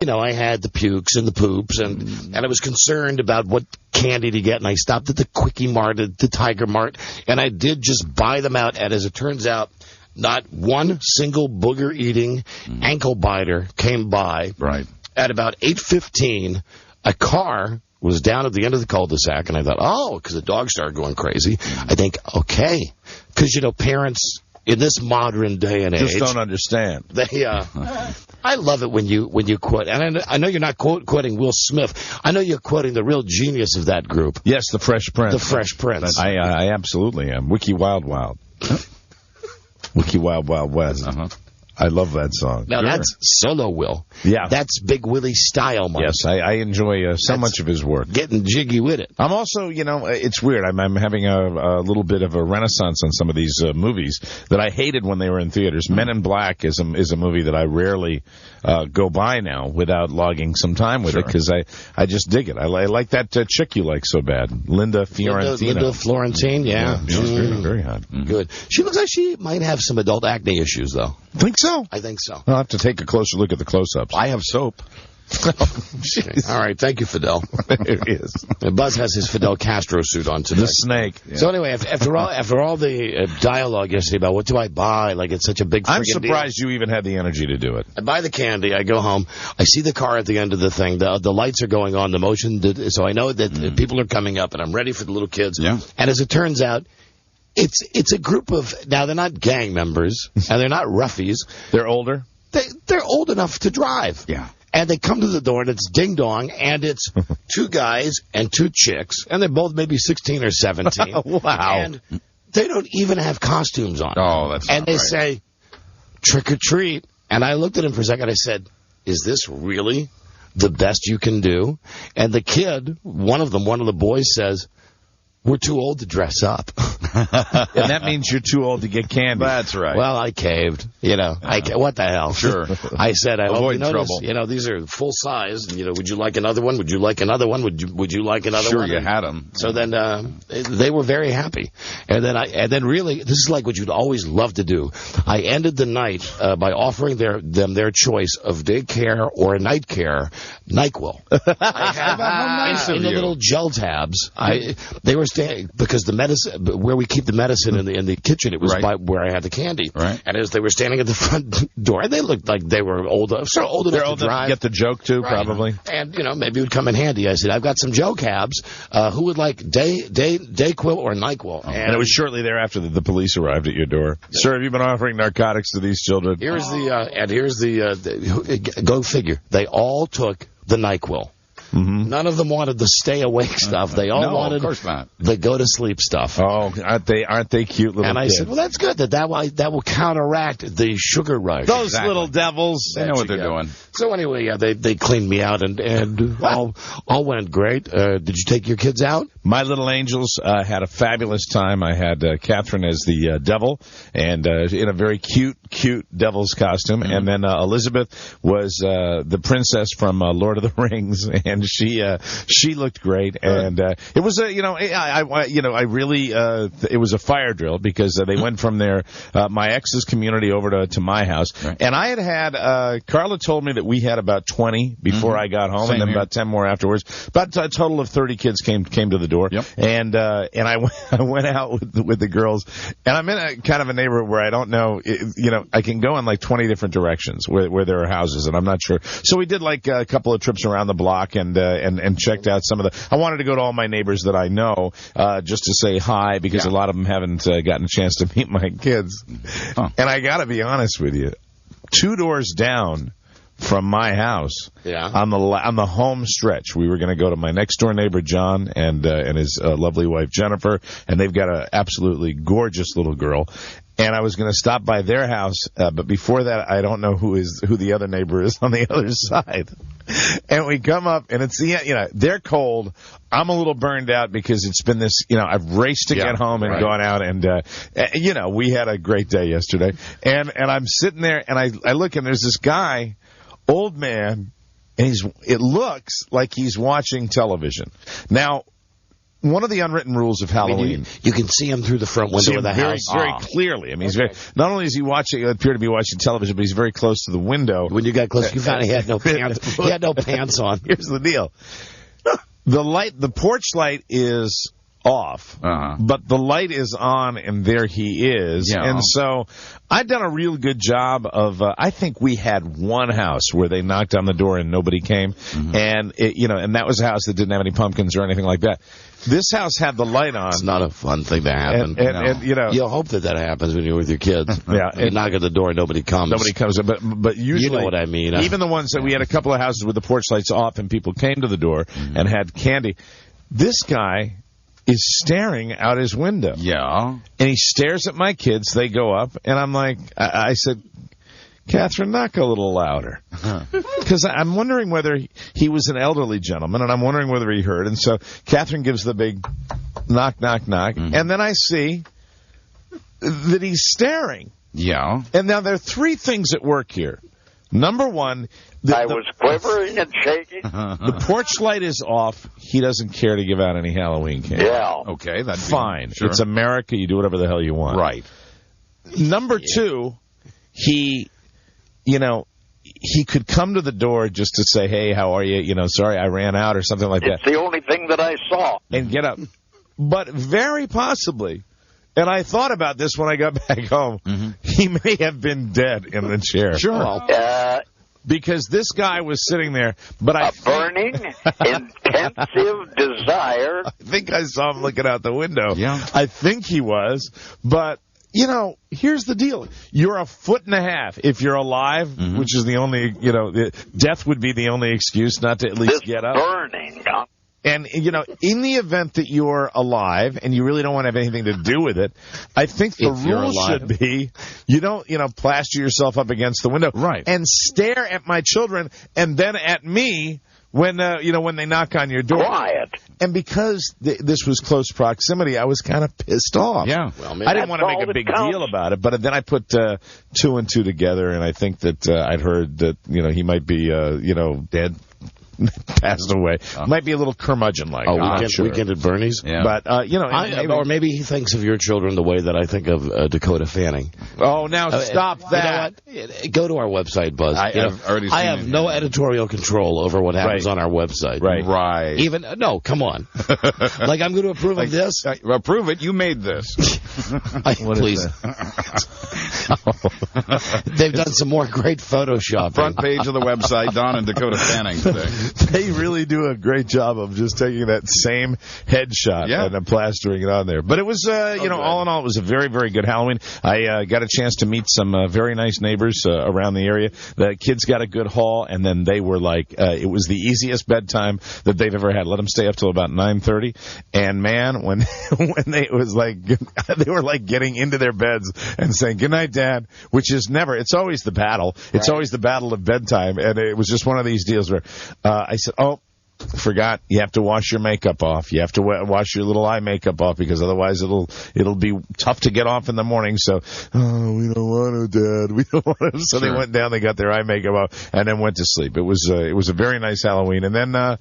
I had the pukes and the poops, and I was concerned about what candy to get, and I stopped at the Quickie Mart, at the Tiger Mart, and I did just buy them out, and as it turns out, not one single booger-eating ankle biter came by. Right. At about 8:15, a car was down at the end of the cul-de-sac, and I thought, because the dog started going crazy. I think, okay, because, parents in this modern day and age just don't understand. They, I love it when you quote, and I know you're not quoting Will Smith. I know you're quoting the real genius of that group. Yes, the Fresh Prince. The Fresh Prince. I absolutely am. Wiki Wild Wild. Wiki Wild Wild West. I love that song. Now, that's solo Will. Yeah. That's Big Willie style, Mike. Yes, I enjoy so much of his work. Getting jiggy with it. I'm also, it's weird. I'm having a little bit of a renaissance on some of these movies that I hated when they were in theaters. Men in Black is a movie that I rarely go by now without logging some time with it, because I just dig it. I like that chick you like so bad, Linda Fiorentino. Linda Florentine, yeah. She's very, very hot. Good. She looks like she might have some adult acne issues, though. Think so? I think so. I'll have to take a closer look at the close-ups. I have soap. All right, thank you, Fidel. There he is. Buzz has his Fidel Castro suit on today. The snake. Yeah. So anyway, after all the dialogue yesterday about what do I buy, like it's such a big I'm friggin' surprised you even had the energy to do it. I buy the candy, I go home, I see the car at the end of the thing, the lights are going on, the motion, so I know that people are coming up, and I'm ready for the little kids. Yeah. And as it turns out, it's a group of, now they're not gang members, and they're not roughies. They're older? They're old enough to drive. Yeah. And they come to the door, and it's ding-dong, and it's two guys and two chicks, and they're both maybe 16 or 17. Wow. And they don't even have costumes on. Oh, that's not And they right. say, trick or treat. And I looked at him for a second, I said, is this really the best you can do? And the kid, one of the boys says, we're too old to dress up. And that means you're too old to get candy. That's right. Well, I caved. What the hell? Sure. I said, I hope Avoid you notice, trouble. these are full size. And, would you like another one? Would you like another one? Would you like another one? Sure, you had them. So then they were very happy. And then really, this is like what you'd always love to do. I ended the night by offering them their choice of daycare or night care, NyQuil. I had in the little gel tabs. They were because the medicine, where we keep the medicine in the kitchen, it was by where I had the candy. Right. And as they were standing at the front door, and they looked like they were old enough to drive. Get the joke too, probably. And maybe it would come in handy. I said, I've got some Joe cabs. Who would like Dayquil or NyQuil? And it was shortly thereafter that the police arrived at your door. Sir, have you been offering narcotics to these children? Here's the go figure. They all took the NyQuil. Mm-hmm. None of them wanted the stay awake stuff. They all wanted of course not. the go to sleep stuff. Oh, aren't they cute little kids? And I said, well, that's good. That will counteract the sugar rush. Those little devils. They know what they're doing. So anyway, they cleaned me out, and all went great. Did you take your kids out? My little angels had a fabulous time. I had Catherine as the devil, and in a very cute devil's costume. Mm-hmm. And then Elizabeth was the princess from Lord of the Rings, and she looked great. And it was it was a fire drill because they went from my ex's community over to my house. Right. And I had Carla told me that we had about 20 before I got home, and then about 10 more afterwards. About a total of 30 kids came to the door. Yep. And I went out with the girls, and I'm in a kind of a neighborhood where I don't know, I can go in like 20 different directions where there are houses, and I'm not sure. So we did like a couple of trips around the block and checked out some of the. I wanted to go to all my neighbors that I know just to say hi because a lot of them haven't gotten a chance to meet my kids. Huh. And I got to be honest with you, 2 doors down from my house, on the home stretch, we were going to go to my next door neighbor John and his lovely wife Jennifer, and they've got an absolutely gorgeous little girl. And I was going to stop by their house, but before that, I don't know who the other neighbor is on the other side. And we come up, and it's they're cold. I'm a little burned out because it's been this, I've raced to get home and gone out, and we had a great day yesterday. And I'm sitting there, and I look, and there's this guy, old man, and it looks like he's watching television. Now, one of the unwritten rules of Halloween. You can see him through the front window of the house. Very clearly. I mean, he's not only is he appear to be watching television, but he's very close to the window. When you got close, you found he had no pants. He had no pants on. Here's the deal. The porch light is off, but the light is on, and there he is. Yeah. And so I've done a real good job of, I think we had one house where they knocked on the door and nobody came, and and that was a house that didn't have any pumpkins or anything like that. This house had the light on. It's not a fun thing to happen. And you'll hope that happens when you're with your kids. Yeah, you knock at the door and nobody comes. Nobody comes, but usually, you know what I mean. Even the ones that we had a couple of houses with the porch lights off and people came to the door and had candy. This guy is staring out his window. Yeah. And he stares at my kids. They go up, and I'm like, I said, Catherine, knock a little louder. Because I'm wondering whether he was an elderly gentleman, and I'm wondering whether he heard. And so Catherine gives the big knock, knock, knock. And then I see that he's staring. Yeah. And now there are three things at work here. Number one, I was quivering and shaking. The porch light is off. He doesn't care to give out any Halloween candy. Yeah. Okay, that's fine. Sure. It's America. You do whatever the hell you want. Right. Number two, he could come to the door just to say, hey, how are you? Sorry, I ran out or something like that. It's the only thing that I saw. And get up. But very possibly, and I thought about this when I got back home, he may have been dead in the chair. Sure. Because this guy was sitting there, but a burning, intensive desire. I think I saw him looking out the window. Yeah. I think he was, but here's the deal. You're a foot and a half. If you're alive, which is the only, death would be the only excuse not to at least get up. Burning. And, in the event that you're alive and you really don't want to have anything to do with it, I think the rule should be you don't, plaster yourself up against the window. Right. And stare at my children and then at me when, when they knock on your door. Quiet. And because this was close proximity, I was kind of pissed off. Yeah. Well, I didn't want to make a big deal about it, but then I put two and two together, and I think that I'd heard that, he might be, dead. Passed away. Might be a little curmudgeon-like. Weekend at Bernie's? Yeah. But, or maybe he thinks of your children the way that I think of Dakota Fanning. Oh, now stop that. You know what? Go to our website, Buzz. I have no editorial control over what happens on our website. Right. Even, no, come on. Like, I'm going to approve of this? Approve it. You made this. Please. They've done some more great Photoshopping. Front page of the website, Don and Dakota Fanning today. They really do a great job of just taking that same headshot and plastering it on there. But it was, all in all, it was a very, very good Halloween. I got a chance to meet some very nice neighbors around the area. The kids got a good haul, and then they were like, it was the easiest bedtime that they've ever had. Let them stay up till about 9:30. And man, when they were like getting into their beds and saying, good night, Dad, which is never, it's always the battle. It's always the battle of bedtime. And it was just one of these deals where, I said, forgot, you have to wash your makeup off. You have to wash your little eye makeup off because otherwise it'll be tough to get off in the morning. So, we don't want to, Dad. We don't want to. So they went down, they got their eye makeup off, and then went to sleep. It was a very nice Halloween. And then,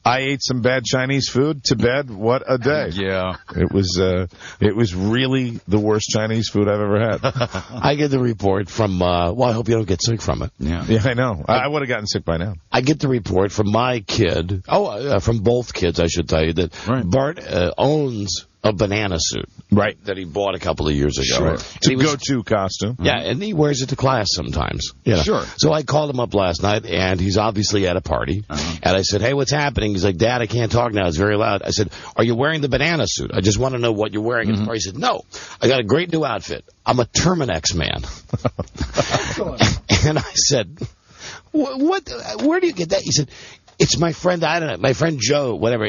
I ate some bad Chinese food to bed. What a day. Yeah. It was really the worst Chinese food I've ever had. I get the report from, I hope you don't get sick from it. Yeah, I know. I would have gotten sick by now. I get the report from my kid, from both kids, I should tell you, that Bart owns a banana suit. Right. That he bought a couple of years ago. Sure. To go-to costume. Yeah, and he wears it to class sometimes. Sure. So I called him up last night, and he's obviously at a party. And I said, hey, what's happening? He's like, Dad, I can't talk now. It's very loud. I said, are you wearing the banana suit? I just want to know what you're wearing. And he said, no, I got a great new outfit. I'm a Terminex man. And I said, what? Where do you get that? He said, it's my friend, I don't know, my friend Joe, whatever.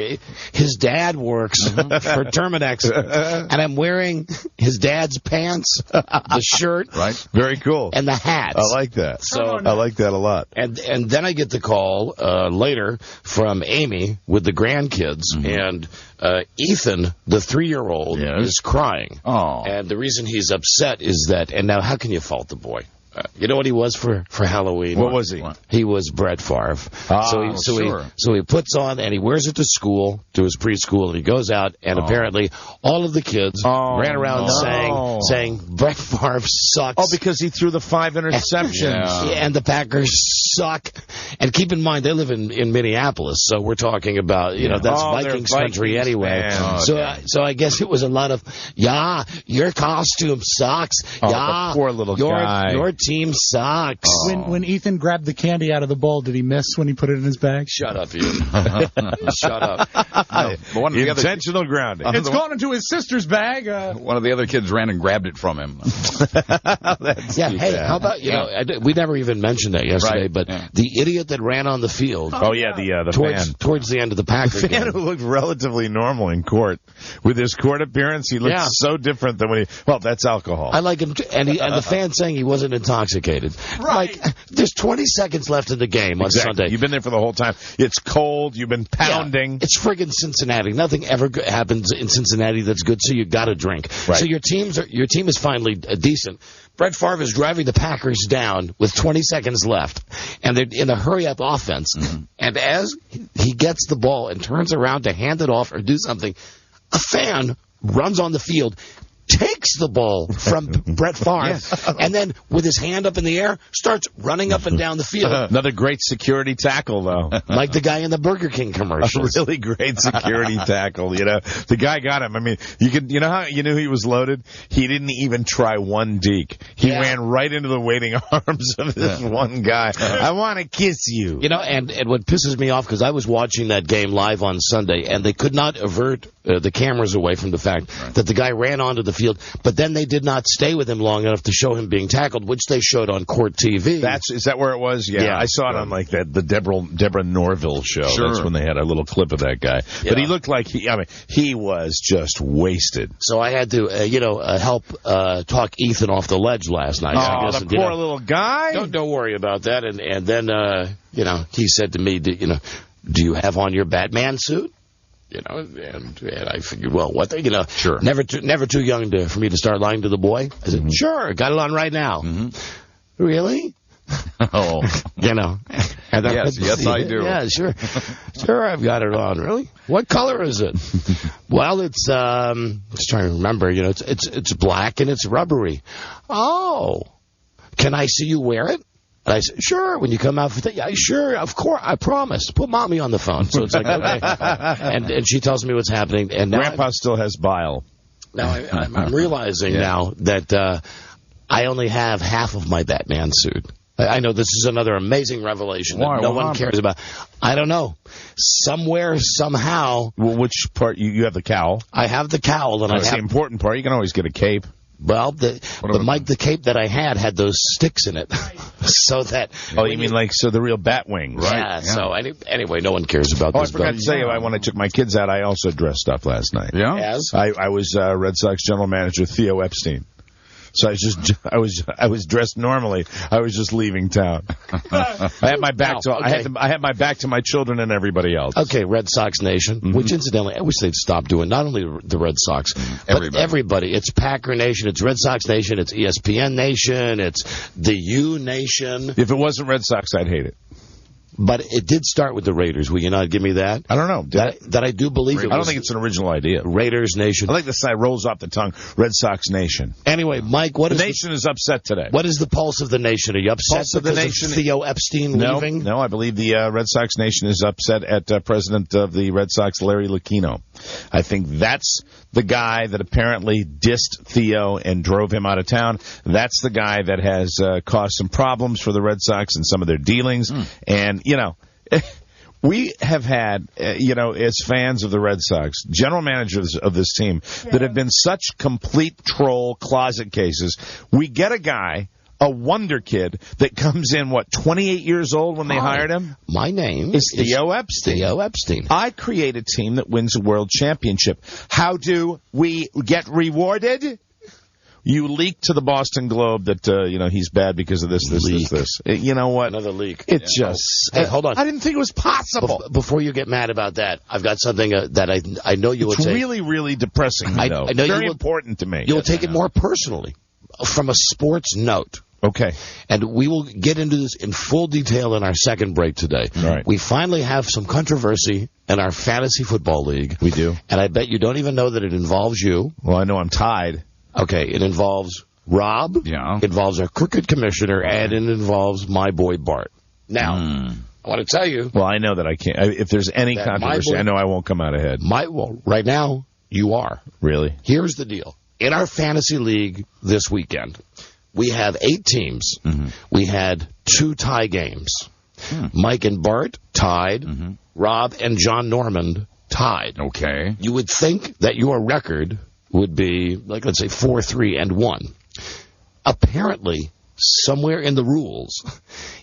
His dad works for Terminex, and I'm wearing his dad's pants, the shirt. Right. Very cool. And the hat. I like that. So I like that a lot. And then I get the call later from Amy with the grandkids, and Ethan, the 3-year-old, is crying. Oh. And the reason he's upset is that, and now how can you fault the boy? You know what he was for Halloween? What was he? He was Brett Favre. Oh, So he puts on and he wears it to school, to his preschool, and he goes out and apparently all of the kids ran around saying Brett Favre sucks. Oh, because he threw the 5 interceptions. And the Packers suck. And keep in mind, they live in Minneapolis, so we're talking about, that's Vikings country anyway. So I guess it was a lot of, your costume sucks. The poor little guy. Your team sucks. When Ethan grabbed the candy out of the bowl, did he miss when he put it in his bag? Shut up, you. Shut up. Intentional grounding. It's gone into his sister's bag. One of the other kids ran and grabbed it from him. Hey, how about, we never even mentioned that yesterday, but the idiot that ran on the field. The fan. Towards the end of the Packers game. The fan who looked relatively normal in court. With his court appearance, he looked so different than when that's alcohol. I like him, and the fan saying he wasn't intoxicated. Right. Like, there's 20 seconds left in the game on Sunday. You've been there for the whole time. It's cold. You've been pounding. It's friggin' Cincinnati. Nothing ever happens in Cincinnati that's good, so you got to drink. Right. So your team is finally decent. Brett Favre is driving the Packers down with 20 seconds left, and they're in a hurry-up offense. Mm-hmm. And as he gets the ball and turns around to hand it off or do something, a fan runs on the field, takes the ball from Brett Favre, and then with his hand up in the air, starts running up and down the field. Another great security tackle, though. Like the guy in the Burger King commercial. A really great security tackle, The guy got him. I mean, how you knew he was loaded? He didn't even try one deke. He ran right into the waiting arms of this one guy. I want to kiss you. And what pisses me off, because I was watching that game live on Sunday, and they could not avert the cameras away from the fact that the guy ran onto the field, but then they did not stay with him long enough to show him being tackled, which they showed on Court TV. Is that where it was? Yeah, I saw it on the Deborah Norville show. Sure. That's when they had a little clip of that guy. Yeah. But he looked like he was just wasted. So I had to, help talk Ethan off the ledge last night. Oh, the poor little guy. Don't worry about that. And then, he said to me, do you have on your Batman suit? And I figured, well, sure. Never too young for me to start lying to the boy. I said, sure, got it on right now. Mm-hmm. Really? Oh. And yes, I do. Yeah, sure. Sure, I've got it on. Really? What color is it? Well, it's, just trying to remember, it's black and it's rubbery. Oh. Can I see you wear it? And I said, sure, when you come out for sure, of course, I promise. Put Mommy on the phone. So it's like, okay. And she tells me what's happening. And now Grandpa still has bile. Now I'm realizing now that I only have half of my Batman suit. I know this is another amazing revelation that no one cares about. I don't know. Somewhere, somehow. Well, which part? You have the cowl. I have the cowl. And that's the important part. You can always get a cape. Well, the cape that I had those sticks in it, so that. Oh, you mean the real bat wings? Right. Yeah. So anyway, no one cares about this. I forgot to say, when I took my kids out, I also dressed up last night. Yeah. As? I was Red Sox general manager Theo Epstein. So I was dressed normally. I was just leaving town. I had my back I had my back to my children and everybody else. Okay, Red Sox Nation, which incidentally I wish they'd stop doing. Not only the Red Sox, but everybody. It's Packer Nation, it's Red Sox Nation, it's ESPN Nation, it's the U Nation. If it wasn't Red Sox, I'd hate it. But it did start with the Raiders. Will you not give me that? I don't know. That I do believe it was. I don't think it's an original idea. Raiders Nation. I like the side rolls off the tongue. Red Sox Nation. Anyway, Mike, the nation is upset today. What is the pulse of the nation? Are you upset because of Theo Epstein leaving? No, I believe the Red Sox Nation is upset at President of the Red Sox, Larry Lucchino. I think that's the guy that apparently dissed Theo and drove him out of town. That's the guy that has caused some problems for the Red Sox and some of their dealings. And, we have had, as fans of the Red Sox, general managers of this team that have been such complete troll closet cases. We get a guy, a wonder kid, that comes in, 28 years old when they hired him? My name is Theo Epstein. Theo Epstein. I create a team that wins a world championship. How do we get rewarded? You leaked to the Boston Globe that, he's bad because of this. You know what? Another leak. Hey, hold on. I didn't think it was possible. Before you get mad about that, I've got something that I know you will take. It's really, really depressing, though. I know very important to me. You'll take it more personally. From a sports note, Okay. And we will get into this in full detail in our second break today. All right. We finally have some controversy in our fantasy football league. We do. And I bet you don't even know that it involves you. Well, I know I'm tied. Okay, it involves Rob. Yeah. It involves our crooked commissioner, and it involves my boy Bart. Now, I want to tell you. Well, I know that I can't. If there's any That controversy, I know I won't come out ahead. Right now, you are. Really? Here's the deal. In our fantasy league this weekend, we have 8 teams. We had 2 tie games. Mike and Bart tied. Rob and John Normand tied. Okay. You would think that your record would be, like, let's say 4-3-1. Apparently, somewhere in the rules,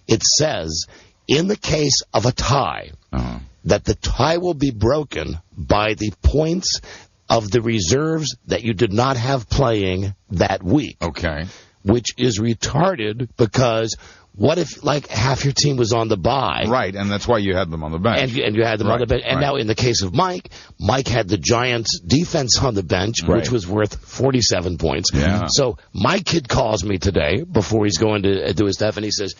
it says, in the case of a tie, that the tie will be broken by the points of the reserves that you did not have playing that week. Okay. Which is retarded because what if, like, half your team was on the bye? Right, and that's why you had them on the bench. And you had them on the bench. And right. now in the case of Mike had the Giants' defense on the bench, which was worth 47 points. Yeah. So my kid calls me today before he's going to do his stuff, and he says,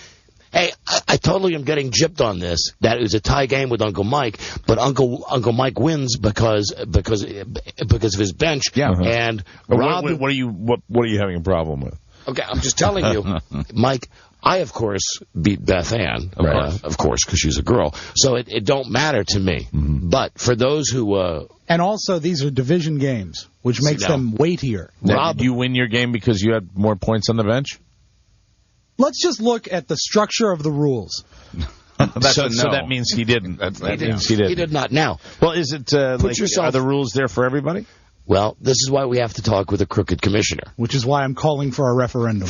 hey, I totally am getting gypped on this. That it was a tie game with Uncle Mike, but Uncle Mike wins because of his bench. Yeah. And Rob, What are you having a problem with? Okay, I'm just telling you, Mike. I, of course, beat Beth Ann, of course, because she's a girl. So it don't matter to me. But for those who... and also, these are division games, which makes them weightier. Now, did you win your game because you had more points on the bench? Let's just look at the structure of the rules. So that means he didn't. That means he didn't. He did not. Now, well, is it are the rules there for everybody? Well, this is why we have to talk with a crooked commissioner. Which is why I'm calling for a referendum.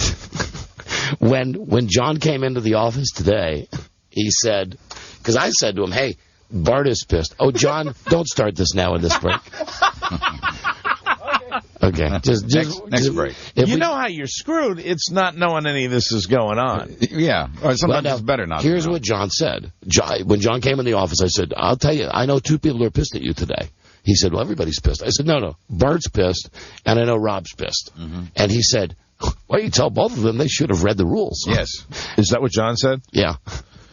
When John came into the office today, he said, because I said to him, hey, Bart is pissed. Oh, John, don't start this now in this break. Okay. Next break. You know how you're screwed. It's not knowing any of this is going on. Yeah. Sometimes it's better not. Here's what John said. When John came in the office, I said, I'll tell you, I know 2 people are pissed at you today. He said, well, everybody's pissed. I said, no. Bart's pissed, and I know Rob's pissed. And he said, well, you tell both of them they should have read the rules. Yes. Is that what John said? Yeah.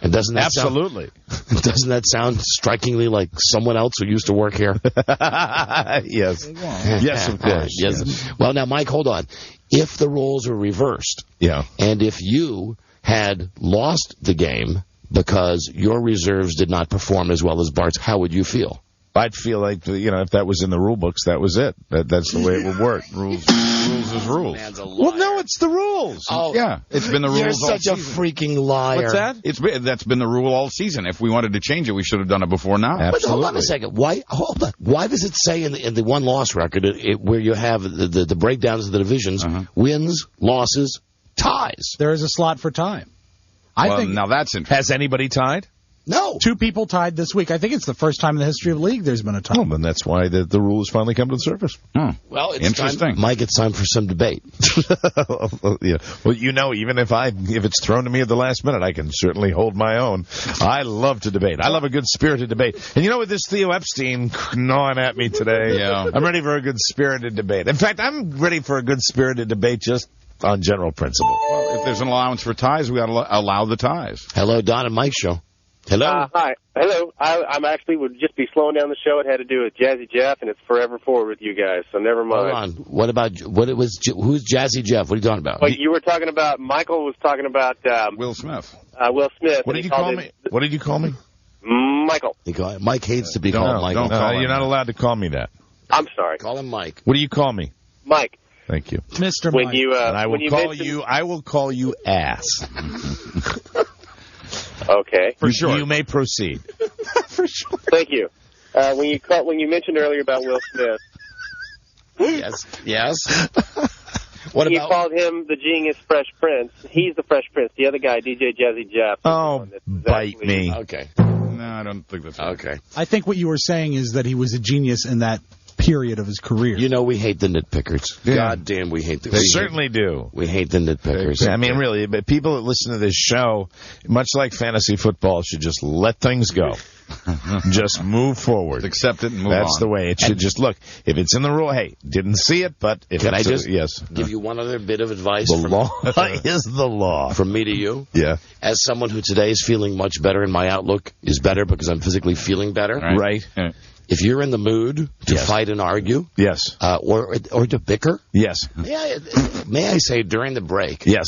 And doesn't that Absolutely. Doesn't that sound strikingly like someone else who used to work here? Yes. Yes, of course. Yes. Well, now, Mike, hold on. If the roles were reversed, and if you had lost the game because your reserves did not perform as well as Bart's, how would you feel? I'd feel like, if that was in the rule books, that was it. That's the way it would work. Rules is rules. Well, no, it's the rules. Oh, yeah, it's been the rules. You're all such a season. freaking liar. What's that? That's been the rule all season. If we wanted to change it, we should have done it before now. But hold on a second. Why does it say in the one-loss record where you have the breakdowns of the divisions, wins, losses, ties? There is a slot for time. I think now that's interesting. Has anybody tied? No. 2 people tied this week. I think it's the first time in the history of the league there's been a tie. Well, then that's why the rules finally come to the surface. Well, it's interesting. Mike, it's time for some debate. Yeah. Well, even if it's thrown to me at the last minute, I can certainly hold my own. I love to debate. I love a good spirited debate. And with this Theo Epstein gnawing at me today, I'm ready for a good spirited debate. In fact, I'm ready for a good spirited debate just on general principle. Well, if there's an allowance for ties, we ought to allow the ties. Hello, Don and Mike show. Hello. Hi. Hello. I'm actually would just be slowing down the show. It had to do with Jazzy Jeff, and it's forever forward with you guys, so never mind. Hold on. Who's Jazzy Jeff? What are you talking about? Well, you were talking about, Michael was talking about Will Smith. Will Smith. What did you call me? What did you call me? Michael. Mike hates to be called Michael. You're not allowed to call me that. I'm sorry. Call him Mike. What do you call me? Mike. Thank you. Mr. When Mike. and I will call you ass. Okay. For sure. You may proceed. For sure. Thank you. When you mentioned earlier about Will Smith. Yes. What you about? called him the genius Fresh Prince. He's the Fresh Prince. The other guy, DJ Jazzy Jeff. Oh, bite me. Okay. No, I don't think that's right. Okay. I think what you were saying is that he was a genius in that period of his career. We hate the nitpickers. Yeah. God damn, we hate the They certainly do. We hate the nitpickers. I mean, really, but people that listen to this show, much like fantasy football, should just let things go. Just move forward. Accept it and move on. That's the way it should. Just look. If it's in the rule, hey, didn't see it, but if Can I it's just yes. give you one other bit of advice? The law is the law. From me to you. Yeah. As someone who today is feeling much better and my outlook is better because I'm physically feeling better. Right. If you're in the mood to fight and argue, Yes. or to bicker, Yes. may I say during the break, Yes.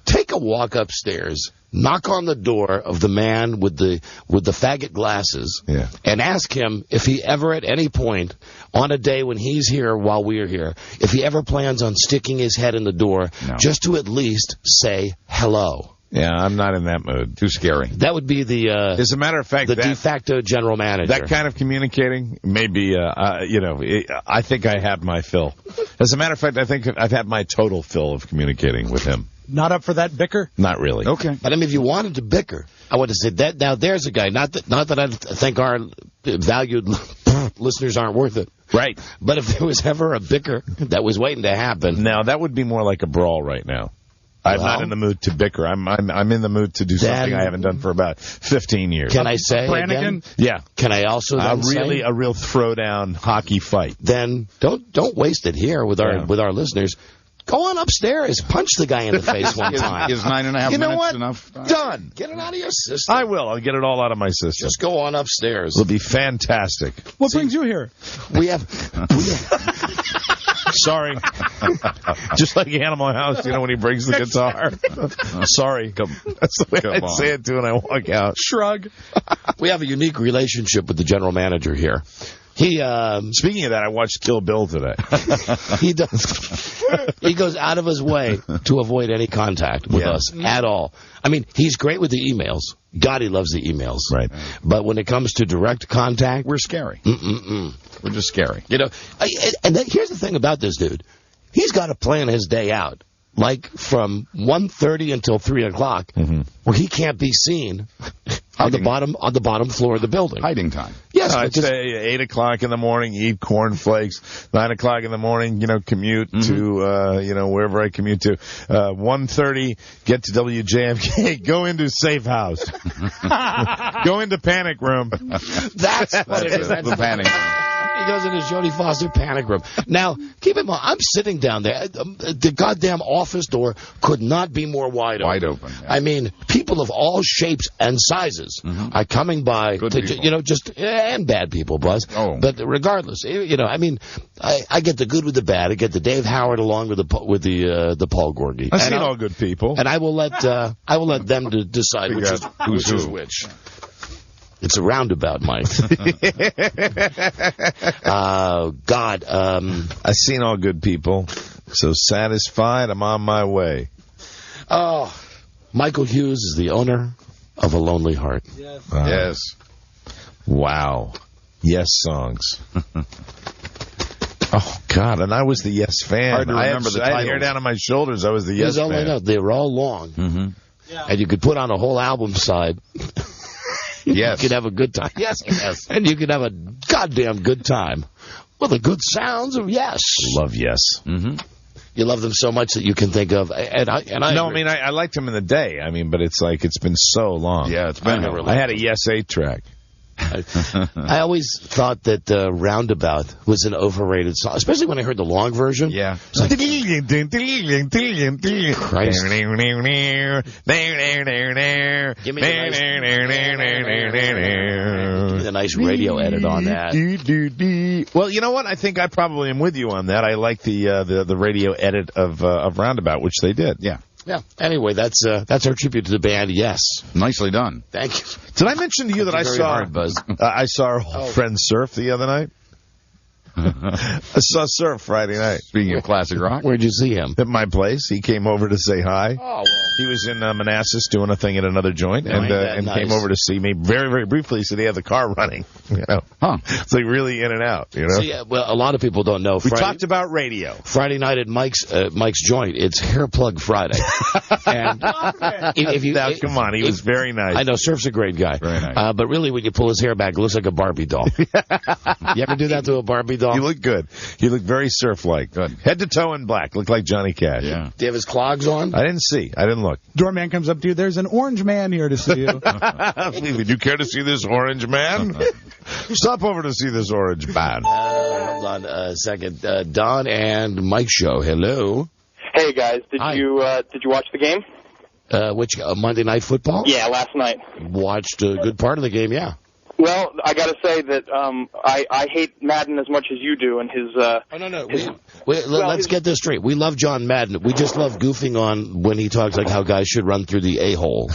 take a walk upstairs, knock on the door of the man with the faggot glasses, and ask him if he ever at any point on a day when he's here while we're here, if he ever plans on sticking his head in the door just to at least say hello. Yeah, I'm not in that mood. Too scary. That would be the as a matter of fact, the de facto general manager. That kind of communicating, maybe, I think I have my fill. As a matter of fact, I think I've had my total fill of communicating with him. Not up for that bicker? Not really. Okay. But I mean, if you wanted to bicker, I would have said that. Now, there's a guy. Not that I think our valued listeners aren't worth it. Right. But if there was ever a bicker that was waiting to happen. Now, that would be more like a brawl right now. I'm not in the mood to bicker. I'm in the mood to do something I haven't done for about 15 years. Can I say Brannigan? again? Yeah. Can I also then say, a real throwdown hockey fight? Then don't waste it here with our listeners. Go on upstairs, punch the guy in the face one time. Is 9.5 minutes enough? Done. Get it out of your system. I will. I'll get it all out of my system. Just go on upstairs. It'll be fantastic. What brings you here? We have Sorry. Just like Animal House, when he brings the guitar. Sorry. That's the way I say it, too, when I walk out. Shrug. We have a unique relationship with the general manager here. Speaking of that, I watched Kill Bill today. He does. He goes out of his way to avoid any contact with us at all. I mean, he's great with the emails. God, he loves the emails. Right. But when it comes to direct contact, we're scary. We're just scary. And then here's the thing about this dude. He's got to plan his day out, like from 1:30 until 3 o'clock, where he can't be seen on the bottom floor of the building. Hiding time. Yes, I'd say 8 o'clock in the morning, eat cornflakes. 9 o'clock in the morning, commute to, wherever I commute to. 1:30, get to WJFK, go into safe house. Go into panic room. That's what it is. That's the panic room. He goes in his Jodie Foster panic room. Now, keep in mind, I'm sitting down there. The goddamn office door could not be more wide open. Yeah. I mean, people of all shapes and sizes are coming by and bad people, Buzz. Oh. But regardless, I mean, I get the good with the bad. I get the Dave Howard along with the Paul Gorgie. I've seen all good people, and I will let them decide which is which. It's a roundabout, Mike. God. I've seen all good people. So satisfied, I'm on my way. Oh, Michael Hughes is the owner of A Lonely Heart. Yes. Yes. Wow. Yes songs. Oh, God. And I was the Yes fan. Hard to remember the I had hair down on my shoulders. I was the Yes fan. No, they were all long. And you could put on a whole album side. Yes. You could have a good time. Yes. And you could have a goddamn good time. Well, the good sounds of Yes. Love Yes. You love them so much that you can think of. I liked them in the day. I mean, but it's been so long. Yeah, it's been. I had a Yes 8-track. I always thought that Roundabout was an overrated song, especially when I heard the long version. Yeah. It's like, Christ. Give me the nice radio edit on that. Well, you know what? I think I probably am with you on that. I like the radio edit of Roundabout, which they did. Yeah. Yeah. Anyway, that's our tribute to the band. Yes. Nicely done. Thank you. Did I mention to you that I saw I saw our friend Surf the other night? I saw Surf Friday night. Speaking of classic rock. Where'd you see him? At my place. He came over to say hi. Oh, well. He was in Manassas doing a thing at another joint and came over to see me very, very briefly. He said he had the car running. It's like really in and out. See, well, a lot of people don't know. We talked about radio. Friday night at Mike's joint. It's Hair Plug Friday. And come on, he was very nice. I know Surf's a great guy. Very nice. But really, when you pull his hair back, it looks like a Barbie doll. You ever do that to a Barbie doll? all? You look good. You look very surf-like. Good. Head to toe in black. Look like Johnny Cash. Yeah. Do you have his clogs on? I didn't see. I didn't look. Doorman comes up to you. There's an orange man here to see you. Would you care to see this orange man? Stop over to see this orange man. Hold on a second. Don and Mike show. Hello. Hey guys, did Hi. you watch the game? Which Monday Night Football? Yeah, last night. Watched a good part of the game, yeah. Well, I got to say that I hate Madden as much as you do, and his. Oh, no. Let's get this straight. We love John Madden. We just love goofing on when he talks like how guys should run through the a-hole.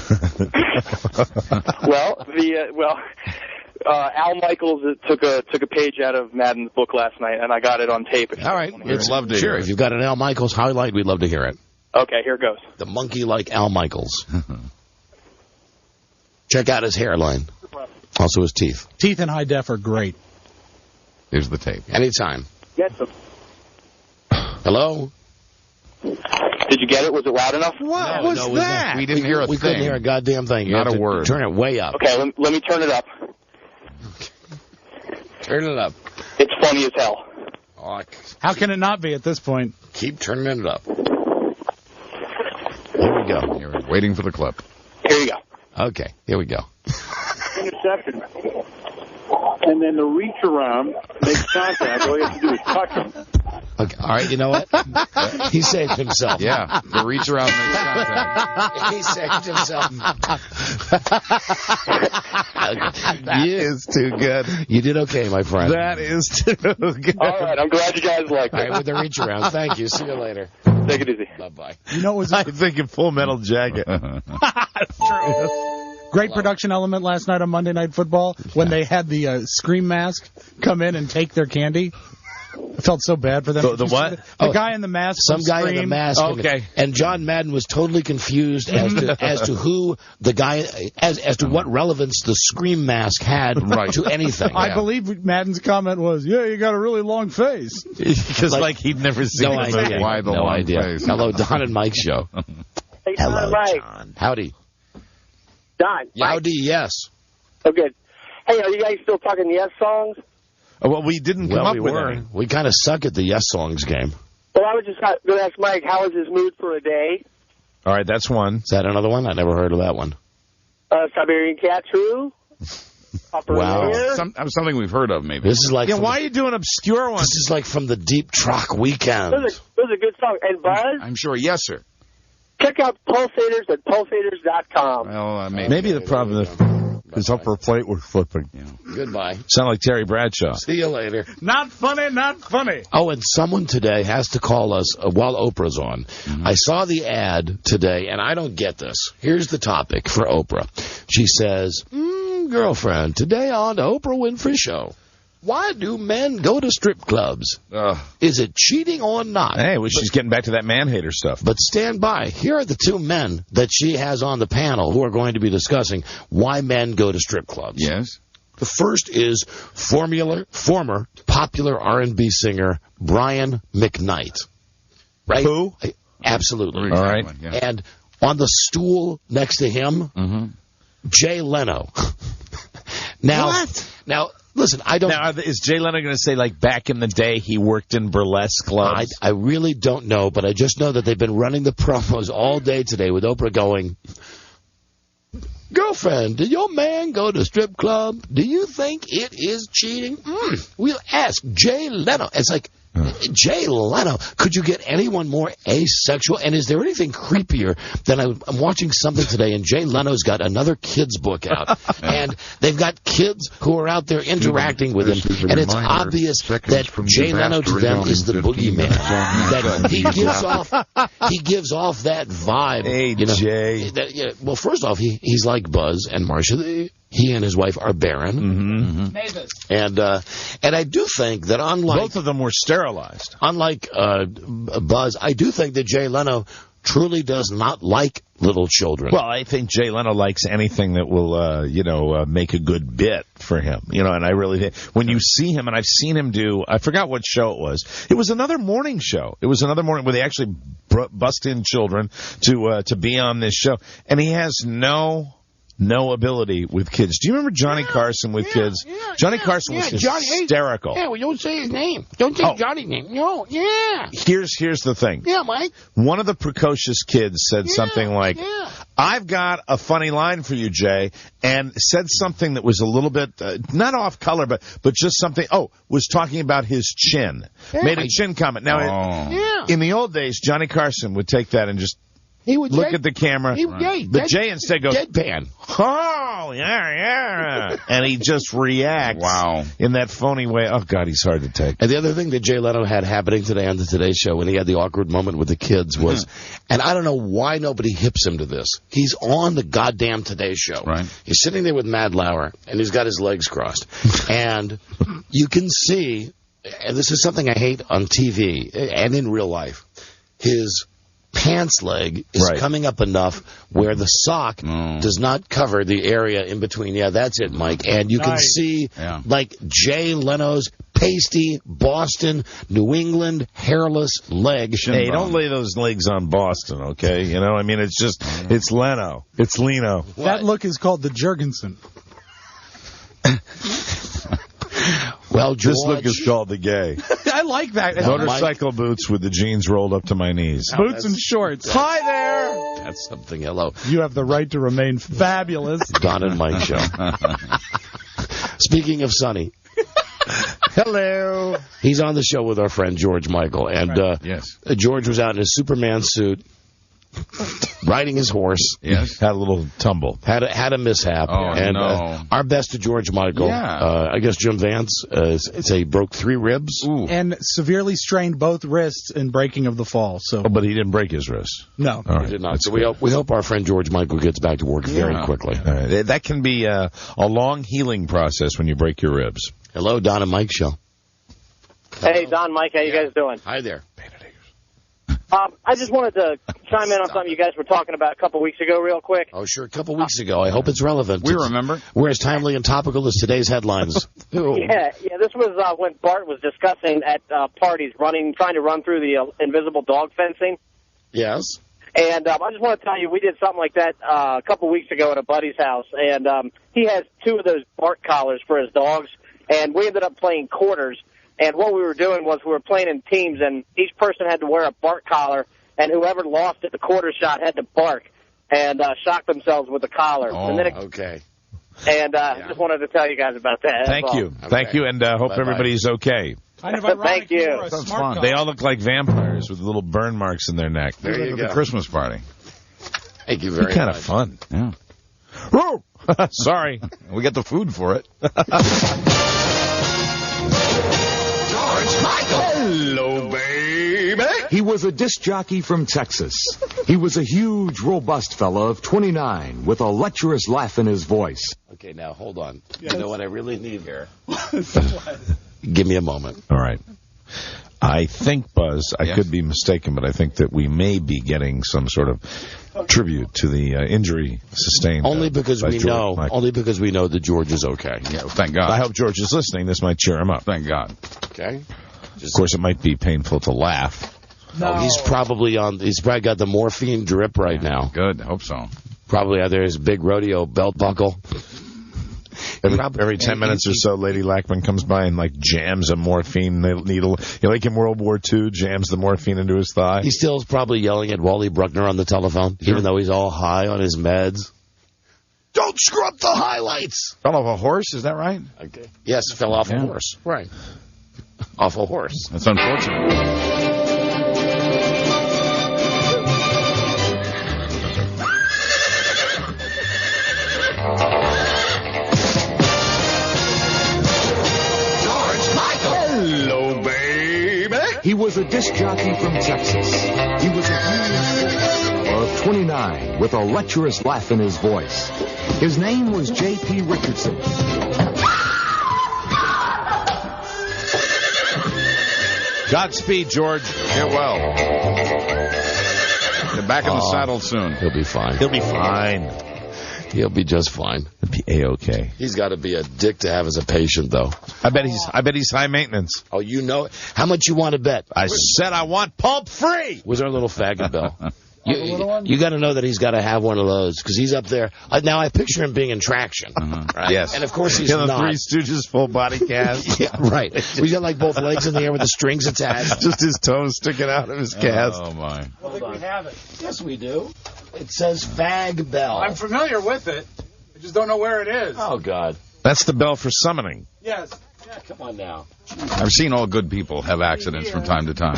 Al Michaels took a page out of Madden's book last night, and I got it on tape. All right. We'd love to hear it. If you've got an Al Michaels highlight, we'd love to hear it. Okay, here it goes. The monkey like Al Michaels. Check out his hairline. Also his teeth. Teeth in high def are great. Here's the tape. Anytime. Yes. Sir. Hello? Did you get it? Was it loud enough? What was that? We didn't hear a We thing. couldn't hear a goddamn thing. You Not have a to word. Turn it way up. Okay, let me turn it up. Turn it up. It's funny as hell. Oh, How can it not be at this point? keep turning it up. Here we go. You're waiting for the clip. Here you go. Okay, here we go. Interception. And then the reach around makes contact. All you have to do is touch him. Okay, all right, you know what? He saved himself. Yeah, the reach around makes contact. He saved himself. That is too good. You did okay, my friend. That is too good. All right, I'm glad you guys liked All right, it. with the reach around. Thank you. See you later. Take it easy. Bye-bye. You know, it was I a think of Full Metal Jacket. great production element last night on Monday Night Football when they had the Scream mask come in and take their candy. I felt so bad for them. The what? The guy in the mask. Some from guy in the Scream. mask. Okay. And John Madden was totally confused as to who the guy, as to what relevance the Scream mask had to anything. I believe Madden's comment was, "Yeah, you got a really long face." Because like he'd never seen No the movie. idea. Why the no long idea. face? Hello, Don and Mike show. Hey, Hello, Mike. John. Howdy. Don. Howdy, yes. Oh, good. Hey, are you guys still talking Yes songs? Well, we didn't come up we with were. any. We kind of suck at the Yes Songs game. Well, I was just going to ask Mike, how is his mood for a day? All right, that's one. Is that another one? I never heard of that one. Siberian Cat True? Upper Wow. Air? Something we've heard of, maybe. This is like Yeah, from why are you doing obscure ones? This is like from the Deep Trock Weekend. Those are good songs. And Buzz, I'm sure. Yes, sir. check out Pulsators at pulsators.com. Well, Maybe the problem is his upper plate was flipping. Goodbye. Sound like Terry Bradshaw. See you later. Not funny, not funny. Oh, and someone today has to call us while Oprah's on. I saw the ad today, and I don't get this. Here's the topic for Oprah. She says, girlfriend, today on the Oprah Winfrey Show, why do men go to strip clubs? Is it cheating or not? Hey, well, she's getting back to that man-hater stuff. But stand by. Here are the two men that she has on the panel who are going to be discussing why men go to strip clubs. Yes. The first is former popular R&B singer Brian McKnight. Right? Who? Absolutely. All right. Yeah. And on the stool next to him, Jay Leno. Now, listen, I don't... Now, is Jay Leno going to say, like, back in the day he worked in burlesque clubs? I really don't know, but I just know that they've been running the promos all day today with Oprah going, girlfriend, did your man go to strip club? Do you think it is cheating? We'll ask Jay Leno. It's like, Jay Leno, could you get anyone more asexual? And is there anything creepier than I'm watching something today, and Jay Leno's got another kid's book out, and they've got kids who are out there interacting with him, and it's obvious that Jay Leno to them is the boogeyman. That he gives off that vibe. Hey, you know, Jay. well, first off, he's like Buzz and Marcia. He and his wife are barren. And I do think that both of them were sterilized. Unlike Buzz, I do think that Jay Leno truly does not like little children. Well, I think Jay Leno likes anything that will, make a good bit for him. And I really think when you see him, and I've seen him do, I forgot what show it was. It was another morning show. It was another morning where they actually bust in children to be on this show. And he has no no ability with kids. Do you remember Johnny Carson with kids? Johnny Carson was hysterical. Yeah, well, don't say his name. Don't say Johnny's name. No, yeah. Here's the thing. Yeah, Mike. One of the precocious kids said something like, I've got a funny line for you, Jay, and said something that was a little bit, not off color, but just something, was talking about his chin. Made a chin comment. Now, in the old days, Johnny Carson would take that and just he would look at the camera. But Jay instead goes, deadpan. Oh, yeah. And he just reacts in that phony way. Oh, God, he's hard to take. And the other thing that Jay Leno had happening today on the Today Show when he had the awkward moment with the kids was, and I don't know why nobody hips him to this, he's on the goddamn Today Show. Right. He's sitting there with Mad Lauer, and he's got his legs crossed. And you can see, and this is something I hate on TV and in real life, his pants leg is coming up enough where the sock does not cover the area in between. Yeah, that's it, Mike. And you can see, like, Jay Leno's pasty Boston, New England, hairless leg. Hey, don't lay those legs on Boston, okay? You know, I mean, it's just, it's Leno. It's Leno. That look is called the Jurgensen. Well, George, this look is called the gay. I like that. Motorcycle boots with the jeans rolled up to my knees. Boots and shorts. Hi there. That's something. Hello. You have the right to remain fabulous. Don and Mike show. Speaking of Sonny. Hello. He's on the show with our friend George Michael. And George was out in his Superman suit, riding his horse. Yes. Had a little tumble. Had a mishap. And our best to George Michael. I guess Jim Vance, he broke 3 ribs. Ooh. And severely strained both wrists in breaking of the fall. So, but he didn't break his wrist. No. All right. He did not. So we hope our friend George Michael gets back to work very quickly. All right. That can be a long healing process when you break your ribs. Hello, Don and Mike show. Hey, Don, Mike, how you guys doing? Hi there. I just wanted to chime in on something you guys were talking about a couple weeks ago real quick. Oh, sure, a couple weeks ago. I hope it's relevant. We remember. We're as timely and topical as today's headlines. Yeah, this was when Bart was discussing at parties, trying to run through the invisible dog fencing. Yes. And I just want to tell you, we did something like that a couple weeks ago at a buddy's house, and he has 2 of those Bart collars for his dogs, and we ended up playing quarters. And what we were doing was we were playing in teams, and each person had to wear a Bart collar, and whoever lost at the quarter shot had to bark and shock themselves with the collar. Oh, and then okay. And just wanted to tell you guys about that. Thank you. Okay. Thank you, and hope everybody's okay. Kind of ironic. Thank you. That's fun. They all look like vampires with little burn marks in their neck. There you go. The Christmas party. Thank you very much. Kind of fun. Yeah. Sorry. We get the food for it. Hello, baby. He was a disc jockey from Texas. He was a huge, robust fella of 29 with a lecherous laugh in his voice. Okay, now, hold on. Yes. You know what I really need here? Give me a moment. All right. I think, Buzz, I could be mistaken, but I think that we may be getting some sort of tribute to the injury sustained. Only because we know that George is okay. Yeah, thank God. I hope George is listening. This might cheer him up. Thank God. Okay. Of course, it might be painful to laugh. No. He's probably got the morphine drip right now. Good. I hope so. Probably either his big rodeo belt buckle. Every 10 minutes or so, Lady Lackman comes by and, jams a morphine needle. Like in World War II, jams the morphine into his thigh. He still is probably yelling at Wally Bruckner on the telephone, even though he's all high on his meds. Don't screw up the highlights! Fell off a horse, is that right? Okay. Yes, fell off a horse. Right. Off a horse. That's unfortunate. He was a disc jockey from Texas. He was a huge of 29 with a lecherous laugh in his voice. His name was J.P. Richardson. Godspeed, George. Get well. Get back in the saddle soon. He'll be fine. He'll be fine. He'll be just fine. He'll be A-okay. He's got to be a dick to have as a patient, though. I bet he's high maintenance. Oh, you know it. How much you want to bet? I said I want pulp free. Where's our little faggot bell? You got to know that he's got to have one of those because he's up there. Now I picture him being in traction. Right? Yes. And of course he's the not. Three Stooges full body cast. Yeah, right. He's got like both legs in the air with the strings attached. Just his toes sticking out of his cast. Oh, my. I don't think we have it. Yes, we do. It says Fag Bell. I'm familiar with it. I just don't know where it is. Oh, God. That's the bell for summoning. Yes. Yeah, come on now. I've seen all good people have accidents from time to time.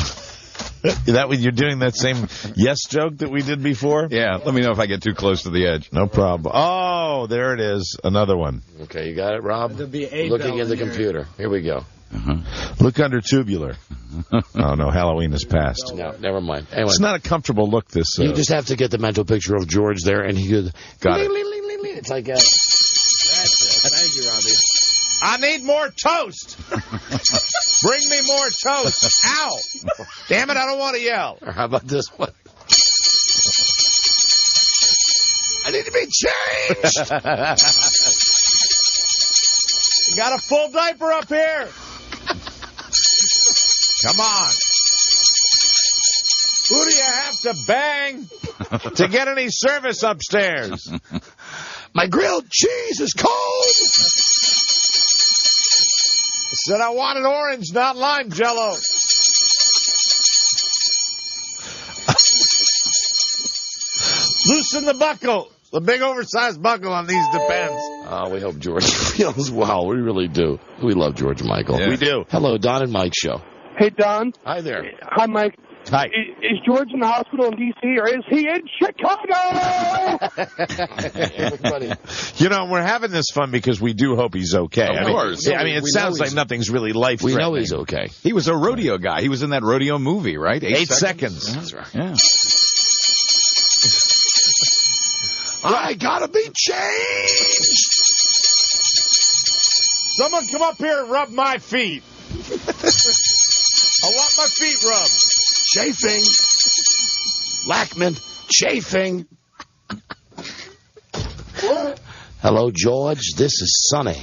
That you're doing that same yes joke that we did before? Yeah, let me know if I get too close to the edge. No problem. Oh, there it is. Another one. Okay, you got it, Rob? There'll be a Looking bell in the in here. computer. Here we go. Look under tubular. Oh, no, Halloween is past. No, never mind. Anyway, It's not a comfortable look, this. you just have to get the mental picture of George there, and he goes, Got it. It's like, that's it. Thank you, Robbie. I need more toast. Bring me more toast. Ow. Damn it, I don't want to yell. Or how about this one? I need to be changed. Got a full diaper up here. Come on. Who do you have to bang to get any service upstairs? My grilled cheese is cold. Said I wanted orange, not lime jello. Loosen the buckle. The big oversized buckle on these Depends. Oh, we hope George feels well. We really do. We love George Michael. Yeah. We do. Hello, Don and Mike show. Hey, Don. Hi there. Hi, Mike. Hi. Is George in the hospital in D.C. or is he in Chicago? Everybody. You know, we're having this fun because we do hope he's okay. Of course. I mean, it We sounds know like he's- nothing's really life-threatening. We know he's okay. He was a rodeo guy. He was in that rodeo movie, right? 8 seconds. That's right. Yeah. I gotta be changed. Someone come up here and rub my feet. I want my feet rubbed. Chafing. Lackman. Chafing. Hello, George. This is Sonny.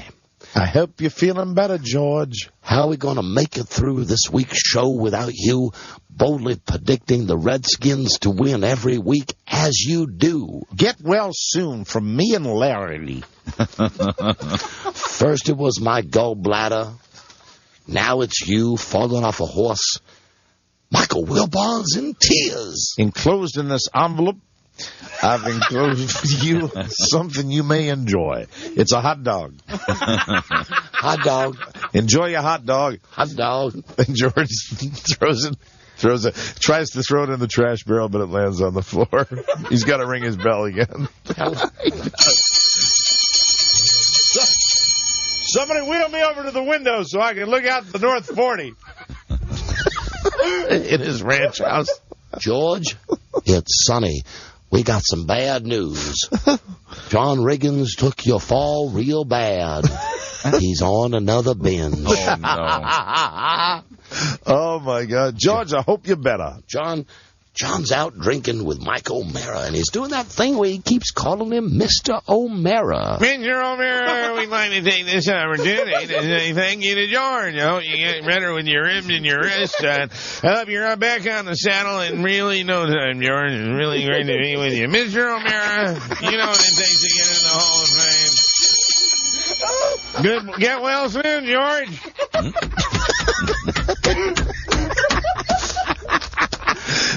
I hope you're feeling better, George. How are we going to make it through this week's show without you boldly predicting the Redskins to win every week as you do? Get well soon from me and Larry. First it was my gallbladder. Now it's you falling off a horse. Michael Wilbon's in tears. Enclosed in this envelope, I've enclosed for you something you may enjoy. It's a hot dog. Hot dog. Enjoy your hot dog. Hot dog. And George tries to throw it in the trash barrel, but it lands on the floor. He's got to ring his bell again. Somebody wheel me over to the window so I can look out the North 40. In his ranch house. George, it's Sonny. We got some bad news. John Riggins took your fall real bad. He's on another binge. Oh, no. Oh, my God. George, I hope you're better. John's out drinking with Mike O'Mara, and he's doing that thing where he keeps calling him Mr. O'Mara. Mr. O'Mara, we'd like to take this opportunity to say thank you to George. I hope you get better with your ribs and your wrist. I hope you're back on the saddle in really no time, George. It's really great to be with you. Mr. O'Mara, you know what it takes to get in the Hall of Fame. Good. Get well soon, George.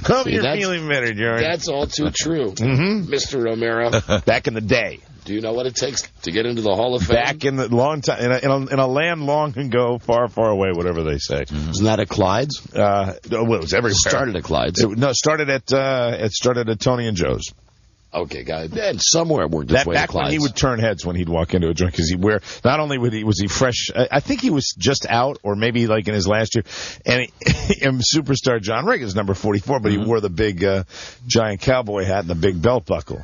Hope you're feeling better, George. That's all too true. Mm-hmm. Mr. O'Mara, Back in the day. do you know what it takes to get into the Hall of Fame? Back in the long time, in a land long ago, far, far away, whatever they say. Isn't that at Clyde's? Well, it was everywhere. Started at Clyde's. It started at Tony and Joe's. Okay, guys. And somewhere worked its That way to back when Clyde's. he would turn heads when he'd walk into a joint, because not only was he fresh, I think he was just out, or maybe like in his last year, and superstar John Riggins, number 44, but he wore the big giant cowboy hat and the big belt buckle.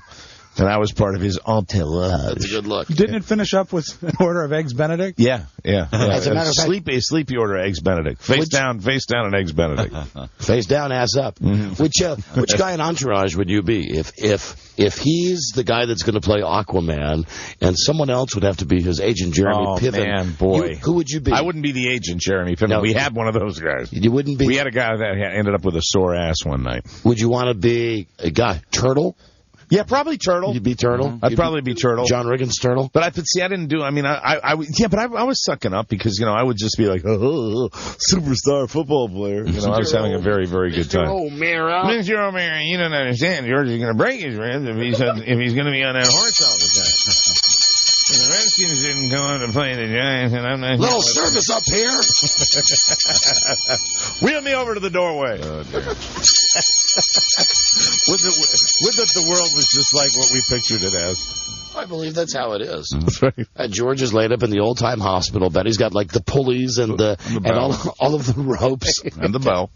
And I was part of his entourage. That's a good look. Didn't it finish up with an order of Eggs Benedict? Yeah. As a matter of fact, sleepy order Eggs Benedict. Face down, and Eggs Benedict. Face down, ass up. Mm-hmm. Which guy in Entourage would you be? If he's the guy that's going to play Aquaman, and someone else would have to be his agent, Jeremy Piven. Oh, man, boy. Who would you be? I wouldn't be the agent, Jeremy Piven. No. We had one of those guys. You wouldn't be? We had a guy that ended up with a sore ass one night. Would you want to be a guy? Turtle? Yeah, probably Turtle. You'd be Turtle? I'd probably be Turtle. John Riggins Turtle? But I didn't do, I mean, I was sucking up because, I would just be like, superstar football player. I was having a very, very good time. O'Mara. Mr. O'Mara, you don't understand. George is going to break his ribs if he's going to be on that horse all the time. And the Redskins didn't come on to play the Giants, and I'm not... Little service up here. Wheel me over to the doorway. Oh, dear. Would that the world was just like what we pictured it as. I believe that's how it is. That's right. George is laid up in the old-time hospital bed. He's got, like, the pulleys and all of the ropes. And the bell.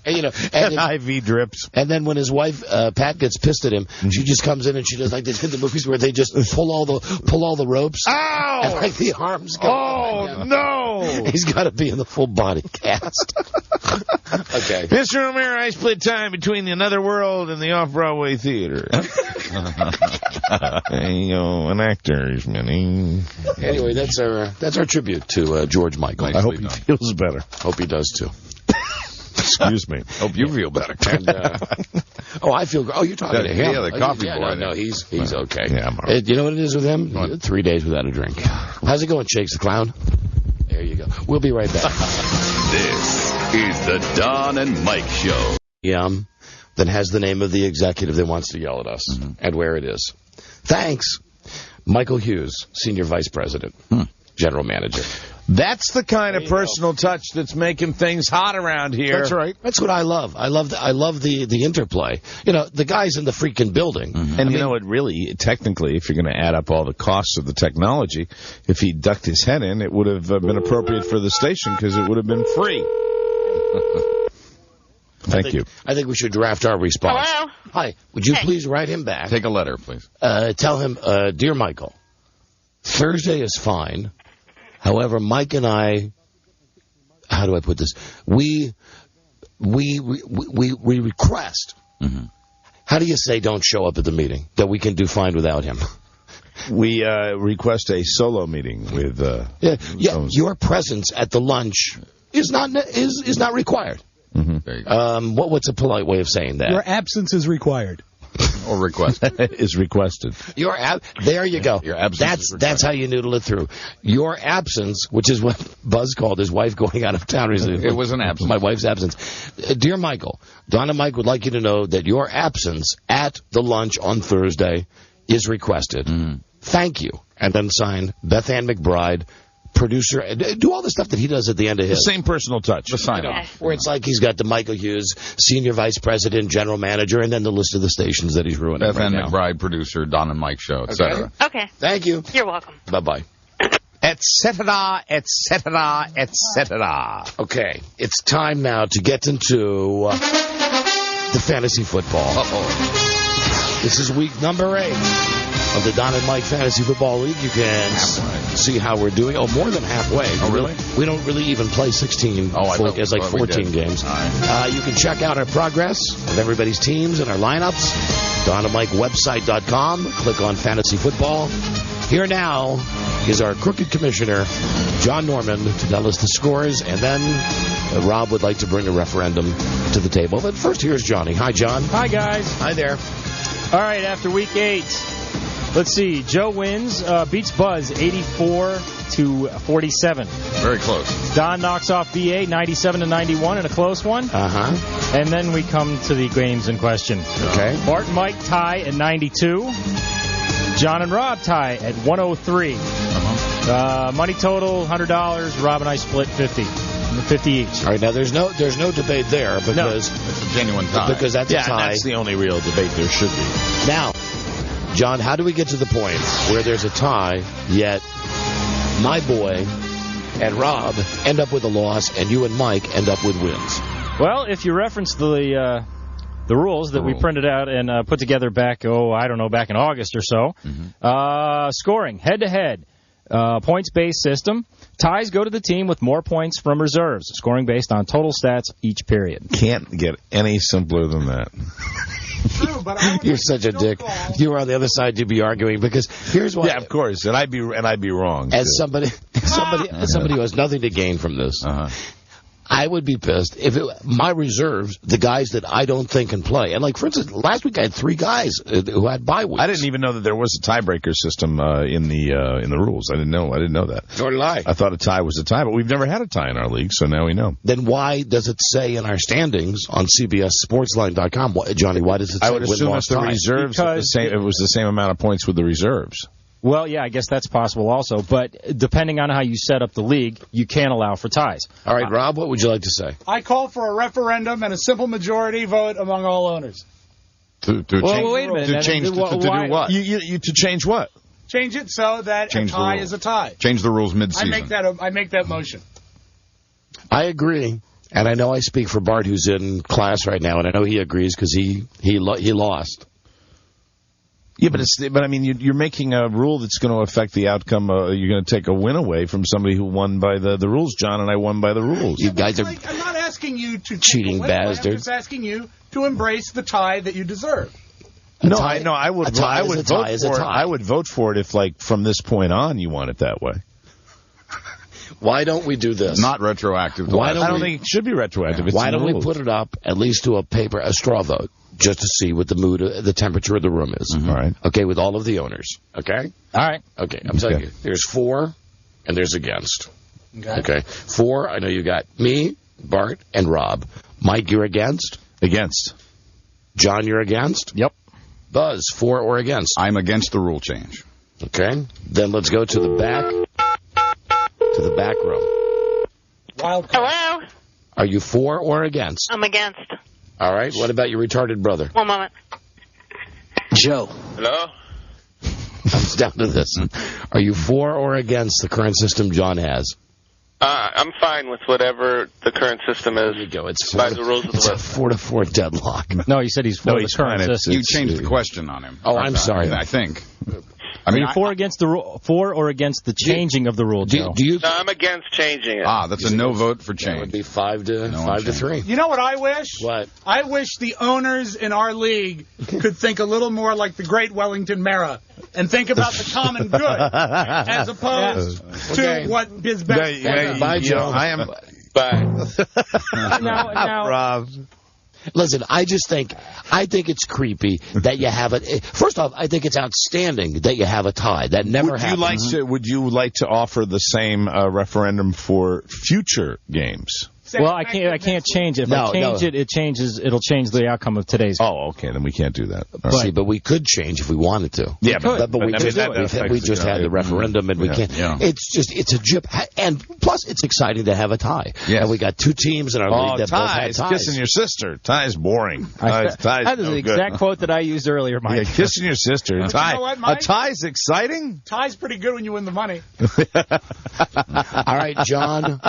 and IV drips. And then when his wife, Pat, gets pissed at him, she just comes in and she does like they did in the movies where they just pull all the ropes. Ow! And, like, the arms go. Oh, no! He's got to be in the full body cast. Okay. Mr. O'Mara, I split time between the Netherworld and the Off-Broadway Theater. An actor's many. Anyway, that's our tribute to George Michael. Nicely I hope he done. feels better. Hope he does too. Excuse me. Hope you feel better. And, I feel. Oh, you're talking to him? Yeah, the coffee boy. No, he's okay. Yeah, I'm all right. You know what it is with him? What? 3 days without a drink. How's it going, Shakes the Clown? There you go. We'll be right back. This is the Don and Mike Show. That has the name of the executive that wants to yell at us and where it is. Thanks, Michael Hughes, Senior Vice President, General Manager. That's the kind of personal touch that's making things hot around here. That's right. That's what I love. I love the interplay. The guy's in the freaking building. And it really, technically, if you're going to add up all the costs of the technology, if he ducked his head in, it would have been appropriate for the station because it would have been free. Thank you. I think we should draft our response. Hello? Hi. Would you please write him back? Take a letter, please. Tell him, Dear Michael, Thursday is fine. However, Mike and I, how do I put this? We request. How do you say don't show up at the meeting? That we can do fine without him. We request a solo meeting with. Your presence at the lunch is not required. What's a polite way of saying that? Your absence is required. Or request. Is requested. There you go. Your absence That's how you noodle it through. Your absence, which is what Buzz called his wife going out of town recently. It was an absence. My wife's absence. Dear Michael, Don and Mike would like you to know that your absence at the lunch on Thursday is requested. Thank you. And then sign Beth Ann McBride, producer, do all the stuff that he does at the end of his. The same personal touch. The sign off. Where it's like he's got the Michael Hughes, Senior Vice President, General Manager, and then the list of the stations that he's ruining. Beth Ann right now. McBride, producer, Don and Mike Show, etc. Okay. Thank you. You're welcome. Bye-bye. Et cetera, et cetera, et cetera. Okay, it's time now to get into the fantasy football. This is week number 8 of the Don and Mike Fantasy Football League. You can see how we're doing. Oh, more than halfway. Oh, really? We don't really even play 16. It's like 14 games. Right. You can check out our progress of everybody's teams and our lineups. DonandMikeWebsite.com. Click on Fantasy Football. Here now is our crooked commissioner, John Norman, to tell us the scores, and then Rob would like to bring a referendum to the table. But first, here's Johnny. Hi, John. Hi, guys. Hi there. All right, after week 8, let's see. Joe wins, beats Buzz 84-47. Very close. Don knocks off BA 97-91 in a close one. Uh-huh. And then we come to the games in question. Okay. Bart and Mike tie at 92. John and Rob tie at 103. Money total, $100. Rob and I split 50 each. All right, now there's no debate there because it's a genuine tie. Because that's a tie. That's the only real debate there should be. Now, John, how do we get to the point where there's a tie, yet my boy and Rob end up with a loss, and you and Mike end up with wins? Well, if you reference the the rules that we printed out and put together back, back in August or so. Scoring, head-to-head, points-based system. Ties go to the team with more points from reserves. Scoring based on total stats each period. Can't get any simpler than that. True, but You're such a dick. If you were on the other side, you'd be arguing because here's why. Yeah, of course, and I'd be wrong. As somebody who has nothing to gain from this, I would be pissed if my reserves, the guys that I don't think can play, and like for instance, last week I had 3 guys who had bye weeks. I didn't even know that there was a tiebreaker system in the rules. I didn't know that. Nor did I. I thought a tie was a tie, but we've never had a tie in our league, so now we know. Then why does it say in our standings on CBSSportsline.com, Johnny? Why does it say I would assume it's the reserves. It was the same amount of points with the reserves. Well, yeah, I guess that's possible also. But depending on how you set up the league, you can allow for ties. All right, Rob, what would you like to say? I call for a referendum and a simple majority vote among all owners. To do what? To change what? Change it so that a tie is a tie. Change the rules mid-season. I make that motion. I agree. And I know I speak for Bart, who's in class right now, and I know he agrees because he lost. Yeah, but I mean, you're making a rule that's going to affect the outcome. You're going to take a win away from somebody who won by the rules. John and I won by the rules. You guys are I'm not asking you to cheating bastards. I'm just asking you to embrace the tie that you deserve. I would vote for it if, like, from this point on, you want it that way. Why don't we do this? Not retroactive. I don't think it should be retroactive. Why don't we put it up at least to a straw vote, just to see what the temperature of the room is? All right. Okay, with all of the owners. Okay? All right. Okay, I'm telling you. There's for and there's against. Okay. For, I know you got me, Bart, and Rob. Mike, you're against? Against. John, you're against? Yep. Buzz, for or against? I'm against the rule change. Okay. Then let's go to the back room. Hello? Are you for or against? I'm against. All right. What about your retarded brother? One moment. Joe. Hello? Comes down to this. Are you for or against the current system John has? I'm fine with whatever the current system is. There you go. It's by the rules of the It's a list. 4-4 deadlock. No, he said he's for the current system. You changed the question on him. Oh, I'm sorry. I think. Are you for or against the changing of the rule, Joe? No, I'm against changing it. That's a no vote for change. That would be 5 to 3. You know what I wish? What? I wish the owners in our league could think a little more like the great Wellington Mara and think about the common good as opposed to what is best. Bye, Joe. Bye. Now, Rob. Listen, I think it's creepy that you have it. First off, I think it's outstanding that you have a tie. That never happens. Would you like to offer the same referendum for future games? Well, I can't change it. If I change it, it'll change the outcome of today's. Oh, okay, then we can't do that. See, but we could change if we wanted to. Yeah, but we just had the referendum, and we can't. Yeah. It's a jip, and plus it's exciting to have a tie. Yes. And we got 2 teams in our league that both had ties. Kissing your sister. Tie's boring. That is the exact quote that I used earlier, Mike. Yeah, kissing your sister. You know what, Mike? A tie's exciting. Tie's pretty good when you win the money. All right, John.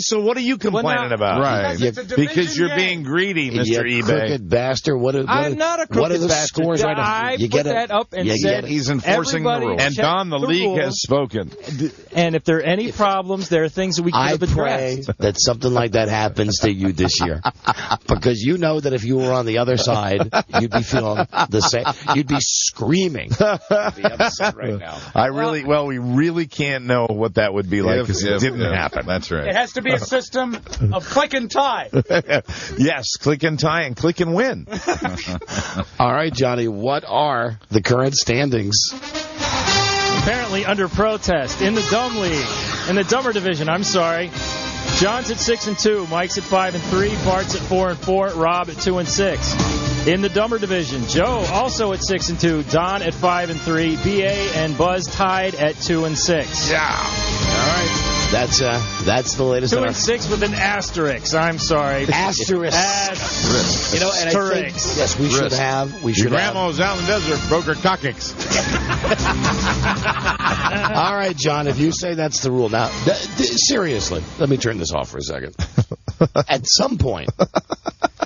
So what are you complaining about? Right. Because you're being greedy, Mr. eBay. Crooked bastard. I'm not a crooked what are the bastard. scores right now? I put that up and said he's enforcing the rules. And Don, the league has spoken. And if there are any problems, there are things that we could have addressed. I pray that something like that happens to you this year. Because you know that if you were on the other side, you'd be feeling the same. You'd be screaming. You'd be upset right now. We really can't know what that would be like because it didn't happen. That's right. It has to be a system of click and tie. Yes, click and tie and click and win. All right, Johnny, what are the current standings? Apparently under protest in the dumb league, in the dumber division. I'm sorry. John's at 6-2, Mike's at 5-3, Bart's at 4-4, Rob at 2-6. In the dumber division, Joe also at 6-2, Don at 5-3, BA and Buzz tied at 2-6. Yeah. All right. That's the latest. 2-6 with an asterisk. I'm sorry. Asterisk. You know, and I think, yes, we should have. Your grandma was out in the desert, broke her coccyx. All right, John, if you say that's the rule. Now, seriously, let me turn this off for a second. At some point,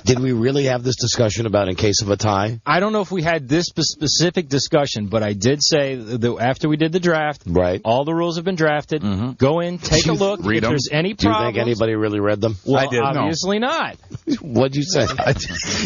Did we really have this discussion about in case of a tie? I don't know if we had this specific discussion, but I did say that after we did the draft, right? All the rules have been drafted. Go in, take a look. Read if them. there's any Do you problems, think anybody really read them? well, I did. obviously not. What'd you say?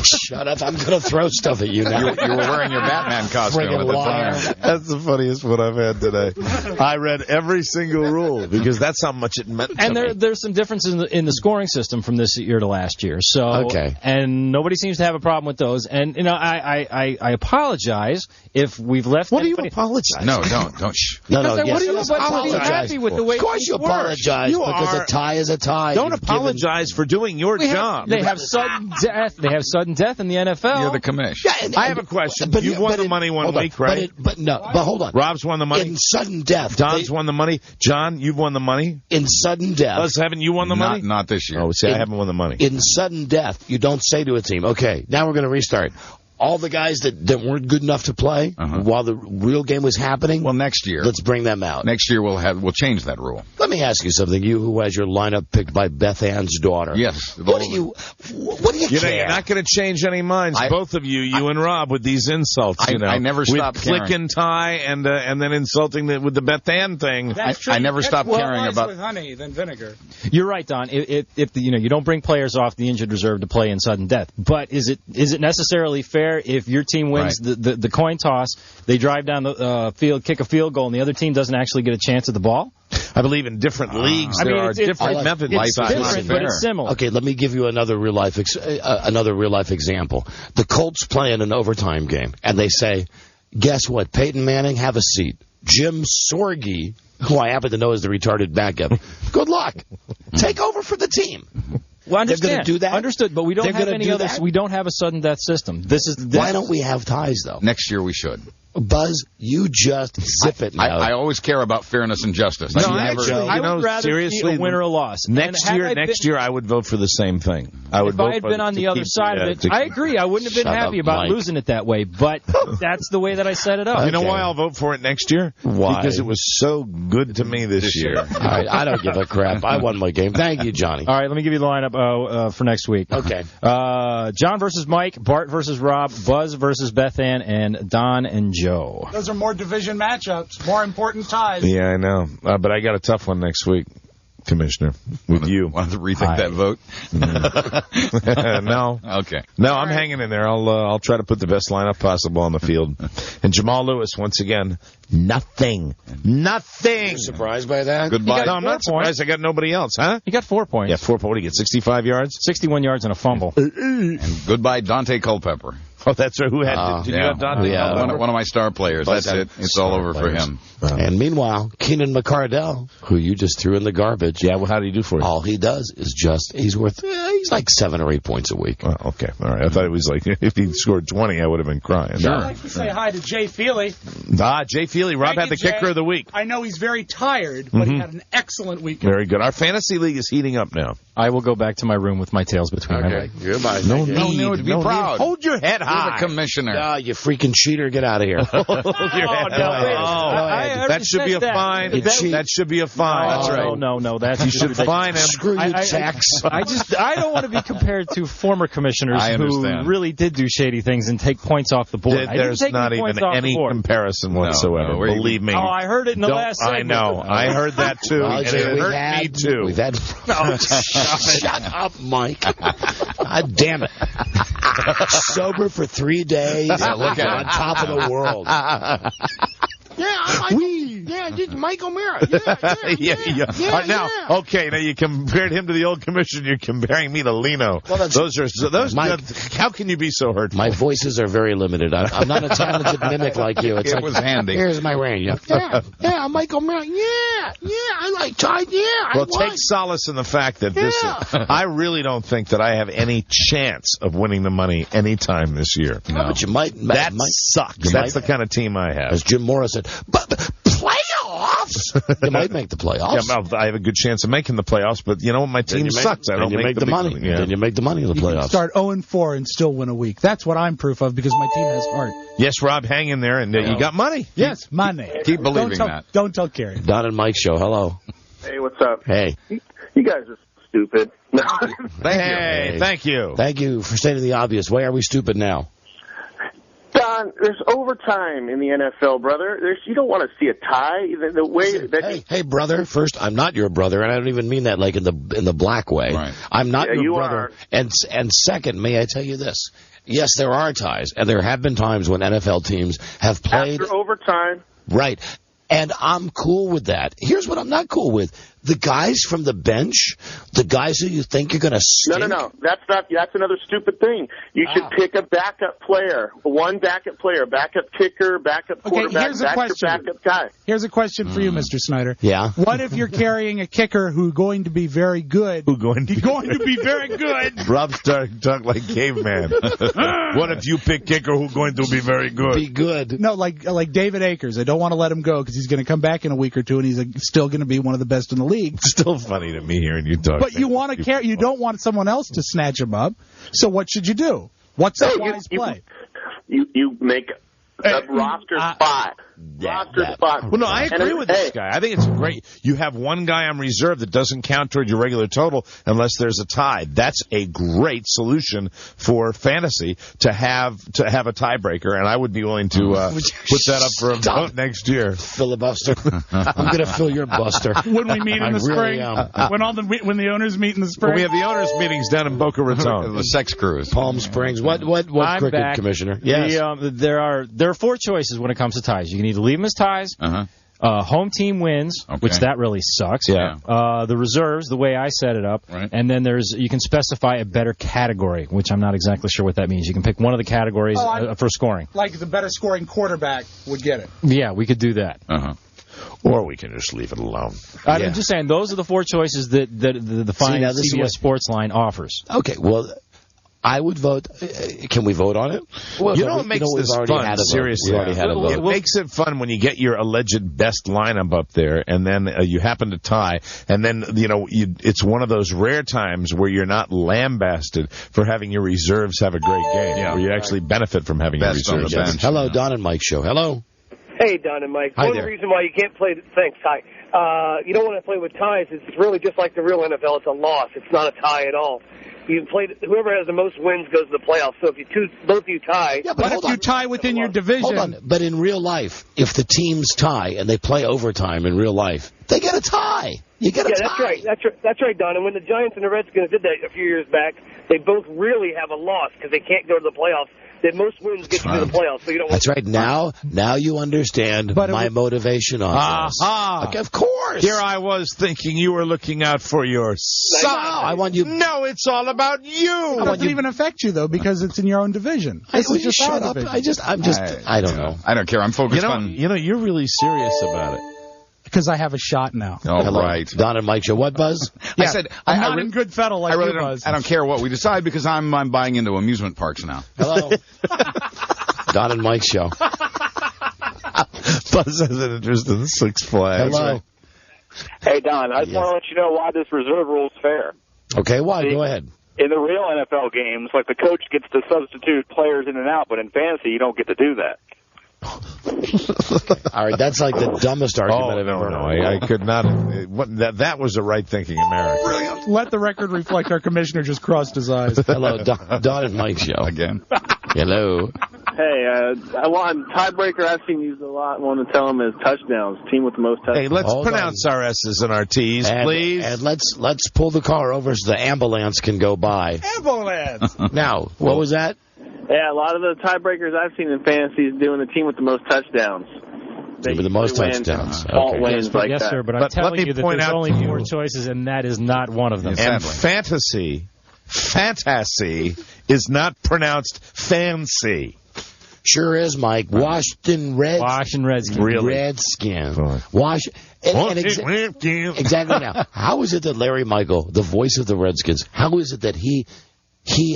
Shut up! I'm going to throw stuff at you now. You were wearing your Batman costume at the time. That's the funniest one I've had today. I read every single rule because that's how much it meant to And me. there's some differences in the scoring system from this year to last year. So Okay. And nobody seems to have a problem with those. And I apologize if we've left. What do you anybody... apologize? No, don't. Shh. No, Because I yes. want everybody to be happy with the way Of course you things work. apologize because a tie is a tie. Don't You've apologize for doing your job. They have sudden death. They have sudden death in the NFL. You're the commish. Yeah, and I have a question. But You've won the money one week, right? But hold on. Rob's won the money. In sudden death. Don's won the money. John, you've won the money. In sudden death. Haven't you won the money? Not this year. Oh, see, I haven't won the money. In sudden death, you don't say to a team, okay, now we're going to restart. All the guys that weren't good enough to play while the real game was happening, Well, next year. let's bring them out. Next year we'll change that rule. Let me ask you something. You who has your lineup picked by Beth Ann's daughter. Yes. What do you care? You're not going to change any minds, both of you and Rob, with these insults. I never stopped with caring. click and tie and then insulting with the Beth Ann thing. I never stopped caring about. with honey than vinegar. You're right, Don. If you don't bring players off the injured reserve to play in sudden death, but is it necessarily fair if your team wins the coin toss, they drive down the field, kick a field goal, and the other team doesn't actually get a chance at the ball? I believe in different leagues there are different methods. It's different, but it's similar. Okay, let me give you another real life example. The Colts play in an overtime game, and they say, "Guess what? Peyton Manning, have a seat. Jim Sorgi, who I happen to know is the retarded backup. Good luck. Take over for the team." Well, They're going understand. to do that. Understood, but we don't They're have gonna any do others. that? We don't have a sudden death system. Why don't we have ties though? Next year we should. Buzz, you just zip it now. I always care about fairness and justice. No, I never, actually, I would rather seriously, see a win or a loss. Next year, I would vote for the same thing. I would if vote I had for been on the other side of it, I agree. I wouldn't have been Shut happy up, about Mike. losing it that way, but that's the way that I set it up. You know why I'll vote for it next year? Why? Because it was so good to me this year. All right, I don't give a crap. I won my game. Thank you, Johnny. All right, let me give you the lineup for next week. Okay. John versus Mike, Bart versus Rob, Buzz versus Beth Ann, and Don and Joe. Those are more division matchups, more important ties. Yeah, I know. But I got a tough one next week, Commissioner, with you. Want to rethink that vote? No. Okay. No, I'm hanging in there. I'll try to put the best lineup possible on the field. And Jamal Lewis, once again, nothing. You're surprised by that? Goodbye. No, I'm not surprised. I got nobody else, huh? He got 4 points. Yeah, 4 points. What do you get, 65 yards? 61 yards and a fumble. And goodbye, Dante Culpepper. Oh, that's right. Who had? Did you have Dante? Yeah. One of my star players. That's it. It's all over for him. And meanwhile, Keenan McCardell, who you just threw in the garbage. Yeah, well, how did he do for you? All he does is he's like 7 or 8 points a week. Oh, okay. All right. I thought it was like, if he scored 20, I would have been crying. I'd like to say hi to Jay Feely. Jay Feely. Rob had the kicker of the week. I know he's very tired, but he had an excellent weekend. Very good. Our fantasy league is heating up now. I will go back to my room with my tails between my legs. Goodbye. No need. Be proud. Hold your head You're high. the commissioner. Ah, you freaking cheater. Get out of here. Hold your head high. That should be a fine. That should be a fine. That's right. No. That's You should fine him. Screw you, Tex. I don't want to be compared to former commissioners I who understand. really did do shady things and take points off the board. There's not even any comparison whatsoever. No, Believe me. Oh, I heard it in the last I segment. know. I heard that too. Well, And Jay, it hurt me too. We've had. Oh, shut up, Mike. God damn it. Sober for 3 days. Yeah, look at on it. top of the world. Mike O'Meara. Yeah. Now, okay, now you compared him to the old commissioner. You're comparing me to Lino. Well, those. Mike, how can you be so hurtful? my voices are very limited. I'm not a talented mimic like you. It's It like, was handy. Here's my range. Yeah, Mike O'Meara. Yeah, I like Todd. Yeah, Well, take solace in the fact that I really don't think that I have any chance of winning the money anytime this year. No. But you might. That might, sucks. That's the kind of team I have. As Jim Morris said, but playoffs? You might make the playoffs. Yeah, well, I have a good chance of making the playoffs, but you know what? My team sucks. I don't make the money. Yeah. Then you make the money in the You playoffs. can start 0-4 and still win a week. That's what I'm proof of because my team has heart. Yes, Rob, hang in there, and you got money. Yes, money. Keep believing that. Don't tell Carrie. Don and Mike show. Hello. Hey, what's up? Hey. You guys are stupid. Thank you. Thank you for stating the obvious. Why are we stupid now? Don, there's overtime in the NFL, brother. You don't want to see a tie. The way that hey, brother. First, I'm not your brother, and I don't even mean that like in the black way. Right. I'm not your you brother. are. And second, may I tell you this? Yes, there are ties, and there have been times when NFL teams have played after overtime. Right. And I'm cool with that. Here's what I'm not cool with. The guys from the bench, the guys who you think are going to stink. No. That's another stupid thing. You should pick a backup player. One backup player. Backup kicker, backup quarterback, here's a question. backup guy. Here's a question for you, Mr. Snyder. Yeah? What if you're carrying a kicker who's going to be very good? Who's going to be very good? Rob's starting to talk like caveman. What if you pick kicker who's going to be very good? Be good. No, like David Akers. I don't want to let him go because he's going to come back in a week or two, and he's still going to be one of the best in the league. It's still funny to me hearing you talk. But you want to care. You don't want someone else to snatch him up. So what should you do? What's a wise play? You make a roster spot. Roster spot. Well, no, I agree with this guy. I think it's great. You have one guy on reserve that doesn't count toward your regular total unless there's a tie. That's a great solution for fantasy to have a tiebreaker, and I would be willing to put that up for a vote next year. Filibuster. I'm going to fill your buster. When we meet in the spring, really when the owners meet in the spring, we have the owners meetings down in Boca Raton. The sex cruise, Palm Springs. What cricket back. Commissioner? Yes. There are four choices when it comes to ties. You can either leave them as ties. Home team wins, which that really sucks. Yeah. The reserves, the way I set it up, and then you can specify a better category, which I'm not exactly sure what that means. You can pick one of the categories for scoring. Like the better scoring quarterback would get it. Yeah, we could do that. Or we can just leave it alone. I'm just saying those are the four choices that the fine CBS Sports line offers. Okay, well, I would vote. Can we vote on it? Well, what makes this fun? Seriously, it makes it fun when you get your alleged best lineup up there, and then you happen to tie, and then it's one of those rare times where you're not lambasted for having your reserves have a great game, where you actually benefit from having your reserves. Hello, Don and Mike show. Hello. Hey, Don and Mike. One reason why you can't play. Thanks, Ty. You don't want to play with ties. It's really just like the real NFL. It's a loss. It's not a tie at all. You play. Whoever has the most wins goes to the playoffs. So if both of you tie, but if you tie within your division, hold on. But in real life, if the teams tie and they play overtime in real life, they get a tie. You get a tie. That's right. That's right, Don. And when the Giants and the Redskins did that a few years back, they both really have a loss because they can't go to the playoffs. That most wins get you to the playoffs, so you don't. That's right. Now you understand my motivation on this. Okay, of course. Here I was thinking you were looking out for your son. I want you. No, it's all about you. It doesn't even affect you though because it's in your own division. Will you shut up? I don't know. I don't care. I'm focused on. You're really serious about it. Because I have a shot now. All right. Don and Mike show. What, Buzz? I said I'm not in good fettle like you, Buzz. I don't care what we decide because I'm buying into amusement parks now. Hello. Don and Mike show. Buzz has an interest in Six Flags. Hello. Right? Hey, Don, I just want to let you know why this reserve rule is fair. Okay, why? Go ahead. In the real NFL games, like the coach gets to substitute players in and out, but in fantasy, you don't get to do that. All right, that's like the dumbest argument I've ever heard. I could not. That was the right thinking, America. Brilliant. Let the record reflect our commissioner just crossed his eyes. Hello, Don and Mike show. Again. Hello. Hey, tiebreaker I've seen used a lot. I want to tell them is touchdowns. Team with the most touchdowns. Hey, let's pronounce our S's and our T's, please. And let's pull the car over so the ambulance can go by. Ambulance! Now, what was that? Yeah, a lot of the tiebreakers I've seen in fantasy is doing the team with the most touchdowns. Team with the most touchdowns. Wins like yes, that. sir, but I'm telling you that there's only four choices, and that is not one of them. And fantasy is not pronounced fancy. Sure is, Mike. Washington Redskins. Really? Redskins. Exactly now. How is it that Larry Michael, the voice of the Redskins, how is it that he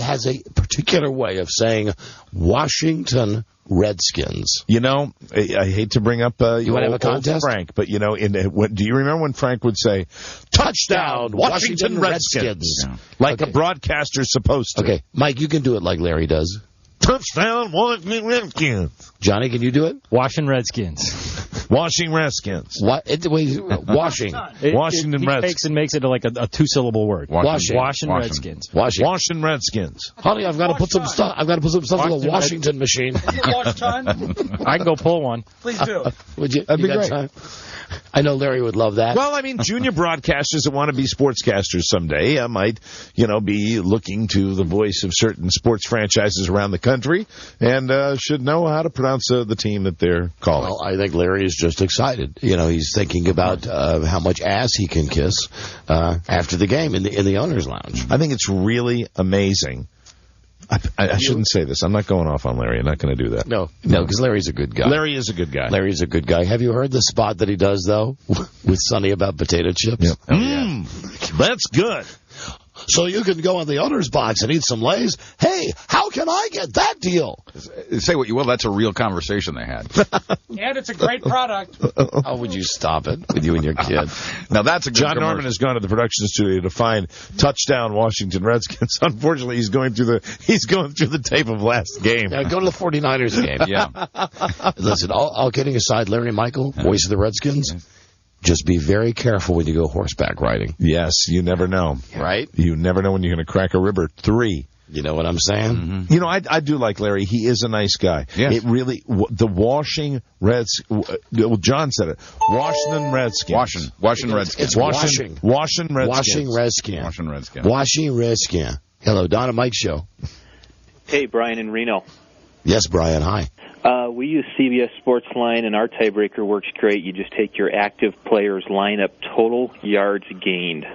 has a particular way of saying Washington Redskins? You know, I hate to bring up you want to have a contest? Frank, but do you remember when Frank would say, "Touchdown, Washington Redskins," like a broadcaster's supposed to? Okay, Mike, you can do it like Larry does. Touchdown, Washington Redskins. Johnny, can you do it? Washington Redskins. Washing Redskins. Washing. Washington He Redskins. takes and makes it like a two-syllable word. Washing. Redskins. Washing Redskins. Honey, I've got to put some stuff. I've got to put some stuff in the Washington machine. Wash time? I can go pull one. Please do. Would you? That'd be got great. time? I know Larry would love that. Well, I mean, junior broadcasters that want to be sportscasters someday might, be looking to the voice of certain sports franchises around the country and should know how to pronounce the team that they're calling. Well, I think Larry is just excited. He's thinking about how much ass he can kiss after the game in the owner's lounge. I think it's really amazing. I shouldn't say this. I'm not going off on Larry. I'm not going to do that. No, because Larry's a good guy. Larry is a good guy. Larry's a good guy. Have you heard the spot that he does, though, with Sonny about potato chips? Yep. That's good. So you can go in the owner's box and eat some Lay's. Hey, how can I get that deal? Say what you will, that's a real conversation they had. And it's a great product. How would you stop it with you and your kid? Now that's a good John Norman has gone to the production studio to find touchdown Washington Redskins. Unfortunately, he's going through the tape of last game. Yeah, go to the 49ers game. Yeah. Listen, all kidding aside, Larry Michael, voice of the Redskins, just be very careful when you go horseback riding. Yes, you never know. Right? You never know when you're going to crack a rib or three. You know what I'm saying? Mm-hmm. I do like Larry. He is a nice guy. Yes. It really, the Washing Redskins, John said it, Washington Redskins. Washing Redskins. It's washing. Washing Redskins. Washing Redskins. Washing Redskins. Washing Redskins. Hello, Don and Mike Show. Hey, Brian in Reno. Yes, Brian, hi. We use CBS Sports Line, and our tiebreaker works great. You just take your active players' lineup total yards gained,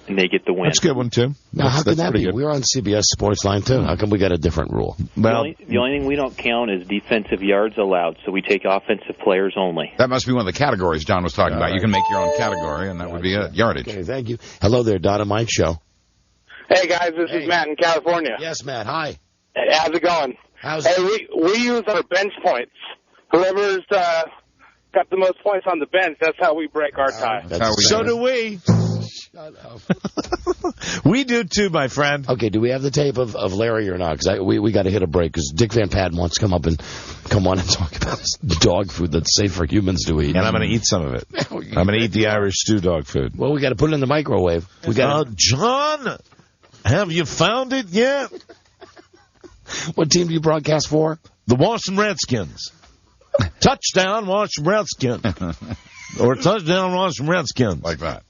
and they get the win. That's a good one, too. Now, how can that be? Good. We're on CBS Sports Line, too. How come we got a different rule? Well, the only thing we don't count is defensive yards allowed, so we take offensive players only. That must be one of the categories John was talking about. You can make your own category, and that would be it. Yardage. Okay, thank you. Hello there, Don and Mike Show. Hey, guys, this is Matt in California. Yes, Matt, hi. Hey, how's it going? We use our bench points. Whoever's got the most points on the bench, that's how we break our tie. So do we. Shut up. We do too, my friend. Okay, do we have the tape of Larry or not? Because we got to hit a break because Dick Van Patten wants to come on and talk about dog food that's safe for humans to eat. And I'm going to eat some of it. I'm going to eat the Irish stew dog food. Well, we got to put it in the microwave. We got John, have you found it yet? What team do you broadcast for? The Washington Redskins. Touchdown, Washington Redskins. Or touchdown, Washington Redskins. Like that.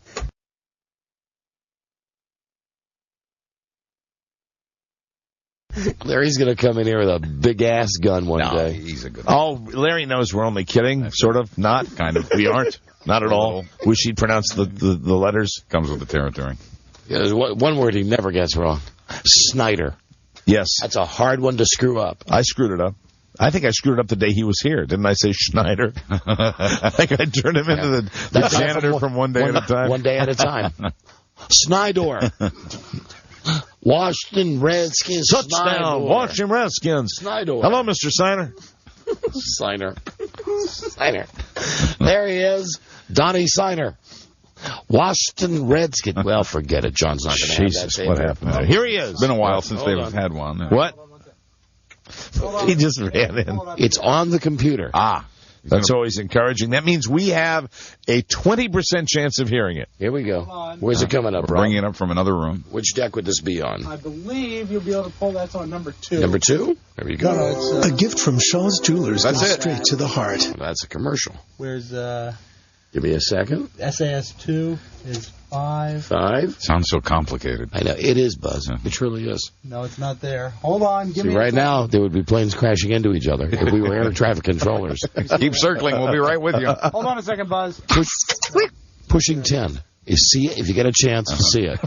Larry's going to come in here with a big-ass gun one day. He's a good one. Oh, Larry knows we're only kidding. Sort of. Not. Kind of. We aren't. Not at all. Wish he'd pronounce the letters. Comes with the territory. Yeah, there's one word he never gets wrong. Snyder. Yes. That's a hard one to screw up. I screwed it up. I think I screwed it up the day he was here. Didn't I say Schneider? I think I turned him into the janitor from One Day at a Time. One Day at a Time. Snyder. Washington Redskins. Touchdown, Washington Redskins. Snyder. Hello, Mr. Signer. Signer. There he is. Donnie Signer. Washington Redskins. Well, forget it. John's not going to have that. Jesus, what happened there? Here he is. It's been a while since they've had one. What? He just ran in. It's on the computer. That's always encouraging. That means we have a 20% chance of hearing it. Here we go. Where's it coming up, Rob? Bringing it up from another room. Which deck would this be on? I believe you'll be able to pull that on number 2. Number 2? There you go. No, a gift from Shaw's Jewelers goes straight to the heart. That's a commercial. Where's Give me a second. SAS 2 is 5. 5? Sounds so complicated. I know. It is, Buzz. It truly is. No, it's not there. Hold on. See, right now, there would be planes crashing into each other if we were air traffic controllers. Keep circling. We'll be right with you. Hold on a second, Buzz. Pushing 10. You see it if you get a chance to see it.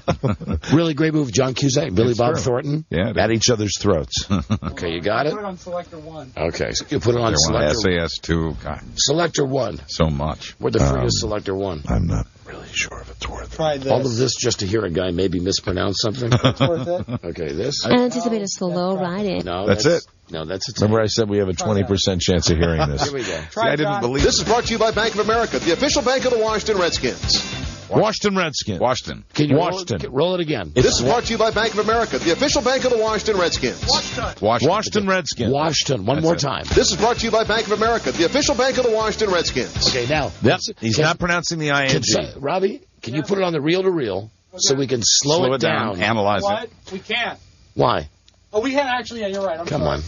Really great move, John Cusack, Billy Bob Thornton. Yeah, at each other's throats. Okay, you got it? Put it on Selector 1. Okay, so you put it on Selector 1. SAS 2. God. Selector 1. So much. We're the freest Selector 1. I'm not really sure if it's worth it. Try this. All of this just to hear a guy maybe mispronounce something? It's worth it. Okay, this? Anticipate a slow ride-in. No, that's it. No, that's it. Remember I said we have a 20% chance of hearing this. Here we go. See, I didn't believe This is brought to you by Bank of America, the official bank of the Washington Redskins. Washington Redskins. Washington. Can you Washington. roll it again? This is brought to you by Bank of America, the official bank of the Washington Redskins. Washington Redskins. Washington. One more time. This is brought to you by Bank of America, the official bank of the Washington Redskins. Okay, now. Yep. He's not pronouncing the ING. Robbie, can you put it on the reel-to-reel so we can slow it down? Analyze What? it. We can't. Why? Oh, we had actually. Yeah, you're right. I'm Come sorry. on.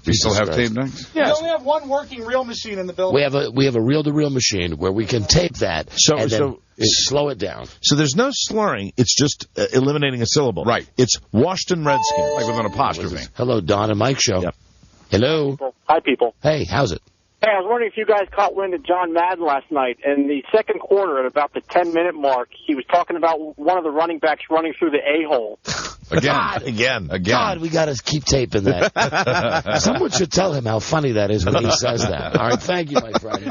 Do you still have tape decks? Yeah. We only have one working reel machine in the building. We have a reel-to-reel machine where we can tape that and then slow it down. So there's no slurring. It's just eliminating a syllable. Right. It's Washington Redskins. Like with an apostrophe. Hello, Don and Mike show. Yep. Hello. Hi, people. Hey, how's it? Hey, I was wondering if you guys caught wind of John Madden last night. In the second quarter, at about the 10-minute mark, he was talking about one of the running backs running through the A-hole. Again. God, we got to keep taping that. Someone should tell him how funny that is when he says that. All right, thank you, my friend.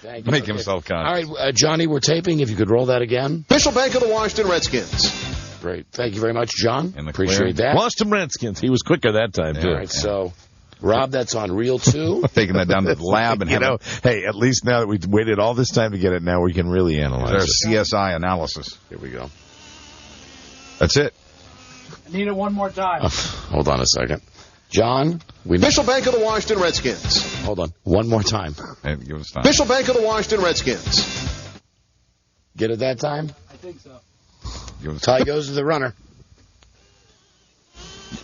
Thank you. Make himself conscious. All right, Johnny, we're taping. If you could roll that again. Official bank of the Washington Redskins. Great. Thank you very much, John. In the Appreciate that. Washington Redskins. He was quicker that time, too. All right, so, Rob, that's on reel 2. Taking that down to the lab and hey, at least now that we've waited all this time to get it, now we can really analyze it. There's CSI analysis. Here we go. That's it. I need it one more time. Hold on a second. John, official bank of the Washington Redskins. Hold on. One more time. Hey, give us time. Official bank of the Washington Redskins. Get it that time? I think so. Tie goes to the runner.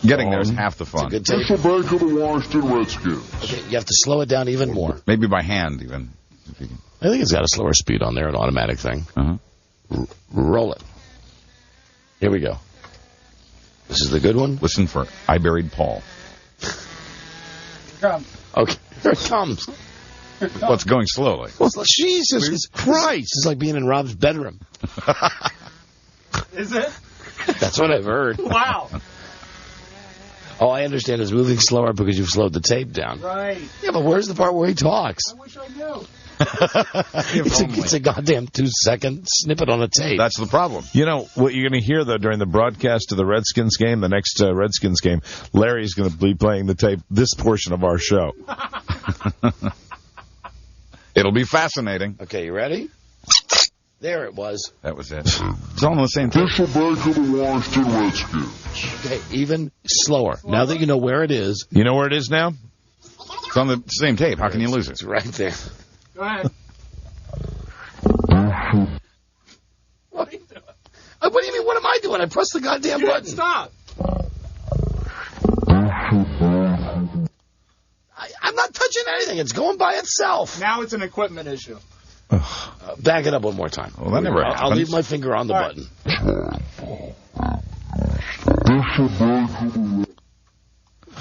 Getting there is half the fun. It's a good tape. Official bank of the Washington Redskins. Okay, you have to slow it down even more. Maybe by hand, even. If you can. I think it's got a slower speed on there, an automatic thing. Roll it. Here we go. This is the good one. Listen for I Buried Paul. Come. Okay, here it comes. Well, it's going slowly. Well, Jesus Christ. It's like being in Rob's bedroom. Is it? That's what I've heard. Wow. Oh, I understand. It's moving slower because you've slowed the tape down. Right. Yeah, but where's the part where he talks? I wish I knew. It's a goddamn 2-second snippet on a tape. That's the problem. You know, what you're going to hear, though, during the broadcast of the Redskins game, the next Redskins game, Larry's going to be playing the tape, this portion of our show. It'll be fascinating. Okay, you ready? There it was. That was it. It's all on the same tape. Official bank of the Washington Redskins. Okay, even slower. Now that you know where it is. You know where it is now? It's on the same tape. How can you lose it? It's right there. Go ahead. What do you mean, what am I doing? I pressed the goddamn button. Stop. I'm not touching anything. It's going by itself. Now it's an equipment issue. Back it up one more time. Well, that never happens. I'll leave my finger on the button.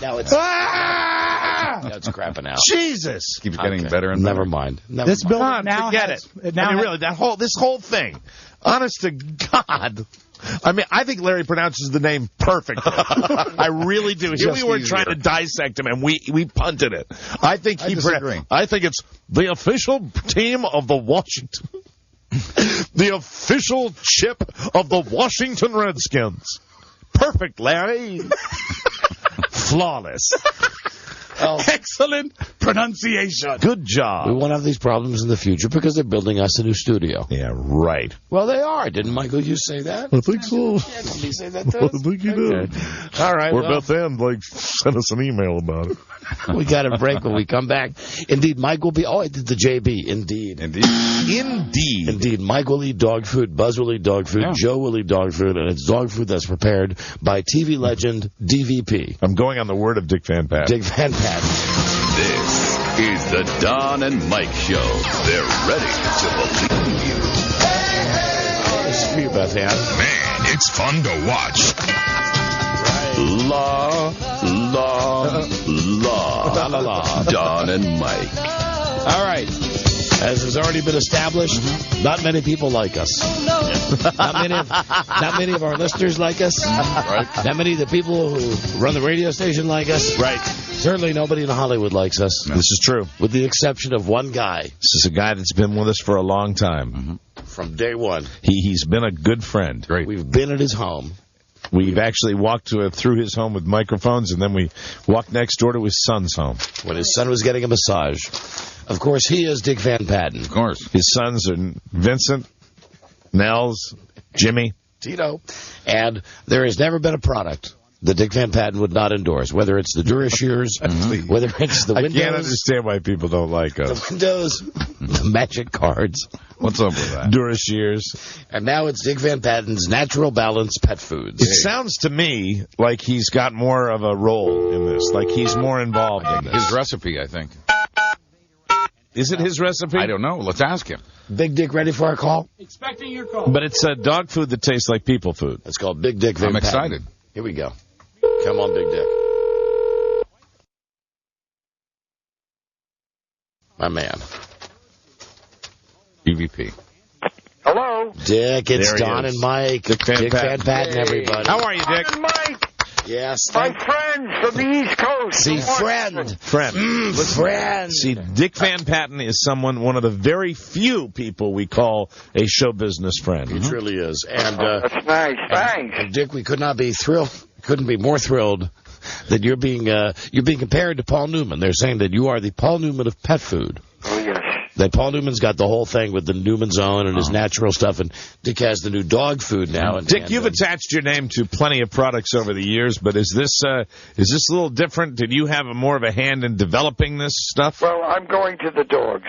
Now it's... Now it's crapping out. Jesus! Keeps getting better and better. Never mind. This building now forget has, it. I mean, really, this whole thing. Honest to God. I mean, I think Larry pronounces the name perfectly. I really do. Here we were trying to dissect him, and we punted it. I think I think it's the official team of the Washington, the official chip of the Washington Redskins. Perfect, Larry. Flawless. Excellent pronunciation. Good job. We won't have these problems in the future because they're building us a new studio. Yeah, right. Well, they are. Didn't Michael you say that? I think so. Yeah, didn't he say that to us? I think he did. All right. Or well, Beth Ann, sent us an email about it. We got a break when we come back. Indeed, Mike will be... Oh, I did the JB. Indeed, Mike will eat dog food. Buzz will eat dog food. Yeah. Joe will eat dog food. And it's dog food that's prepared by TV legend DVP. I'm going on the word of Dick Van Patten. Dick Van Patten. This is the Don and Mike Show. They're ready to believe you. Oh, this is for you, Beth Ann. Man, it's fun to watch. La, Don and Mike. All right. As has already been established, not many people like us. Not many of our listeners like us. Right. Not many of the people who run the radio station like us. Right. Certainly nobody in Hollywood likes us. No. This is true. With the exception of one guy. This is a guy that's been with us for a long time. From day one. He's been a good friend. Great. We've been at his home. We've actually walked through his home with microphones, and then we walked next door to his son's home. When his son was getting a massage. Of course, he is Dick Van Patten. Of course. His sons are Vincent Nels, Jimmy, Tito. And there has never been a product that Dick Van Patten would not endorse, whether it's the Dura shears, whether it's the windows. I can't understand why people don't like us. The windows, the magic cards. What's up with that? Dura shears. And now it's Dick Van Patten's Natural Balance Pet Foods. It sounds to me like he's got more of a role in this, like he's more involved in this. His recipe, I think. Is it his recipe? I don't know. Let's ask him. Big Dick ready for our call? Expecting your call. But it's dog food that tastes like people food. It's called Big Dick Van Patten. I'm excited. Here we go. Come on, Big Dick. My man. EVP. Hello? Dick, it's There he Don is. and Mike. Dick Van Patten. Everybody. How are you, Dick? Don and Mike, Yes. my friends from the East Coast. See, friend. Friend. See, Dick Van Patten is one of the very few people we call a show business friend. He truly is. And That's nice. Thanks. and Dick, we couldn't be more thrilled that you're being compared to Paul Newman. They're saying that you are the Paul Newman of pet food. Oh, yes. That Paul Newman's got the whole thing with the Newman Zone and his natural stuff, and Dick has the new dog food now. And, Dick, you've attached your name to plenty of products over the years, but is this a little different? Did you have more of a hand in developing this stuff? Well, I'm going to the dogs.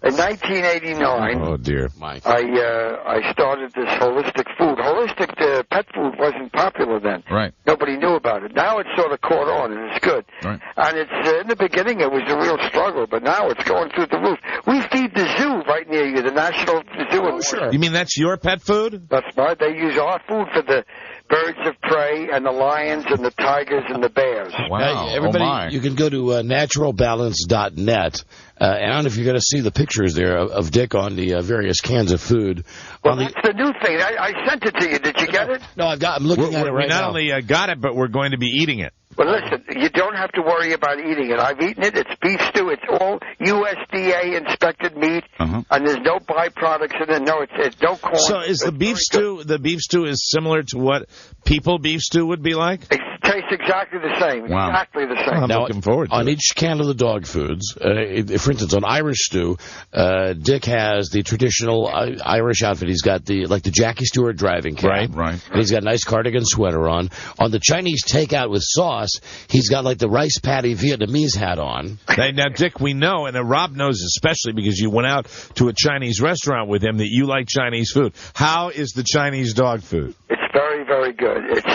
In 1989, Oh, dear. I started this holistic food. Holistic pet food wasn't popular then. Right. Nobody knew about it. Now it's sort of caught on, and it's good. Right. And it's in the beginning it was a real struggle, but now it's going through the roof. We feed the zoo right near you, the National Zoo. Oh, sure. You mean that's your pet food? That's right. They use our food for the birds of prey and the lions and the tigers and the bears. Wow. Everybody, you can go to naturalbalance.net. And I don't know if you're going to see the pictures there of Dick on the various cans of food. Well, that's the new thing. I sent it to you. Did you get it? No, I'm looking at it right now. We not only got it, but we're going to be eating it. Well, listen, you don't have to worry about eating it. I've eaten it. It's beef stew. It's all USDA-inspected meat, and there's no byproducts in it. No, it's no corn. So is the beef stew? The beef stew is similar to what people beef stew would be like? It tastes exactly the same. Wow. Exactly the same. I'm looking forward to on it. each can of the dog foods, for instance, on Irish stew, Dick has the traditional Irish outfit. He's got the Jackie Stewart driving cap. Right. And he's got a nice cardigan sweater on. On the Chinese takeout with sauce, he's got like the rice patty Vietnamese hat on. Now, Dick, we know, and Rob knows especially because you went out to a Chinese restaurant with him, that you like Chinese food. How is the Chinese dog food? It's very, very good. It's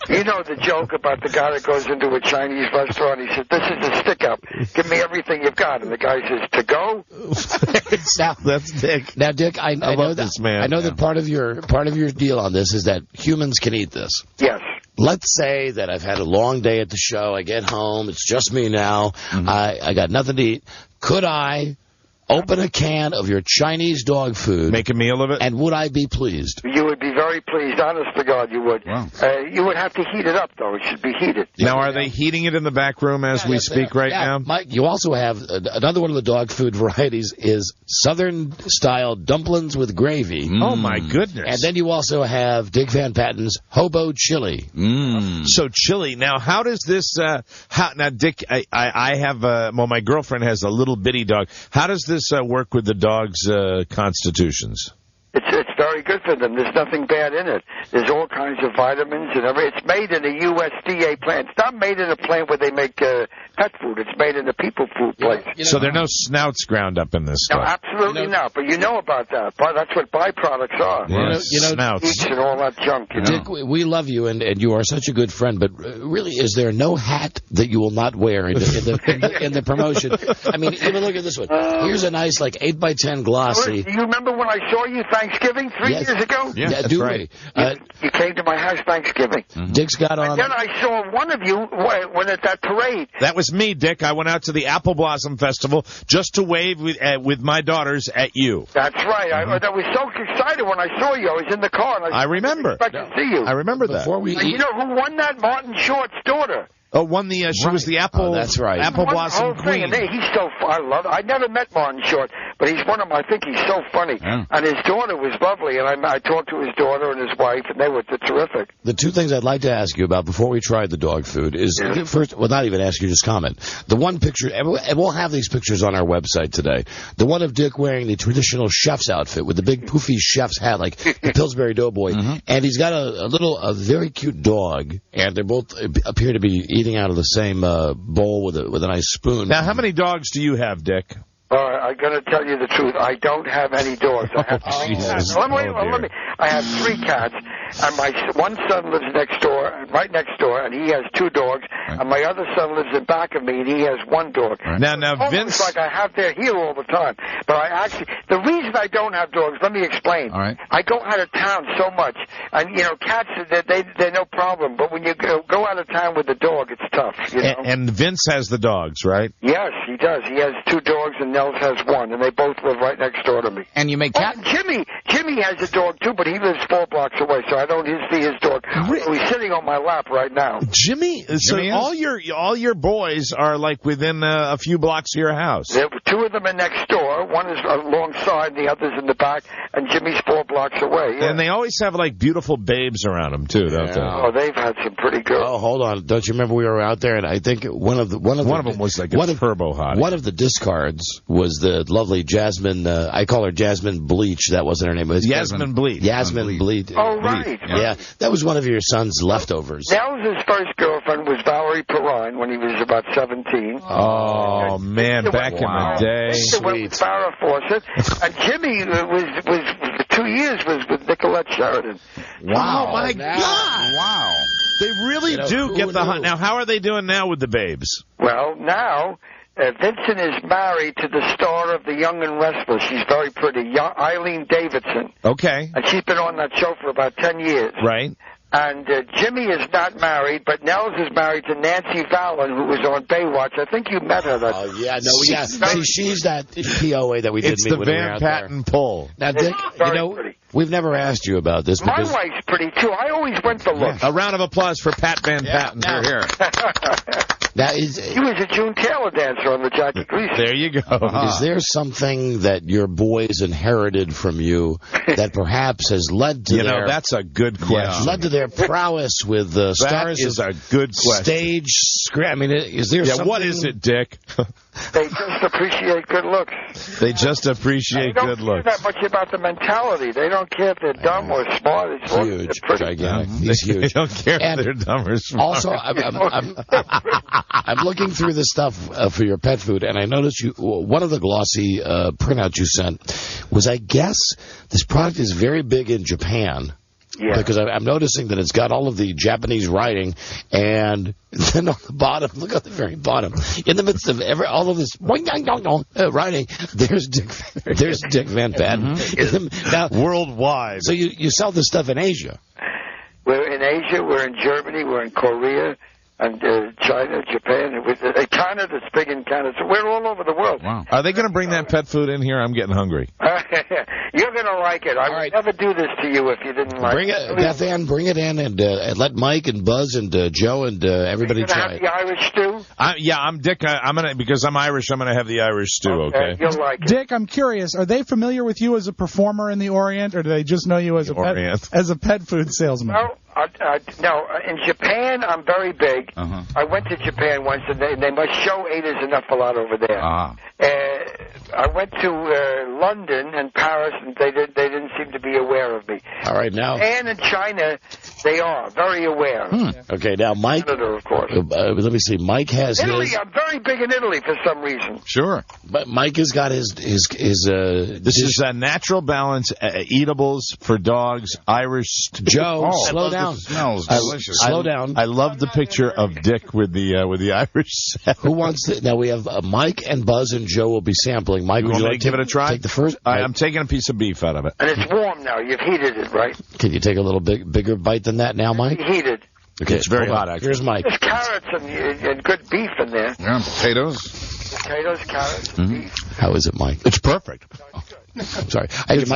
you know the joke about the guy that goes into a Chinese restaurant. He says, "This is a stick-up. Give me everything you've got." And the guy says, "To go." That's Dick. Now, Dick, I know that this man. I know that part of your deal on this is that humans can eat this. Yes. Let's say that I've had a long day at the show. I get home. It's just me now. I got nothing to eat. Could I open a can of your Chinese dog food? Make a meal of it? And would I be pleased? You would be very pleased. Honest to God, you would. Wow. You would have to heat it up, though. It should be heated. Now, are they heating it in the back room as we speak right now? Mike, you also have another one of the dog food varieties is Southern-style dumplings with gravy. Oh, my goodness. And then you also have Dick Van Patten's hobo chili. So chili. Now, how does this, now, Dick, I have, my girlfriend has a little bitty dog. How does this work with the dog's constitutions? It's very good for them. There's nothing bad in it. There's all kinds of vitamins and everything. It's made in a USDA plant. It's not made in a plant where they make pet food. It's made in a people food place. So there are no snouts ground up in this No, stuff? absolutely not. But you know about that. That's what byproducts are. Snouts. Eats and all that junk. You know? Dick, we love you, and you are such a good friend, but really, is there no hat that you will not wear in the promotion? I mean, even look at this one. Here's a nice, 8x10 glossy. Do you remember when I saw you Thanksgiving 3 years ago? Yeah, that's do right. You came to my house Thanksgiving. Dick's got on. And then I saw one of you when at that parade. That was me, Dick. I went out to the Apple Blossom Festival just to wave with my daughters at you. That's right. I was so excited when I saw you. I was in the car. And I remember. I to see you. I remember that. Before we You know who won that? Martin Short's daughter. won the. She was the apple. That's right. Apple blossom queen. He's so. I love. I never met Martin Short, but he's one of them. I think he's so funny. Yeah. And his daughter was lovely, and I talked to his daughter and his wife, and they were terrific. The two things I'd like to ask you about before we try the dog food is first. Well, not even ask you, just comment. The one picture, and we'll have these pictures on our website today. The one of Dick wearing the traditional chef's outfit with the big poofy chef's hat, like the Pillsbury Doughboy, and he's got a very cute dog, and they both appear to be eating out of the same bowl with a nice spoon. Now, how many dogs do you have, Dick? I'm going to tell you the truth. I don't have any dogs. I have three cats. Let me. I have 3 cats, and my one son lives right next door, and he has 2 dogs. Right. And my other son lives in back of me, and he has 1 dog. Right. Now, Vince, like I have their here all the time. But the reason I don't have dogs. Let me explain. All right. I go out of town so much, and cats they're no problem. But when you go out of town with the dog, it's tough. And Vince has the dogs, right? Yes, he does. He has 2 dogs, and Nels has 1, and they both live right next door to me. And you make cat? Jimmy has a dog too, but he lives 4 blocks away, so I don't see his dog. He's sitting on my lap right now. Jimmy, so all your boys are like within a few blocks of your house. 2 of them are next door. One is alongside, the other's in the back, and Jimmy's 4 blocks away. Yeah. And they always have like beautiful babes around them too, don't they? Oh, they've had some pretty girls. Oh, hold on! Don't you remember we were out there, and I think one of them was like a turbo hot. One of the discards was the lovely Jasmine. I call her Jasmine Bleach. That wasn't her name. It was Yasmin Bleach. Yasmin Bleach. Oh, right. Yeah, that was one of your son's leftovers. Nels' first girlfriend was Valerie Perrine when he was about 17. Oh, man, back in the day. Sweet. With Farrah Fawcett. And Jimmy was for 2 years was with Nicolette Sheridan. Wow. Oh, my God. Wow. They really do get the hunt. Now, how are they doing now with the babes? Well, now, Vincent is married to the star of The Young and Restless. She's very pretty, Eileen Davidson. Okay. And she's been on that show for about 10 years. Right. And Jimmy is not married, but Nels is married to Nancy Fallon, who was on Baywatch. I think you met her. She's that POA that we did meet when we were out there. It's the Van Patten pull. Now, Dick, we've never asked you about this. My wife's pretty, too. I always went to look. A round of applause for Pat Van Patten. Here. He was a June Taylor dancer on the Jackie Gleason. There you go. Is there something that your boys inherited from you that perhaps has led to that's a good question. Led to their prowess with stars? That is a good question. Stage script. I mean, is there something? What is it, Dick? They just appreciate good looks. They just appreciate good looks. They don't care that much about the mentality. They don't care if they're dumb or smart. It's huge, gigantic. He's huge. They don't care if they're dumb or smart. Also, I'm looking through the stuff for your pet food, and I noticed one of the glossy printouts you sent was, I guess, this product is very big in Japan. Yeah. Because I'm noticing that it's got all of the Japanese writing, and then on the bottom, look at the very bottom, in the midst of all of this writing, there's Dick Van Patten. Now, worldwide. So you sell this stuff in Asia? We're in Asia, we're in Germany, we're in Korea, and China, Japan, Canada's big in Canada. So we're all over the world. Wow. Are they going to bring that pet food in here? I'm getting hungry. You're going to like it. I would never do this to you if you didn't like it. Beth Ann, bring it in and let Mike and Buzz and Joe and everybody try it. The Irish stew? I'm Dick. Because I'm Irish, I'm going to have the Irish stew, okay? You'll like it. Dick, I'm curious. Are they familiar with you as a performer in the Orient, or do they just know you as a pet food salesman? No, in Japan, I'm very big. I went to Japan once, and they must show 8 is enough a lot over there. I went to London and Paris, and they didn't seem to be aware of me. All right, now. And in China, they are very aware. Okay, now Mike. Canada, of course. Let me see. Mike has Italy. his. I'm very big in Italy for some reason. Sure. But Mike has got his This is a natural balance, eatables for dogs, Irish. Joe, slow down. Smells delicious. Slow down. I love the picture of Dick with the Irish salad. Who wants to? Now we have Mike and Buzz and Joe will be sampling. Mike, would you like to give it a try? Take the first. I'm taking a piece of beef out of it. And it's warm now. You've heated it, right? Can you take a little bigger bite than that now, Mike? Heated. Okay, it's very hot. Actually, here's Mike. There's carrots and good beef in there. Yeah, potatoes, carrots, beef. How is it, Mike? It's perfect. Oh, I'm sorry. I had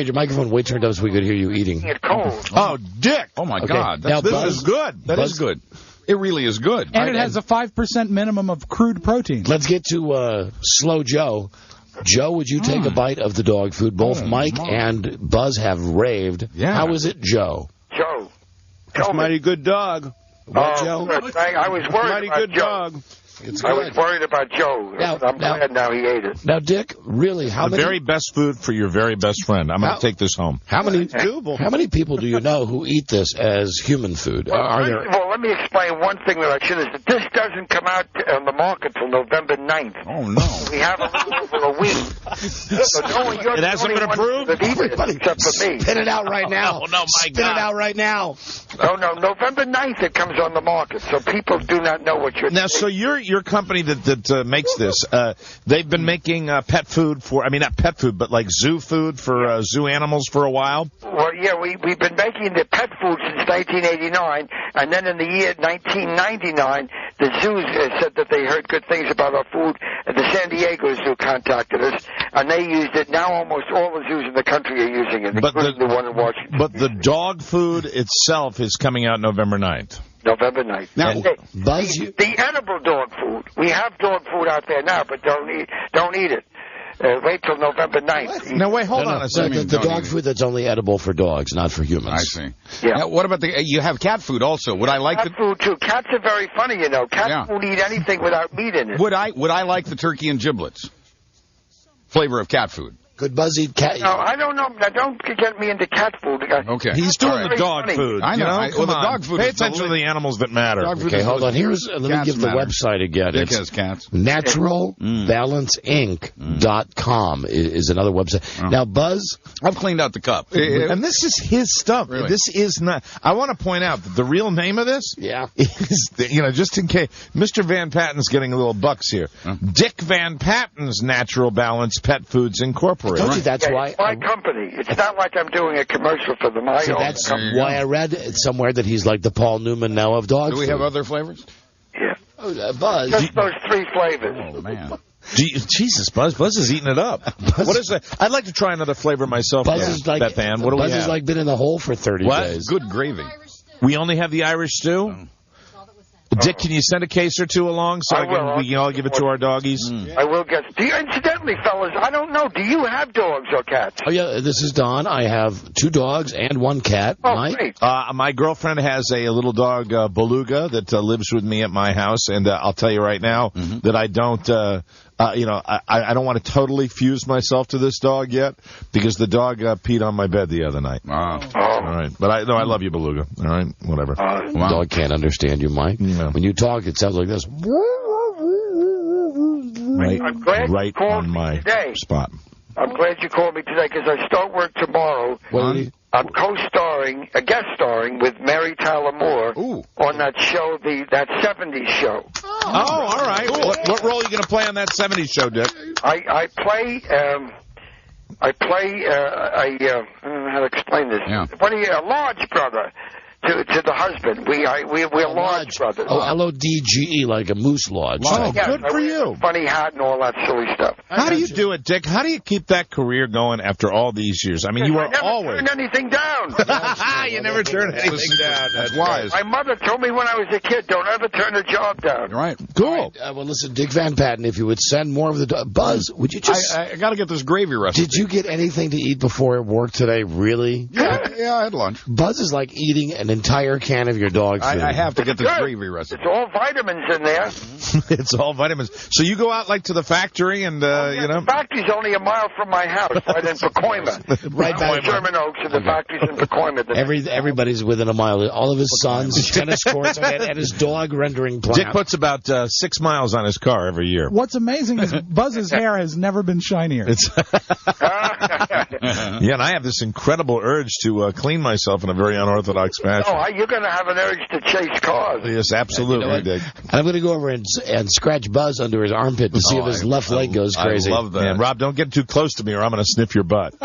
your microphone way turned up so we could hear you eating. It's cold. Oh, Dick! Oh my God! Now, this is good. That is good. It really is good. And it has a 5% minimum of crude protein. Let's get to Slow Joe. Joe, would you take a bite of the dog food? Both Mike and Buzz have raved. Yeah. How is it, Joe? Joe. It's a mighty good dog. What, Joe? I was worried Mighty about good Joe. dog. It's I good. was worried about Joe. I'm glad now he ate it. Now, Dick, really, how The many... very best food for your very best friend. I'm going to take this home. How many people do you know who eat this as human food? Well, let me explain one thing that I should have said. This doesn't come out on the market till November 9th. Oh, no. We have a little over a week. So It hasn't been approved? Except for me. Spit it out right now. Oh, no, my Spit it out right now. No, November 9th it comes on the market, so people do not know what you're Now, so your company that makes this, they've been making pet food not pet food, but like zoo food for zoo animals for a while? Well, yeah, we've been making the pet food since 1989, and then in the year 1999, the zoos said that they heard good things about our food, and the San Diego Zoo contacted us, and they used it. Now almost all the zoos in the country are using it, including the one in Washington. But the dog food itself is coming out November 9th. November 9th. Now, Buzz, the edible dog food. We have dog food out there now, but don't eat it. Wait till November 9th. Now, wait, hold on a second. The dog food that's only edible for dogs, not for humans. I see. Yeah. Now, what about you have cat food also? Would I like cat food too? Cats are very funny, you know. Cats won't eat anything without meat in it. Would I like the turkey and giblets flavor of cat food? Could Buzz eat cat? No, I don't know. Now, don't get me into cat food. Okay. He's doing the dog food. I know. Well, the dog food. Pay attention to the animals that matter. Okay, hold on. Let me give the website again. Dick has cats. NaturalBalanceInc.com is another website. Oh. Now, Buzz, I've cleaned out the cup. And this is his stuff. Really? This is not. I want to point out that the real name of this, is just in case Mr. Van Patten's getting a little bucks here. Dick Van Patten's Natural Balance Pet Foods Incorporated. I told you that's why. It's my company. It's not like I'm doing a commercial for them. So that's why I read somewhere that he's like the Paul Newman now of dog food. Do we have other flavors? Yeah. Oh, Buzz. Just those 3 flavors. Oh, man. Jesus, Buzz is eating it up. What is that? I'd like to try another flavor myself. Buzz is like, Beth Ann, what do we have? Buzz has like been in the hole for 30 days. Good gravy. We only have the Irish stew? Dick, can you send a case or two along so we can all give it to our doggies? I will get. Incidentally, fellas, I don't know. Do you have dogs or cats? Oh, yeah, this is Don. I have 2 dogs and 1 cat. Oh, Mike? great. My girlfriend has a little dog, Beluga, that lives with me at my house, and I'll tell you right now that I don't... I don't want to totally fuse myself to this dog yet because the dog peed on my bed the other night. Wow. All right. But I love you, Beluga. All right. Whatever. The dog can't understand you, Mike. Yeah. When you talk, it sounds like this. I'm glad right you called on me my today. spot. I'm glad you called me today because I start work tomorrow. I'm co-starring, guest starring with Mary Tyler Moore on that show, that 70s show. Oh, all right. Cool. What role are you going to play on that 70s show, Dick? I play I don't know how to explain this. Yeah. A large brother to the husband. We're large brothers. Oh, Lodge, like a moose lodge. Oh, good for you. Funny hat and all that silly stuff. How do you do it, Dick? How do you keep that career going after all these years? I mean, you are always... I never turned anything down. You never turn anything down. That's wise. My mother told me when I was a kid, don't ever turn a job down. Right. Cool. Right, well, listen, Dick Van Patten, if you would send more of the... Buzz, would you just... I got to get this gravy recipe. Did you get anything to eat before work today, really? Yeah, I had lunch. Buzz is like eating an entire can of your dog food. I have to get this gravy recipe. It's all vitamins in there. It's all vitamins. So you go out, like, to the factory and, The factory's only a mile from my house, right in Pacoima. Right back. Sherman Oaks, and the factory's in Pacoima. Everybody's within a mile. All of his sons, tennis courts, and his dog rendering plant. Dick puts about 6 miles on his car every year. What's amazing is Buzz's hair has never been shinier. Yeah, and I have this incredible urge to clean myself in a very unorthodox fashion. Oh, you're going to have an urge to chase cars. Yes, absolutely, Dick. And I'm going to go over and scratch Buzz under his armpit to see if his left leg goes crazy. I love that. Man, Rob, don't get too close to me or I'm going to sniff your butt.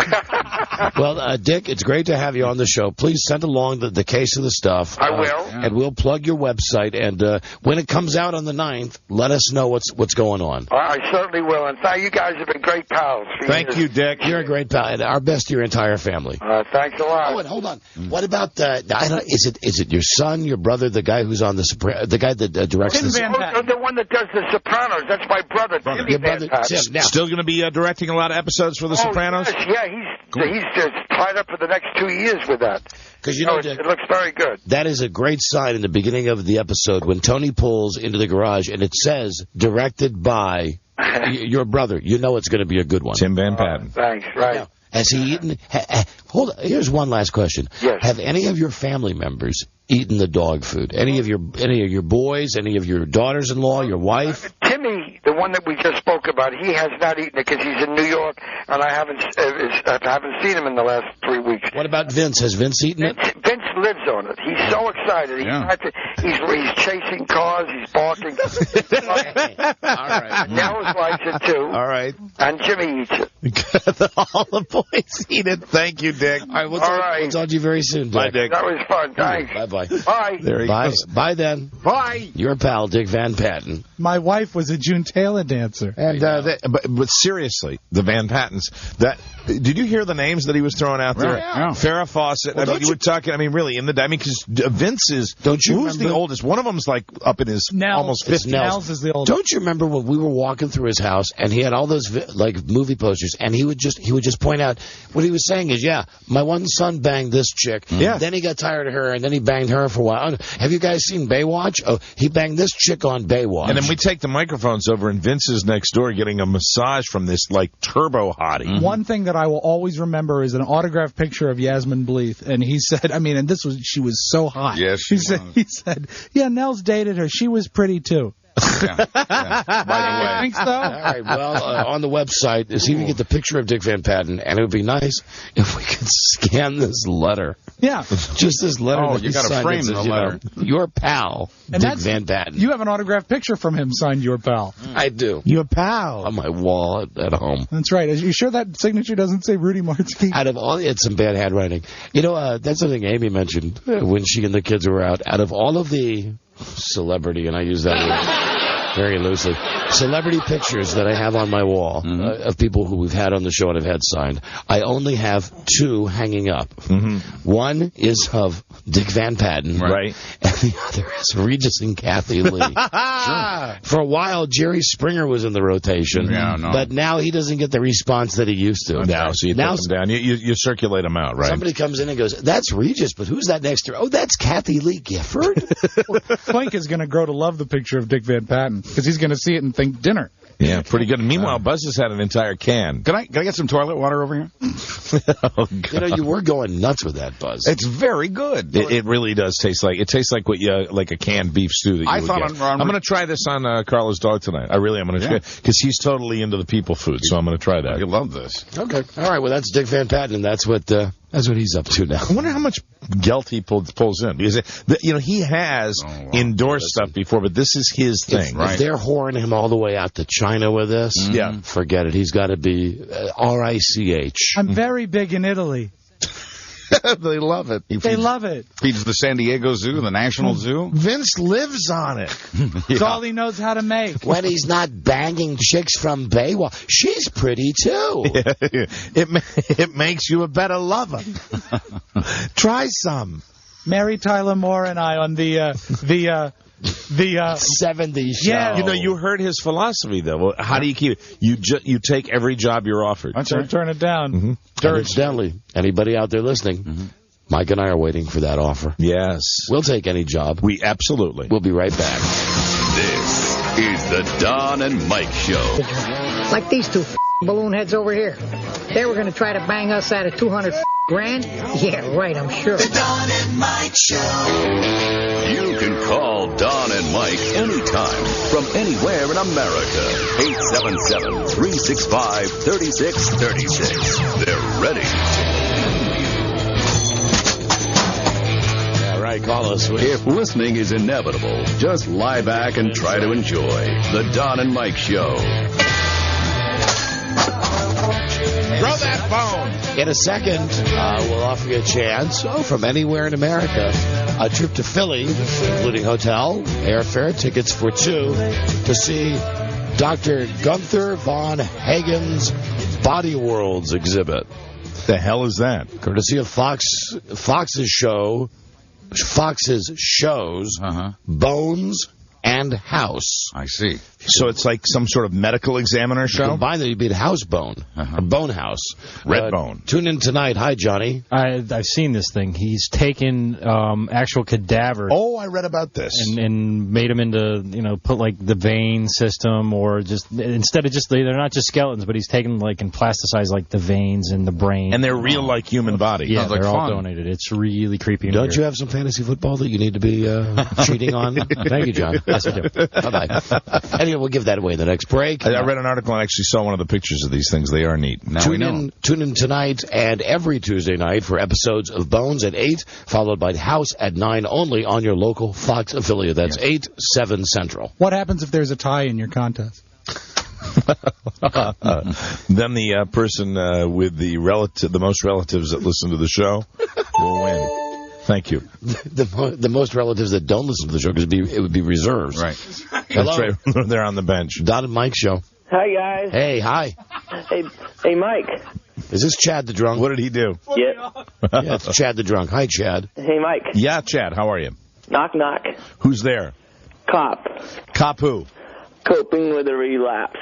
Well, Dick, it's great to have you on the show. Please send along the case of the stuff. I will. And we'll plug your website. And when it comes out on the 9th, let us know what's going on. I certainly will. And you guys have been great pals. Thank you, Dick. You're a great pal. And our best to your entire family. Thanks a lot. Oh, and hold on. What about is it your son, your brother, the guy who's on the guy that directs the one that does The Sopranos? That's my brother. Your brother Tim. Now, still going to be directing a lot of episodes for The Sopranos? Yes, yeah, he's just tied up for the next 2 years with that. Because it looks very good. That is a great sign in the beginning of the episode when Tony pulls into the garage and it says directed by your brother. You know it's going to be a good one. Tim Van Patten. Thanks. Right. Now, has he eaten? Hold on. Here's one last question. Yes. Have any of your family members eaten the dog food? Any of your boys? Any of your daughters-in-law? Your wife? Timmy, the one that we just spoke about, he has not eaten it because he's in New York, and I haven't seen him in the last 3 weeks. What about Vince? Has Vince eaten it? Vince lives on it. He's so excited. He's chasing cars. He's barking. All right. Nels likes it too. All right. And Jimmy eats it. All the boys eat it. Thank you, Dick. All right. We'll talk to you very soon, Dick. Bye, Dick. That was fun. Thanks. Bye-bye. Bye. There he goes. Bye then. Bye. Your pal, Dick Van Patten. My wife was a June Taylor dancer. And but seriously, the Van Pattens. Did you hear the names that he was throwing out there? Yeah. Farrah Fawcett. Well, you were talking. Really, because Vince is. Who's remember? the oldest? One of them's like up in his almost 50. Nels is the oldest. Don't you remember when we were walking through his house and he had all those movie posters and he would just point out what he was saying is, my one son banged this chick. Yeah. Then he got tired of her and then he banged her for a while. Have you guys seen Baywatch? Oh, he banged this chick on Baywatch. And then we take the microphones over and Vince is next door getting a massage from this turbo hottie. Mm-hmm. One thing that I will always remember is an autographed picture of Yasmin Bleeth, and he said, and she was so hot. Yes, he said, Nels dated her. She was pretty too. Yeah. By the way. Think so? All right, well, on the website, see if you get the picture of Dick Van Patten, and it would be nice if we could scan this letter. Yeah. Just this letter. Oh, that you got to frame the letter. Your pal, Dick Van Patten. You have an autographed picture from him signed your pal. I do. Your pal. On my wall at home. That's right. Are you sure that signature doesn't say Rudy Martzke? Out of all, it's some bad handwriting. That's something Amy mentioned when she and the kids were out. Out of all of the celebrity, and I use that word very loosely, celebrity pictures that I have on my wall of people who we've had on the show and have had signed, I only have 2 hanging up. Mm-hmm. One is of Dick Van Patten, right, and the other is Regis and Kathy Lee. Sure. For a while, Jerry Springer was in the rotation, but now he doesn't get the response that he used to. So you take them down. You circulate them out, right? Somebody comes in and goes, "That's Regis, but who's that next to her? Oh, that's Kathy Lee Gifford." Plank is going to grow to love the picture of Dick Van Patten because he's going to see it and think dinner. Yeah, pretty good. Meanwhile, Buzz has had an entire can. Can I get some toilet water over here? Oh, God. You were going nuts with that, Buzz. It's very good. It really does taste like like a canned beef stew that you would get. I'm going to try this on Carla's dog tonight. I really am going to try because he's totally into the people food, so I'm going to try that. You love this. Okay. All right. Well, that's Dick Van Patten, and that's what he's up to now. I wonder how much gelt he pulls in because he has endorsed stuff before, but this is his thing. If they're whoring him all the way out to China with this, forget it. He's got to be RICH. I'm very big in Italy. They love it. They love it. Feeds the San Diego Zoo, the National Zoo. Vince lives on it. It's all he knows how to make. When he's not banging chicks from Baywatch. She's pretty, too. It makes you a better lover. Try some. Mary Tyler Moore and I on the 70s show. Yeah. You heard his philosophy, though. Well, how do you keep it? You take every job you're offered. That's right. Turn it down. Mm-hmm. Incidentally, anybody out there listening, Mike and I are waiting for that offer. Yes. We'll take any job. Absolutely. We'll be right back. This is the Don and Mike Show. Like these 2 balloon heads over here. They were going to try to bang us out of $200 grand? Yeah, right, I'm sure. The Don and Mike Show. You can call Don and Mike anytime from anywhere in America. 877-365-3636. They're ready. Yeah, right. Call us. If listening is inevitable, just lie back and try to enjoy the Don and Mike Show. Throw that phone. In a second, we'll offer you a chance from anywhere in America. A trip to Philly, including hotel, airfare, tickets for 2 to see Dr. Gunther von Hagen's Body Worlds exhibit. The hell is that? Courtesy of Fox's shows, Bones and House. I see. So it's like some sort of medical examiner show? Combined, it'd be the House Bone, or Bone House. Red Bone. Tune in tonight. Hi, Johnny. I've seen this thing. He's taken actual cadavers. Oh, I read about this. And made them into, put like the vein system, or just, instead of just, they're not just skeletons, but he's taken like and plasticized like the veins and the brain. And they're real like human body. Yeah, Sounds like they're all fun. donated. It's really creepy. And Don't weird. you have some fantasy football that you need to be cheating on? Thank you, John. Yes, I do. Bye-bye. Anyway, we'll give that away in the next break. I read an article and actually saw one of the pictures of these things. They are neat. Now we know. Tune in tonight and every Tuesday night for episodes of Bones at 8, followed by House at 9, only on your local Fox affiliate. That's 8, 7 Central. What happens if there's a tie in your contest? Then the person with the most relatives that listen to the show will win. Thank you. The most relatives that don't listen to the show, because it would be reserves. Right. Hello. That's right. They're on the bench. Don and Mike show. Hi, guys. Hey, hi. Hey, Mike. Is this Chad the Drunk? What did he do? Yeah. Yeah, it's Chad the Drunk. Hi, Chad. Hey, Mike. Yeah, Chad, how are you? Knock, knock. Who's there? Cop. Cop who? Coping with a relapse.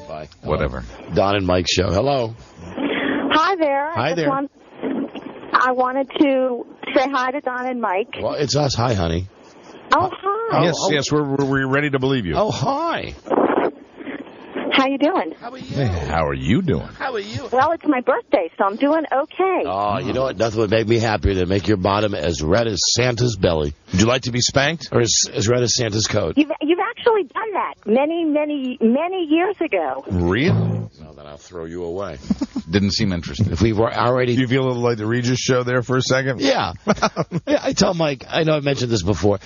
Goodbye. Whatever. Don and Mike show. Hello. Hi there. Hi there. I wanted to say hi to Don and Mike. Well, it's us. Hi, honey. Oh, hi. Yes, we're ready to believe you. Oh, hi. How you doing? How are you? Hey, how are you doing? How are you? Well, it's my birthday, so I'm doing okay. Oh, you know what? Nothing would make me happier than make your bottom as red as Santa's belly. Would you like to be spanked? Or as red as Santa's coat. You've actually done that many years ago. Really? Well, then I'll throw you away. Didn't seem interested. If we were already... Do you feel a little like the Regis show there for a second? Yeah. Yeah, I tell Mike, I know I mentioned this before,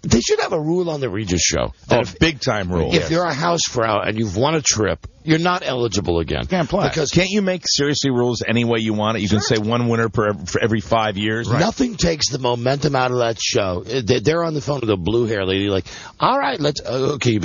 they should have a rule on the Regis show. Oh, big-time rule. If you're a housefrau and you've won a trip, you're not eligible again. Can't play. Because can't you make seriously rules any way you want it? You can say one winner for every 5 years. Right. Nothing takes the momentum out of that show. They're on the phone with a blue hair lady, like, all right, let's. Okay, you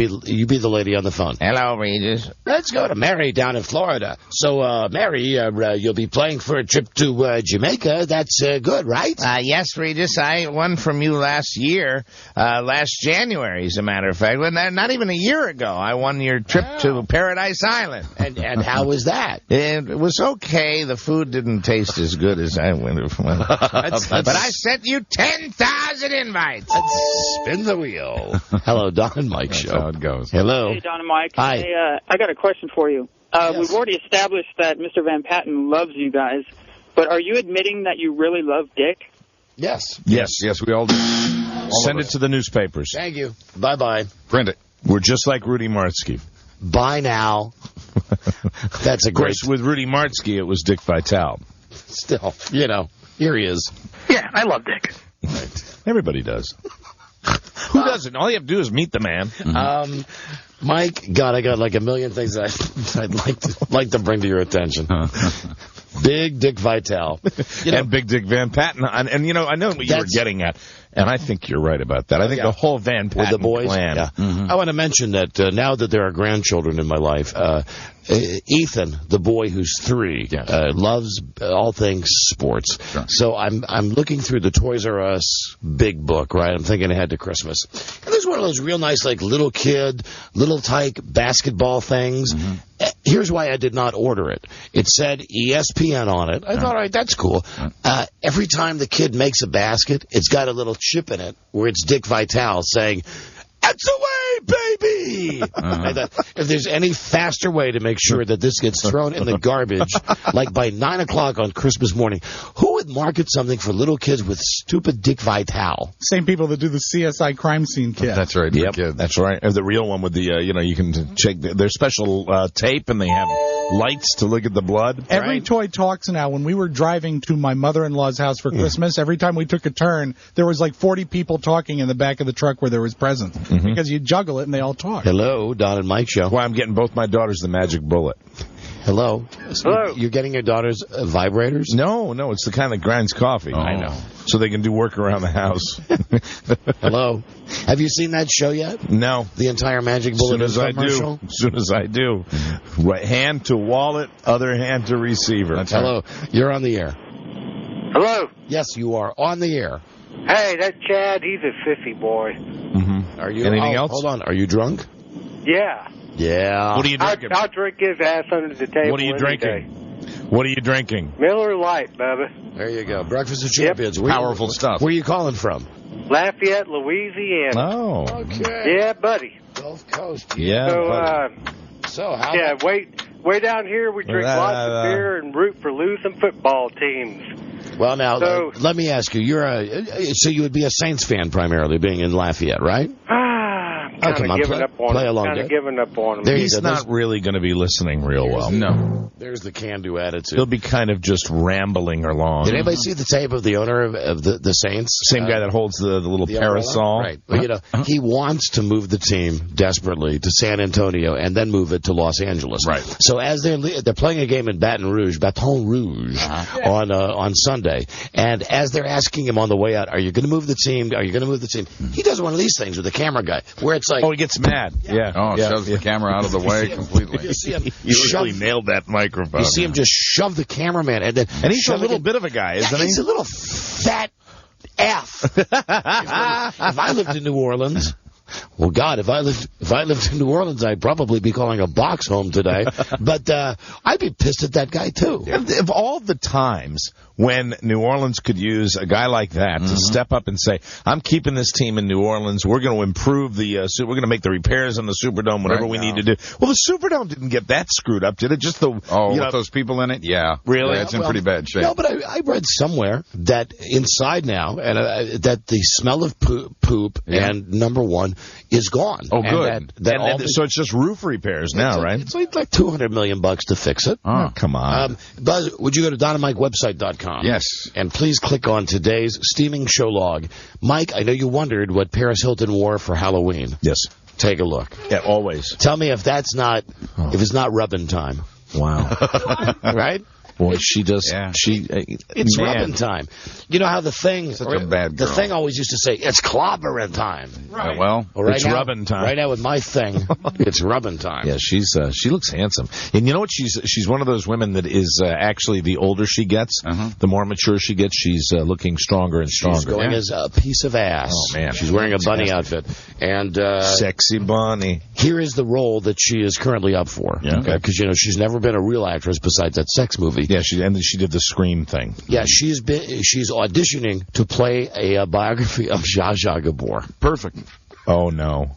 be the lady on the phone. Hello, Regis. Let's go to Mary down in Florida. So, Mary, you'll be playing for a trip to Jamaica. That's good, right? Yes, Regis. I won from you last year, last January, as a matter of fact. Well, not even a year ago. I won your trip to Paradise Island. And how was that? It was okay. The food didn't taste as good as I went from. But I sent you 10,000 invites. Let's spin the wheel. Hello, Don and Mike That's show. how it goes. Hello. Hey, Don and Mike. Hi. Hey, I got a question for you. Yes. We've already established that Mr. Van Patten loves you guys, but are you admitting that you really love Dick? Yes. Yes, we all do. Send it to the newspapers. Thank you. Bye-bye. Print it. We're just like Rudy Martzke. Bye now. That's a Of great... course, with Rudy Martzke, it was Dick Vitale. Still, here he is. Yeah, I love Dick. Everybody does. Who doesn't? All you have to do is meet the man. Mm-hmm. Mike, God, I got like a million things I'd like to bring to your attention. Big Dick Vitale. And Big Dick Van Patten. And I know what you were getting at. And I think you're right about that. I think the whole Van Patten with the boys, clan. Yeah. Mm-hmm. I want to mention that now that there are grandchildren in my life, Ethan, the boy who's 3, loves all things sports. Sure. So I'm looking through the Toys R Us big book, right? I'm thinking ahead to Christmas. And there's one of those real nice, like, little kid, little tyke basketball things. Mm-hmm. Here's why I did not order it. It said ESPN on it. I thought, all right, that's cool. Every time the kid makes a basket, it's got a little chip in it where it's Dick Vitale saying, "That's the way, baby!" I thought, if there's any faster way to make sure that this gets thrown in the garbage, like by 9 o'clock on Christmas morning, who would market something for little kids with stupid Dick Vitale? Same people that do the CSI crime scene kit. That's right. Yep, that's right. The real one with the, you can check their special tape, and they have lights to look at the blood. Every toy talks now. When we were driving to my mother-in-law's house for Christmas, every time we took a turn, there was like 40 people talking in the back of the truck where there was presents. Because you juggle it and they all talk. Hello, Don and Mike show. Well, I'm getting both my daughters the magic bullet. Hello? Hello. You're getting your daughter's vibrators? No, it's the kind that grinds coffee. I know. So they can do work around the house. Hello? Have you seen that show yet? No. The entire Magic Bullet commercial? As soon as I do. Right hand to wallet, other hand to receiver. Hello. You're on the air. Hello. Yes, you are on the air. Hey, that's Chad. He's a fiffy boy. Mm-hmm. Are you? Anything else? Hold on. Are you drunk? Yeah. Yeah. What are you drinking? I'll drink his ass under the table. What are you drinking? What are you drinking? Miller Lite, Bubba. There you go. Breakfast of Champions. Yep. Powerful stuff. Where are you calling from? Lafayette, Louisiana. Oh. Okay. Yeah, buddy. Gulf Coast. Yeah. So, how? Yeah, way down here we drink lots of beer and root for losing football teams. Well, now, So- let me ask you. So you would be a Saints fan primarily, being in Lafayette, right? Kind come of on, giving up on play him. along, Kind of Dave. giving up on him. There you He's go. not really going to be listening real well. No. There's the can-do attitude. He'll be kind of just rambling along. Did anybody see the tape of the owner of the Saints? Same guy that holds the little the parasol. umbrella? Right. But, he wants to move the team desperately to San Antonio and then move it to Los Angeles. Right. So as they're playing a game in Baton Rouge, on Sunday, and as they're asking him on the way out, are you going to move the team? Are you going to move the team? He does one of these things with the camera guy where it's like... Oh, he gets mad. Yeah. Oh, yeah. shoves the camera out of the way completely. You see him You really nailed that microphone. You see him just shove the cameraman, and he's a little bit of a guy, isn't he? He's a little fat F. If I lived in New Orleans, well, God, if I lived in New Orleans, I'd probably be calling a box home today. But I'd be pissed at that guy too. Of all the times when New Orleans could use a guy like that to step up and say, "I'm keeping this team in New Orleans. We're going to improve we're going to make the repairs in the Superdome, whatever we need to do." Well, the Superdome didn't get that screwed up, did it? Just with those people in it, yeah, really, yeah, it's in pretty bad shape. No, but I read somewhere that inside now, and that the smell of poop and number one is gone. Oh, and good. So it's just roof repairs now, right? It's like $200 million to fix it. Oh, come on. Buzz, would you go to DonandMikeWebsite.com? Yes. And please click on today's steaming show log. Mike, I know you wondered what Paris Hilton wore for Halloween. Yes. Take a look. Yeah, always. Tell me if it's not rubbing time. Wow. Right? Boy, she does. Yeah. It's rubbing time. You know how the thing, Such a bad girl. the thing always used to say, it's clobbering time. Right. Well, it's rubbing time. Right now with my thing, it's rubbing time. Yeah, she looks handsome. And you know what? She's one of those women that is actually, the older she gets, the more mature she gets, she's looking stronger and stronger. She's going as a piece of ass. Oh, man. She's wearing a bunny outfit. And sexy bunny. Here is the role that she is currently up for. Yeah. Because, she's never been a real actress besides that sex movie. Yeah, she did the Scream thing. Yeah, she's auditioning to play a biography of Zsa Zsa Gabor. perfect. Oh, no.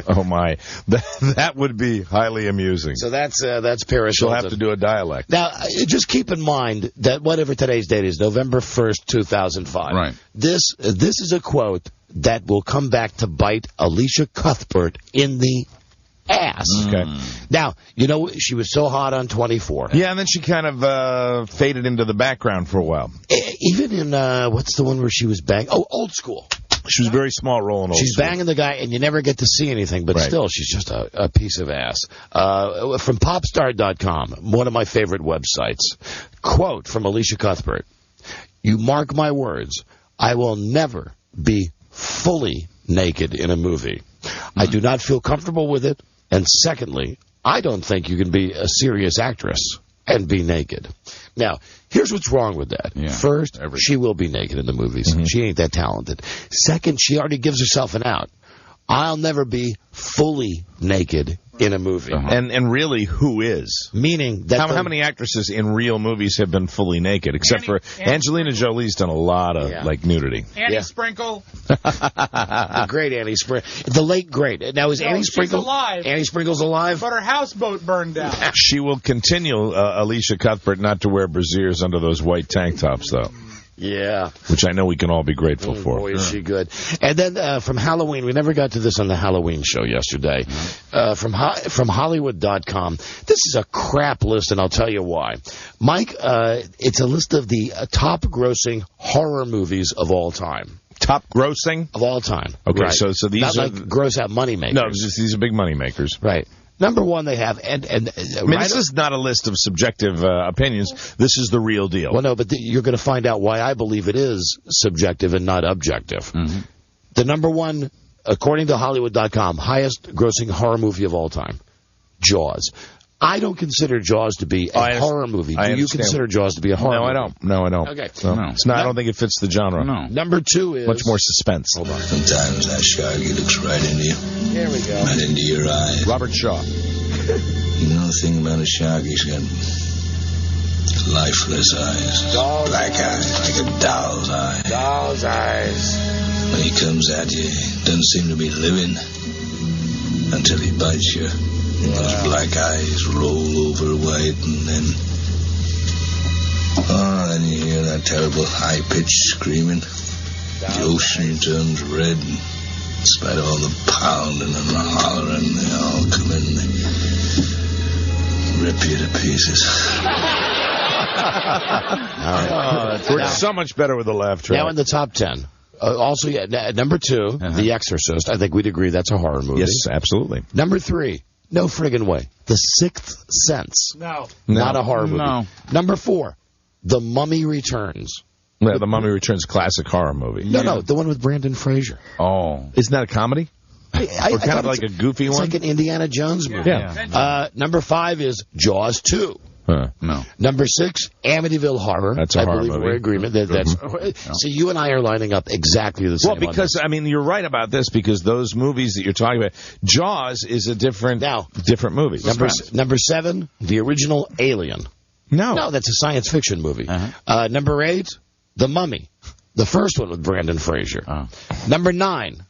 Oh, my. That would be highly amusing. So that's Paris She'll Hilton. have to do a dialect. Now, just keep in mind that whatever today's date is, November 1st, 2005. Right. This is a quote that will come back to bite Alicia Cuthbert in the ass. Okay. Now, she was so hot on 24. Yeah, and then she kind of faded into the background for a while. Even in, what's the one where she was banging? Oh, Old School. She was a very small role in Old She's School. banging the guy, and you never get to see anything, but still, she's just a piece of ass. From popstar.com, one of my favorite websites. Quote from Alicia Cuthbert. You mark my words, I will never be fully naked in a movie. I do not feel comfortable with it. And secondly, I don't think you can be a serious actress and be naked. Now, here's what's wrong with that. Yeah, First, she will be naked in the movies. She ain't that talented. Second, she already gives herself an out. I'll never be fully naked in a movie. And really, who is? Meaning that how many actresses in real movies have been fully naked? Except for Angelina Jolie's done a lot of nudity. Annie Sprinkle. The great Annie Sprinkle. The late great. Now, is Annie Sprinkle alive? Annie Sprinkle's alive? But her houseboat burned down. She will continue, Alicia Cuthbert, not to wear brassieres under those white tank tops, though. Yeah. Which I know we can all be grateful for. Boy, is she good. And then from Halloween, we never got to this on the Halloween show yesterday. From Hollywood.com, this is a crap list, and I'll tell you why. Mike, it's a list of the top grossing horror movies of all time. Top grossing? Of all time. Okay, right. so these Not are... like gross out money makers. No, these are big money makers. Right. Number one, they have, and I mean, this is not a list of subjective opinions. This is the real deal. Well, no, but you're going to find out why I believe it is subjective and not objective. Mm-hmm. The number one, according to Hollywood.com, highest grossing horror movie of all time, Jaws. I don't consider Jaws to be a horror movie. Do you consider Jaws to be a horror movie? No, I don't. Okay. No. It's not, I don't think it fits the genre. No. Number two is... Much more suspense. Hold on. Sometimes that sharky looks right into you. Here we go. Right into your eyes. Robert Shaw. You know the thing about a shark? He's got lifeless eyes. Black eyes, like a doll's eyes. Doll's eyes. When he comes at you, doesn't seem to be living until he bites you. Those black eyes roll over white, and then you hear that terrible high-pitched screaming. The ocean turns red, and in spite of all the pounding and the hollering, they all come in and rip you to pieces. We're so much better with the laugh track. Now in the top 10. Also, number two, The Exorcist. I think we'd agree that's a horror movie. Yes, absolutely. Number three, no friggin' way, The Sixth Sense. No. Not a horror movie. No. Number four, The Mummy Returns. Yeah, The Mummy Returns, classic horror movie. No, the one with Brandon Fraser. Oh. Isn't that a comedy? Or kind of like a goofy one? It's like an Indiana Jones movie. Yeah. Number five is Jaws 2. No. Number 6, Amityville Horror. That's a horror believe movie. we're in agreement. That's See, you and I are lining up exactly the same. Well, because, I mean, you're right about this, because those movies that you're talking about, Jaws is a different movie. Number 7, the original Alien. No, that's a science fiction movie. Number 8, The Mummy, the first one with Brandon Fraser. Number 9,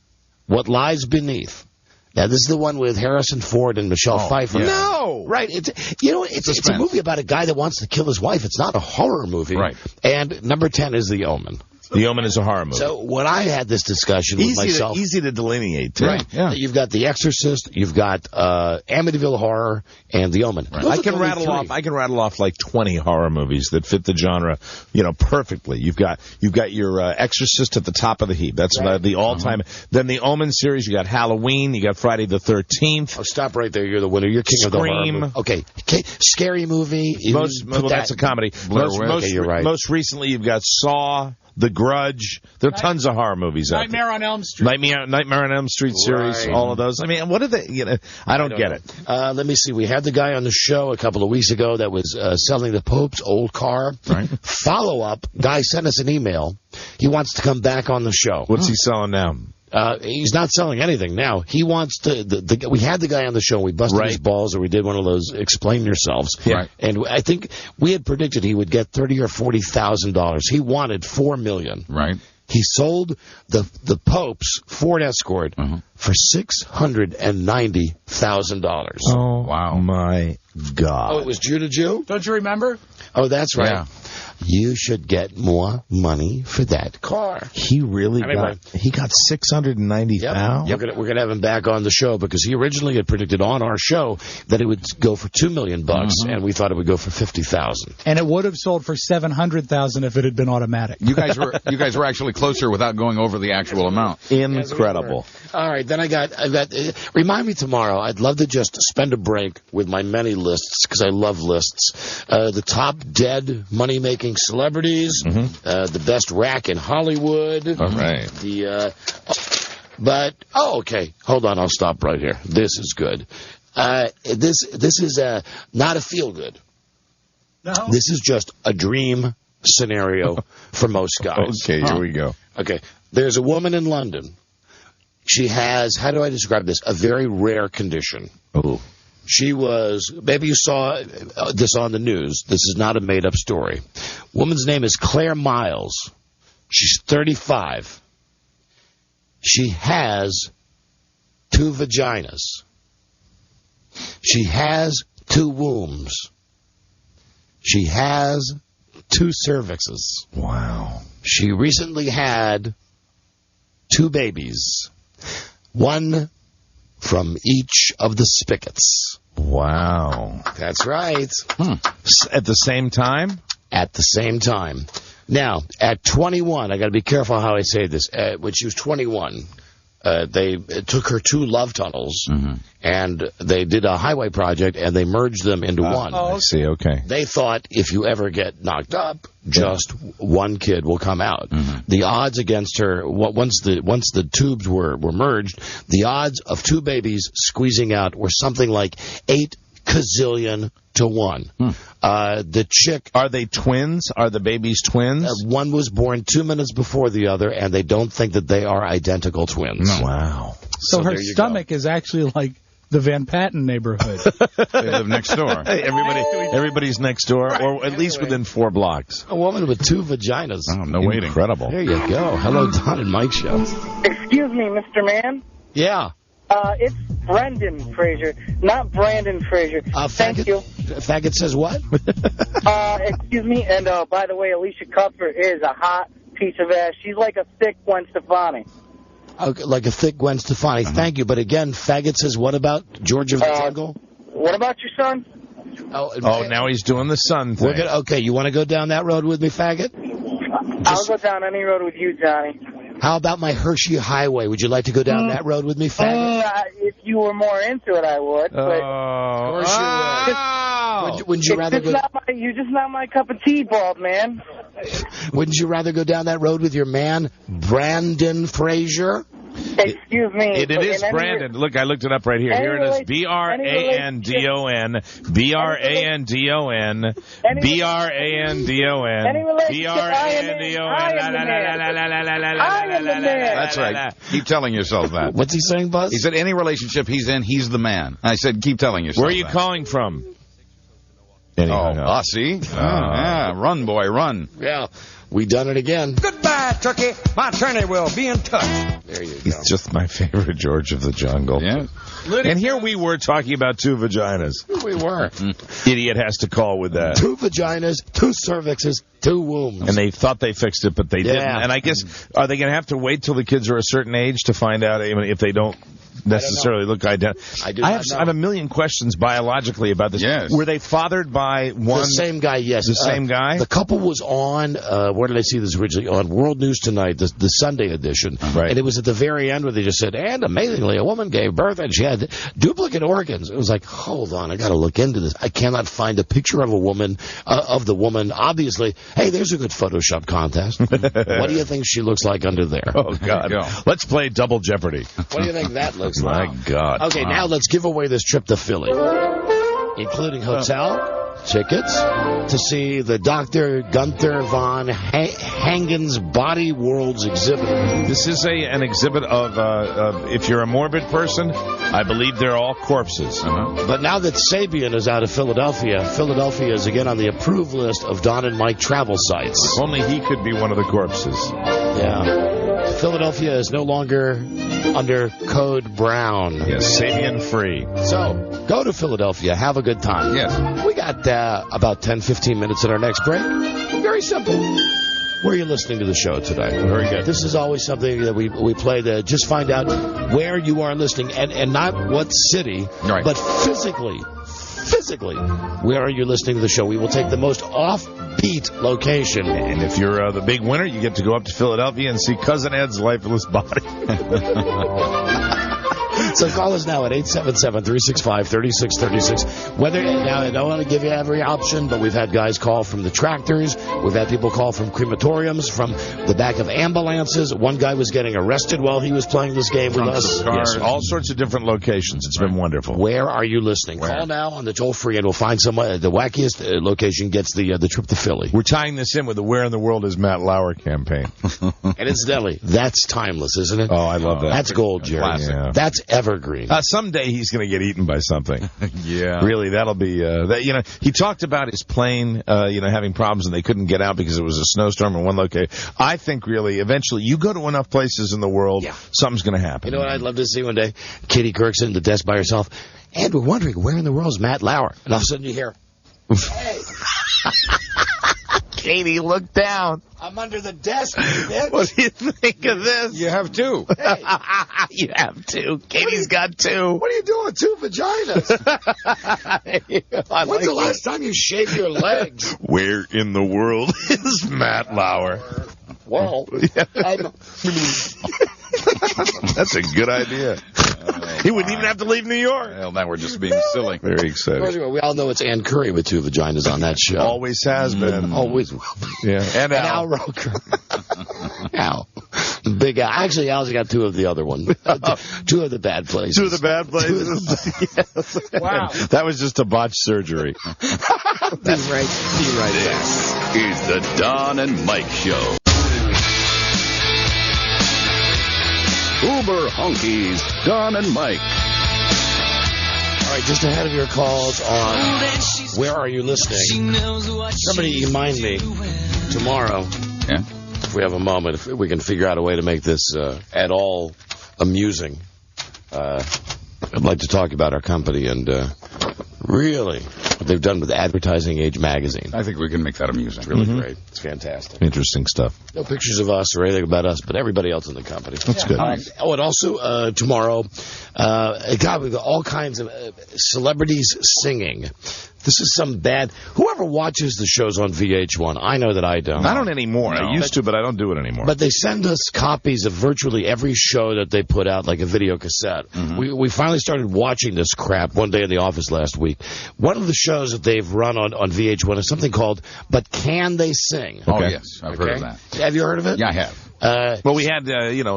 What Lies Beneath. Now, this is the one with Harrison Ford and Michelle Pfeiffer. Yeah. No! Right. It's a movie about a guy that wants to kill his wife. It's not a horror movie. Right. And number 10 is The Omen. The Omen is a horror movie. So when I had this discussion with myself... Easy to delineate, too. Right. Yeah. You've got The Exorcist, you've got Amityville Horror, and The Omen. Right. I can rattle off like 20 horror movies that fit the genre, perfectly. You've got your Exorcist at the top of the heap. That's the all-time. Then the Omen series. You got Halloween. You got Friday the 13th. Oh, stop right there. You're the winner. You're king of the horror movie. Okay. Scary movie. That's a comedy. You're right. Most recently, you've got Saw. The Grudge. There are tons of horror movies out there. Nightmare on Elm Street. Nightmare on Elm Street series, all of those. I mean, what are they? I don't get it. Let me see. We had the guy on the show a couple of weeks ago that was selling the Pope's old car. Right. Follow-up, guy sent us an email. He wants to come back on the show. What's he selling now? He's not selling anything now. He wants to. We had the guy on the show. We busted his balls, or we did one of those explain yourselves. Right. And I think we had predicted he would get $30,000 or $40,000. He wanted $4 million. Right. He sold the Pope's Ford Escort for $690,000. Oh, wow! My God! Oh, it was Jew to Jew. Don't you remember? Oh, that's right. Yeah. You should get more money for that car. He really got $690,000. Yep. We're gonna have him back on the show because he originally had predicted on our show that it would go for $2 million, and we thought it would go for $50,000. And it would have sold for $700,000 if it had been automatic. You guys were actually closer without going over the actual amount. Incredible. All right, then I got. Remind me tomorrow. I'd love to just spend a break with my many lists because I love lists. The top dead money-making celebrities, the best rack in Hollywood. All right. Okay. Hold on, I'll stop right here. This is good. This is not a feel-good. No. This is just a dream scenario for most guys. Okay, here we go. Okay, there's a woman in London. She has, how do I describe this, a very rare condition. Oh. She was, maybe you saw this on the news. This is not a made-up story. Woman's name is Claire Miles. She's 35. She has 2 vaginas. She has 2 wombs. She has 2 cervixes. Wow. She recently had 2 babies. 1 from each of the spigots. Wow. That's right. At the same time? At the same time. Now, at 21, I got to be careful how I say this. When she was 21, they took her 2 love tunnels, and they did a highway project, and they merged them into one. I see, okay. They thought if you ever get knocked up, just one kid will come out. The odds against her, once the tubes were merged, the odds of 2 babies squeezing out were something like 8 gazillion to 1. The chick... Are they twins? Are the babies twins? One was born 2 minutes before the other, and they don't think that they are identical twins. Wow. So her stomach is actually like the Van Patten neighborhood. They live next door. Everybody's next door, or at least within 4 blocks. A woman with 2 vaginas. Oh, no waiting. Incredible. There you go. Hello, Don and Mike Show. Excuse me, Mr. Man. Yeah. It's Brendan Fraser, not Brandon Fraser. Thank you. Faggot says what? Excuse me, and by the way, Alicia Cuthbert is a hot piece of ass. She's like a thick Gwen Stefani. Okay, like a thick Gwen Stefani. Thank you. But again, Faggot says what about George of the Jungle? What about your son? Oh, now he's doing the son thing. Okay, you want to go down that road with me, Faggot? I'll go down any road with you, Johnny. How about my Hershey Highway? Would you like to go down that road with me, Faggot? If you were more into it, I would. But of course you would. Wouldn't you rather go... You're just not my cup of tea, bald man. Wouldn't you rather go down that road with your man, Brandon Fraser? Excuse me. It is Brandon. Look, I looked it up right here. Here it is. B-R-A-N-D-O-N. B-R-A-N-D-O-n. B-R-A-N-D-O-n. B-R-A-N-D-O-n. That's right. Keep telling yourself that. What's he saying, Buzz? He said any relationship he's in, he's the man. I said keep telling yourself Where are you calling from? Anyway, see? Yeah. Run, boy, run. Yeah. We done it again. Goodbye, Turkey. My attorney will be in touch. There you go. He's just my favorite George of the Jungle. Yeah. And here we were talking about 2 vaginas. We were. Idiot has to call with that. 2 vaginas, 2 cervixes, 2 wombs. And they thought they fixed it, but they didn't. And I guess, are they going to have to wait till the kids are a certain age to find out if they don't necessarily look identical? I have a million questions biologically about this. Yes. Were they fathered by one? The same guy, yes. The same guy? The couple was on, where did I see this originally? On World News Tonight, the Sunday edition. Right. And it was at the very end where they just said, and amazingly, a woman gave birth and she had duplicate organs. It was like, hold on, I got to look into this. I cannot find a picture of a woman, of the woman. Obviously, hey, there's a good Photoshop contest. What do you think she looks like under there? Oh, God. Let's play Double Jeopardy. What do you think that looks My like? God. Okay, now let's give away this trip to Philly, including hotel, tickets to see the Dr. Gunther von Hagen's Body Worlds exhibit. This is an exhibit of, if you're a morbid person, I believe they're all corpses. But now that Sabian is out of Philadelphia, Philadelphia is again on the approved list of Don and Mike travel sites. If only he could be one of the corpses. Yeah. Philadelphia is no longer under Code Brown. Yes, Sabian free. So, go to Philadelphia. Have a good time. Yes. We got about 10, 15 minutes at our next break. Very simple. Where are you listening to the show today? Very good. This is always something that we play to just find out where you are listening, and not what city, but physically, where are you listening to the show? We will take the most offbeat location. And if you're the big winner, you get to go up to Philadelphia and see Cousin Ed's lifeless body. So call us now at 877-365-3636. Now, I don't want to give you every option, but we've had guys call from the tractors. We've had people call from crematoriums, from the back of ambulances. One guy was getting arrested while he was playing this game with us. Yes, all sorts of different locations. It's been wonderful. Where are you listening? Call now on the toll-free, and we'll find someone. The wackiest location gets the trip to Philly. We're tying this in with the Where in the World is Matt Lauer campaign. And incidentally, that's timeless, isn't it? Oh, I love that. That's gold, Jerry. Yeah. That's evergreen. Someday he's going to get eaten by something. Yeah. Really, that'll be, he talked about his plane, having problems and they couldn't get out because it was a snowstorm in one location. I think really, eventually, you go to enough places in the world, something's going to happen. You know what I'd love to see one day? Katie Kirk sitting at the desk by herself, and we're wondering, where in the world is Matt Lauer? And all of a sudden you hear, hey. Katie, look down. I'm under the desk, bitch. What do you think of this? You have 2. Hey. You have 2. Katie's got 2. What are you doing? 2 vaginas. When's the last time you shaved your legs? Where in the world is Matt Lauer? Well, That's a good idea. He wouldn't even have to leave New York. Well, now we're just being silly. Very exciting. We all know it's Ann Curry with two vaginas on that show. Always has been. Always will be. Yeah. And Al Roker. Al. Big Al. Actually, Al's got two of the other one. Two of the bad places. Two of the bad places? Yes. Wow. That was just a botched surgery. That's right. Be right back. This is the Don and Mike Show. Uber Honkies, Don and Mike. All right, just ahead of your calls on Where Are You Listening? Somebody remind me tomorrow, if we have a moment, if we can figure out a way to make this at all amusing. I'd like to talk about our company and really what they've done with Advertising Age magazine. I think we can make that amusing. It's really great. It's fantastic. Interesting stuff. No pictures of us or anything about us, but everybody else in the company. That's good. Oh, and also tomorrow, God, we've got all kinds of celebrities singing. This is some bad... Whoever watches the shows on VH1, I know that I don't. I don't anymore. No. I used to, but I don't do it anymore. But they send us copies of virtually every show that they put out, like a video cassette. We finally started watching this crap one day in the office last week. One of the shows that they've run on VH1 is something called But Can They Sing? Okay. Oh, yes. I've heard of that. Have you heard of it? Yeah, I have. Well, we had,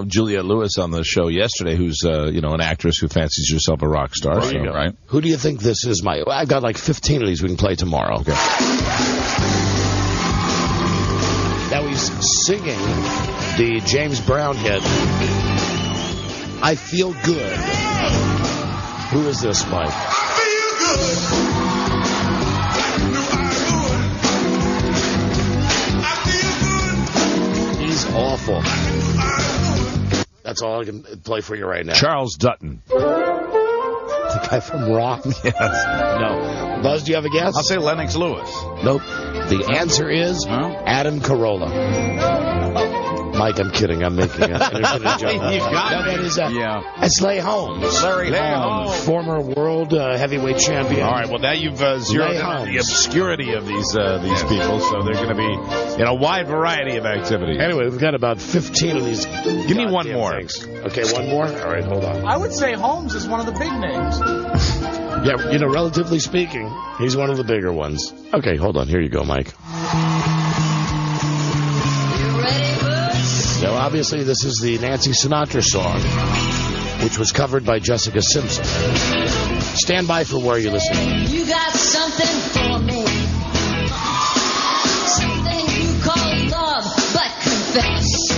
Juliette Lewis on the show yesterday, who's, an actress who fancies herself a rock star. Right. So, right. Who do you think this is, Mike? I've got like 15 of these we can play tomorrow. Okay. Now he's singing the James Brown hit, I Feel Good. Who is this, Mike? I feel good. He's awful. That's all I can play for you right now. Charles Dutton. The guy from Rock? Yes. No. Buzz, do you have a guess? I'll say Lennox Lewis. Nope. The answer is Adam Carolla. Mike, I'm kidding. I'm making a joke. You got it. It's Leigh Holmes. Larry Holmes. Former world heavyweight champion. All right, well, now you've zeroed in on the obscurity of these people, so they're going to be in a wide variety of activities. Anyway, we've got about 15 of these. Give me one more. Things. Okay, one more? All right, hold on. I would say Holmes is one of the big names. Yeah, relatively speaking, he's one of the bigger ones. Okay, hold on. Here you go, Mike. So obviously this is the Nancy Sinatra song, which was covered by Jessica Simpson. Stand by for Where Are You Listening? You got something for me. Something you call love, but confess.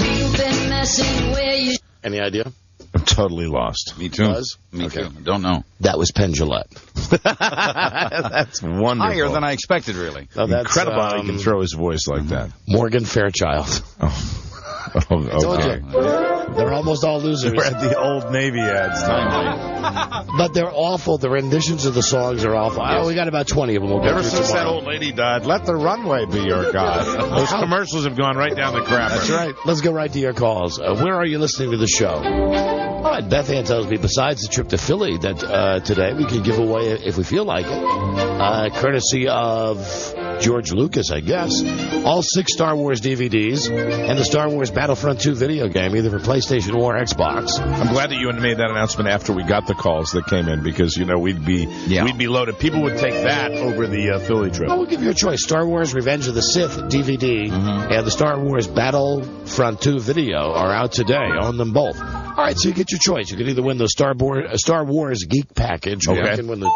You've been messing where you... Any idea? I'm totally lost. Me too. Buzz? Me too. Don't know. That was Penn Jillette. That's wonderful. Higher than I expected, really. Oh, that's incredible how he can throw his voice like that. Morgan Fairchild. Okay. They're almost all losers. We're at the old Navy ads time. But they're awful. The renditions of the songs are awful. Yes. Oh, we got about 20 of them. We'll Ever since that old lady died, let the runway be your god. Those commercials have gone right down the crap. That's right. Let's go right to your calls. Where are you listening to the show? All right, Beth Ann tells me besides the trip to Philly that today we can give away, if we feel like it, courtesy of George Lucas, I guess, all 6 Star Wars DVDs and the Star Wars Battlefront 2 video game, either for PlayStation or Xbox. I'm glad that you made that announcement after we got the calls that came in, because we'd be loaded. People would take that over the Philly trip. Well, we'll give you a choice: Star Wars Revenge of the Sith DVD and the Star Wars Battlefront 2 video are out today. Own them both. All right, so you get your choice. You can either win the Star Wars Geek Package, or you can win the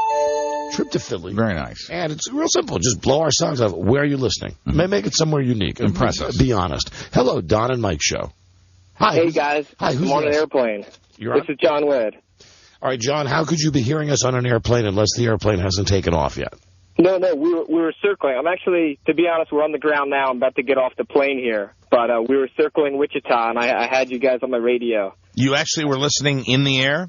trip to Philly. Very nice. And it's real simple. Just blow our songs off. Where are you listening? Make it somewhere unique. Impress us. Be honest. Hello, Don and Mike Show. Hi. Hey, guys. Hi, who's I'm on this? an airplane. You're This is John Wood. All right, John, how could you be hearing us on an airplane unless the airplane hasn't taken off yet? No, we were circling. I'm actually, to be honest, we're on the ground now. I'm about to get off the plane here. But we were circling Wichita, and I had you guys on my radio. You actually were listening in the air?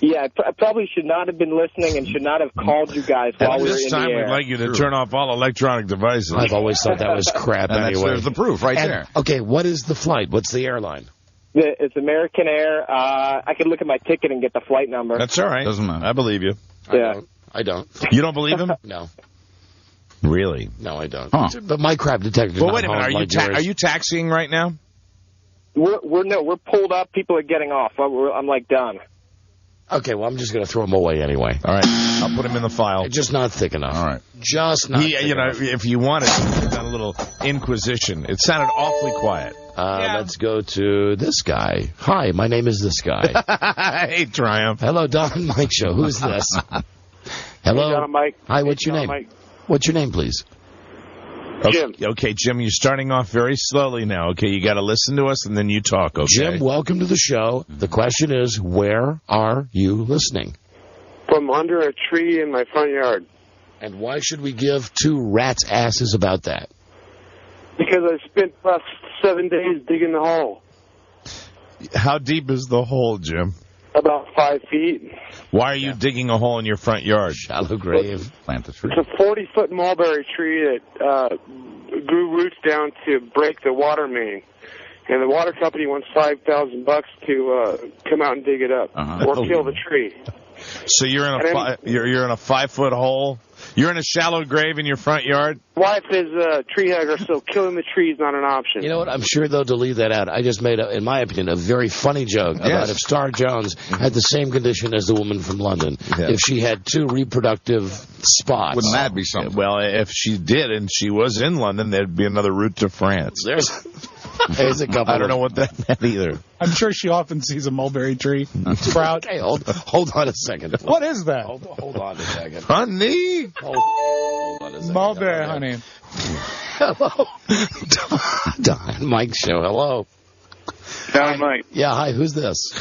Yeah, I probably should not have been listening and should not have called you guys while we were in the air. This time we'd like you to turn off all electronic devices. I've always thought that was crap anyway. There's the proof right there. Okay, what is the flight? What's the airline? It's American Air. I could look at my ticket and get the flight number. That's all right. Doesn't matter. I believe you. Yeah. I don't. You don't believe him? No. Really? No, I don't. Huh. But my crap detector. Well, wait a minute. Are you taxiing right now? We're pulled up. People are getting off. I'm like done. Okay, well, I'm just going to throw him away anyway. All right, I'll put him in the file. Just not thick enough. All right. Just not thick enough. If you want it, you've done a little inquisition. It sounded awfully quiet. Let's go to this guy. Hi, my name is this guy. Hey, Triumph. Hello, Don and Mike Show. Who's this? Hello. Hey, Don and Mike. Hi, what's your Don name? and Mike. What's your name, please? Jim. Okay, Jim, you're starting off very slowly now. Okay, you got to listen to us and then you talk, okay? Jim, welcome to the show. The question is, where are you listening? From under a tree in my front yard. And why should we give two rats' asses about that? Because I spent the last 7 days digging the hole. How deep is the hole, Jim? About 5 feet. Why are you digging a hole in your front yard? Shallow grave. Plant the tree. It's a 40-foot mulberry tree that grew roots down to break the water main. And the water company wants $5,000 to come out and dig it up or kill the tree. So you're in you're in a 5-foot hole? You're in a shallow grave in your front yard? Wife is a tree hugger, so killing the tree is not an option. You know what? I'm sure they'll delete that out. I just made, in my opinion, a very funny joke about if Star Jones had the same condition as the woman from London. Yeah. If she had 2 reproductive spots. Wouldn't that be something? Well, if she did and she was in London, there'd be another route to France. There's a couple. I don't know what that meant either. I'm sure she often sees a mulberry tree sprout. Okay, hold on a second. What is that? Hold on a second. Honey. Hold on a second. Mulberry honey. Hello. Don Mike Show. Hello. Hi, Mike. Yeah, hi. Who's this?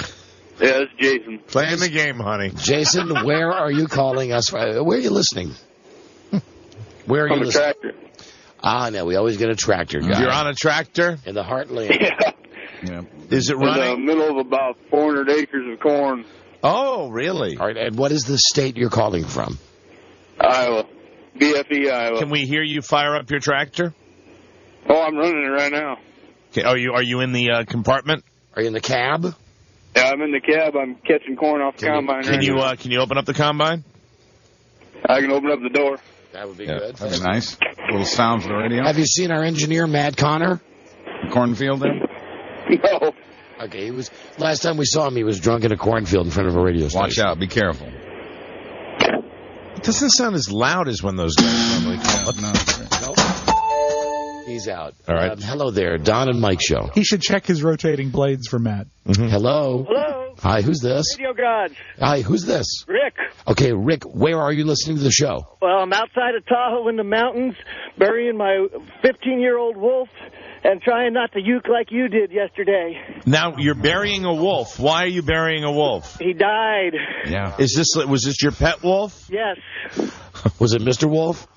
Yeah, it's Jason. Playing the game, honey. Jason, where are you calling us from? Where are you listening? Where are you listening? Tractor. No, we always get a tractor guy. You're on a tractor? In the heartland. Yeah. Is it running? In the middle of about 400 acres of corn. Oh, really? All right, and what is the state you're calling from? Iowa. BFE, Iowa. Can we hear you fire up your tractor? Oh, I'm running it right now. Okay. Are you in the compartment? Are you in the cab? Yeah, I'm in the cab. I'm catching corn off the combine. Can you open up the combine? I can open up the door. That would be good. That'd be nice. Little sound for the radio. Have you seen our engineer, Matt Connor? Cornfield there? No. Okay, he was. Last time we saw him, he was drunk in a cornfield in front of a radio station. Watch out. Be careful. It doesn't sound as loud as when those guys normally come. No. He's out. All right. Hello there, Don and Mike Show. He should check his rotating blades for Matt. Mm-hmm. Hello. Hello. Hi, who's this? Radio Gods. Hi, who's this? Rick. Okay, Rick, where are you listening to the show? Well, I'm outside of Tahoe in the mountains, burying my 15-year-old wolf and trying not to uke like you did yesterday. Now, you're burying a wolf. Why are you burying a wolf? He died. Yeah. Was this your pet wolf? Yes. Was it Mr. Wolf?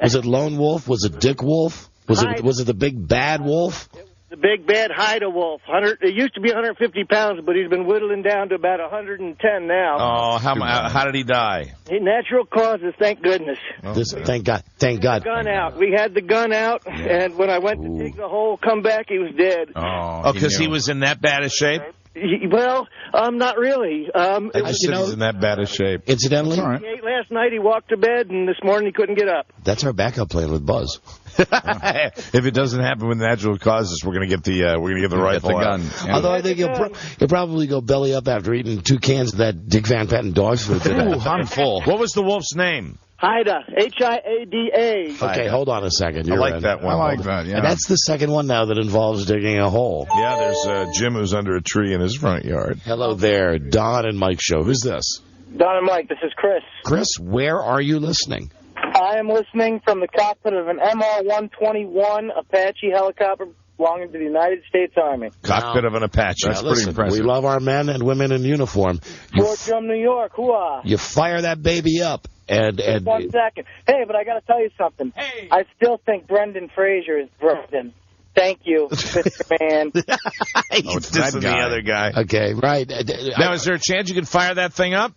Was it Lone Wolf? Was it Dick Wolf? Was it the big bad wolf? The big bad Haida wolf. It used to be 150 pounds, but he's been whittling down to about 110 now. Oh, how did he die? Natural causes, thank goodness. Thank God. Thank God. Gun out. We had the gun out, and when I went to dig the hole, come back, he was dead. Oh, because he was in that bad a shape? Well, not really. He's in that bad a shape. Incidentally, he ate last night. He walked to bed, and this morning he couldn't get up. That's our backup plan with Buzz. If it doesn't happen with natural causes, we're gonna get the rifle gun. Yeah. Although I think he'll probably go belly up after eating 2 cans of that Dick Van Patten dog food today. Ooh, I'm full. What was the wolf's name? Haida, Hiada. Okay, hold on a second. I like that one. I like that, yeah. And that's the second one now that involves digging a hole. Yeah, there's Jim who's under a tree in his front yard. Hello there, Don and Mike Show. Who's this? Don and Mike, this is Chris. Chris, where are you listening? I am listening from the cockpit of an MR-121 Apache helicopter belonging to the United States Army. Cockpit of an Apache. That's pretty impressive. We love our men and women in uniform. Fort Drum, New York. Hooah. You fire that baby up. And 1 second. Hey, but I got to tell you something. Hey. I still think Brendan Fraser is Brendan. Thank you, Mr. Man. He's dissing the other guy. Okay, right. Now, is there a chance you can fire that thing up?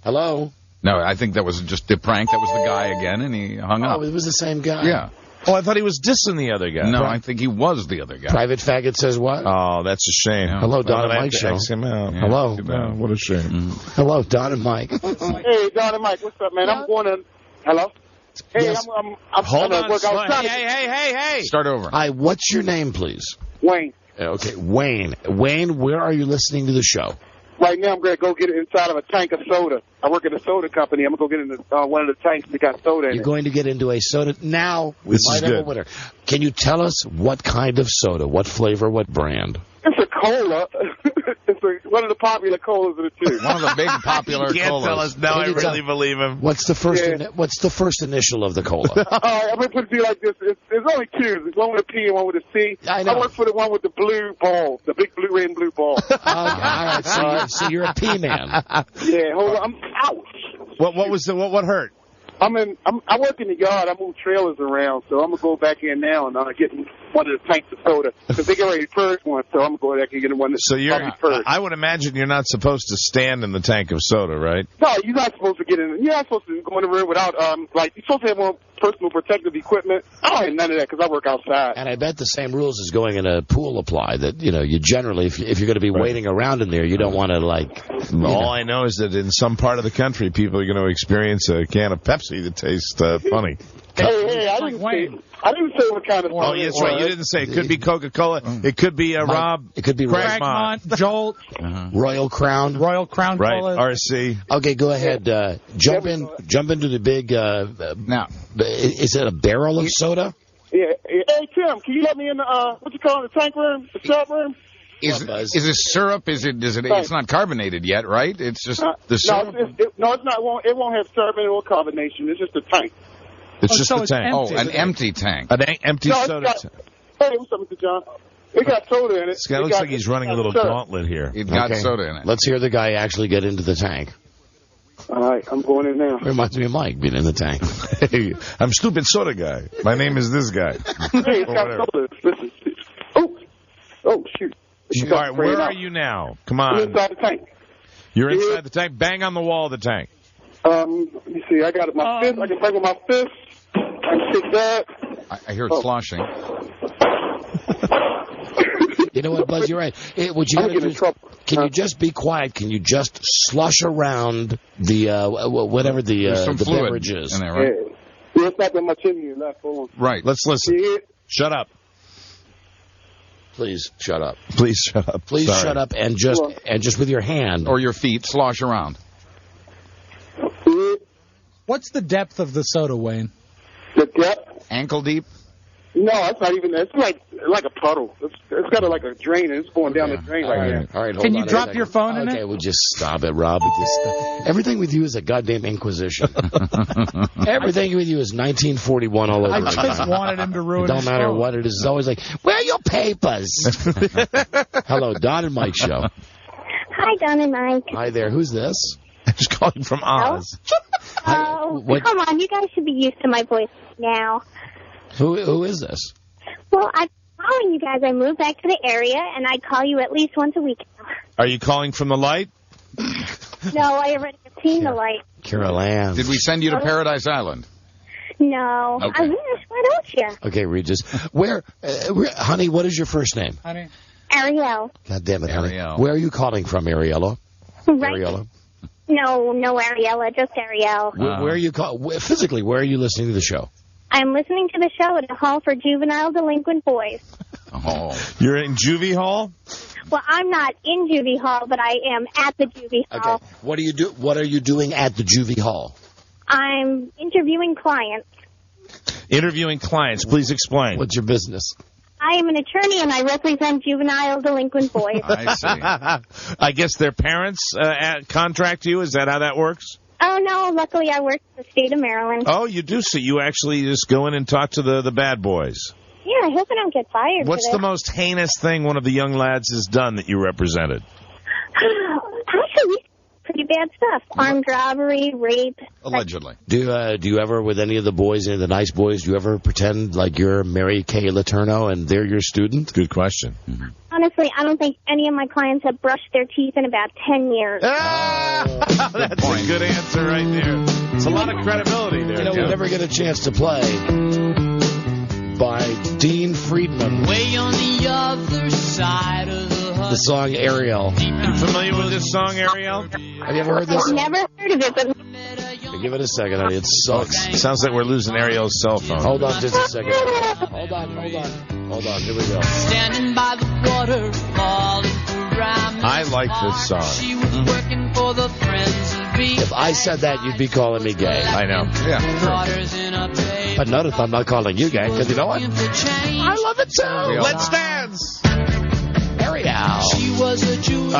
Hello? No, I think that was just a prank. That was the guy again, and he hung up. Oh, it was the same guy. Yeah. Oh, I thought he was dissing the other guy. No, I think he was the other guy. Private Faggot says what? Oh, that's a shame. Yeah. Hello, Don and Mike Show. Show. Yeah, hello. What a shame. Mm-hmm. Hello, Don and Mike. Hey, Don and Mike, what's up, man? I'm going in. Hello? Hey, yes. I'm Hold on. work. Hey. Start over. Hi, what's your name, please? Wayne. Okay, Wayne. Wayne, where are you listening to the show? Right now, I'm going to go get it inside of a tank of soda. I work at a soda company. I'm going to go get in one of the tanks that got soda in You're it. going to get into a soda. Now, we might have a winner. Can you tell us what kind of soda, what flavor, what brand? It's a cola. It's one of the popular colas of the two. One of the big popular You can't colas. tell us now. I really believe him. What's the first? What's the first initial of the cola? I'm going to put it to you like this. There's only two. There's one with a P and one with a C. I know. I work for the one with the blue ball, the big blue, red, and blue ball. All right, so you're a P man. Yeah, hold on. I'm out. What hurt? I work in the yard. I move trailers around, so I'm gonna go back in now and get one of the tanks of soda because they get ready to purge one. So I'm gonna go back and get one. So I would imagine you're not supposed to stand in the tank of soda, right? No, you're not supposed to get in. You're not supposed to go in the room without you're supposed to have more personal protective equipment. I don't have none of that because I work outside. And I bet the same rules as going in a pool apply. That you generally, if you're going to be waiting around in there, you don't want to All I know is that in some part of the country, people are going to experience a can of Pepsi that tastes funny. Hey, I didn't say what kind of. Oh, yes, right. You didn't say it could be Coca-Cola. It could be Rob. It could be Cragmont, Jolt, Royal Crown. Royal Crown right. Cola. RC. Okay, go ahead. Jump into the big. Now, is it a barrel of soda? Yeah. Hey, Tim, can you let me in the what you call it, the tank room, the shop room? Is this syrup? Is it? It's not carbonated yet, right? It's just the syrup. No, it's not. It won't have syrup or carbonation. It's just a tank. It's just a tank. Oh, an empty tank. An empty soda tank. Hey, what's up, Mr. John? It got soda in it. This guy looks like he's running a little gauntlet here. It got soda in it. Let's hear the guy actually get into the tank. All right, I'm going in now. Reminds me of Mike being in the tank. Hey, I'm stupid soda guy. My name is this guy. Hey, it's got soda. Listen. Oh, shoot. All right, where are you now? Come on. I'm inside the tank. You're inside the tank? Bang on the wall of the tank. Let me see. I got my fist. I can bang with my fist. I can kick that. I hear it sloshing. You know what, Buzz? You're right. Can you just be quiet? Can you just slush around the whatever the beverage is? In there, right? Yeah, it's not that much in here left. Hold on. Right. Let's listen. Shut up. Please shut up. Please shut up. Please shut up and just with your hand or your feet slosh around. What's the depth of the soda, Wayne? The depth? Ankle deep? No, it's not even. It's like a puddle. It's got like a drain, and it's going down the drain right now. All right, hold Can on you drop your phone in it? Okay, we'll just stop it, Rob. Everything with you is a goddamn inquisition. Everything with you is 1941 all over I again. just wanted him to ruin It don't his matter phone. what it is. It's always like, where are your papers? Hello, Don and Mike show. Hi, Don and Mike. Hi there. Who's this? Just calling from Oz. Oh, come on. You guys should be used to my voice now. Who is this? Well, I'm calling you guys. I moved back to the area, and I call you at least once a week now. Are you calling from the light? No, I already have seen the light. Carol Ann. Did we send you to Paradise Island? No. Okay. I wish. Why don't you? Okay, Regis. Honey, what is your first name? Honey. Ariel. God damn it, honey. Ariel. Where are you calling from, Ariella? Right. Ariella? No, Ariella, just Ariel. Where are you physically, where are you listening to the show? I'm listening to the show at a hall for juvenile delinquent boys. Oh. You're in juvie hall? Well, I'm not in juvie hall, but I am at the juvie hall. Okay. What are you doing at the juvie hall? I'm interviewing clients. Interviewing clients. Please explain. What's your business? I am an attorney, and I represent juvenile delinquent boys. I see. I guess their parents contract you? Is that how that works? Oh, no. Luckily, I work for the state of Maryland. Oh, you do? So you actually just go in and talk to the bad boys? Yeah, I hope I don't get fired What's for the this. most heinous thing one of the young lads has done that you represented? Actually, pretty bad stuff. Armed robbery, rape. Allegedly. Do you ever, with any of the boys, any of the nice boys, do you ever pretend like you're Mary Kay Letourneau and they're your student? Good question. Mm-hmm. Honestly, I don't think any of my clients have brushed their teeth in about 10 years. That's a good answer right there. It's a lot of credibility there. You know, we never get a chance to play by Dean Friedman. Way on the other side of the song Ariel. You familiar with this song, Ariel? Have you ever heard this? I've never heard of it, but... Give it a second, honey. It sucks. Sounds like we're losing Ariel's cell phone. Hold on just a second. Hold on. Here we go. Standing by the water, falling around. I like this song. She was working for the Friends of If I said that, you'd be calling me gay. I know. Yeah. But notice I'm not calling you gay, because you know what? I love it too. Let's dance. Ariel. She was a Jew.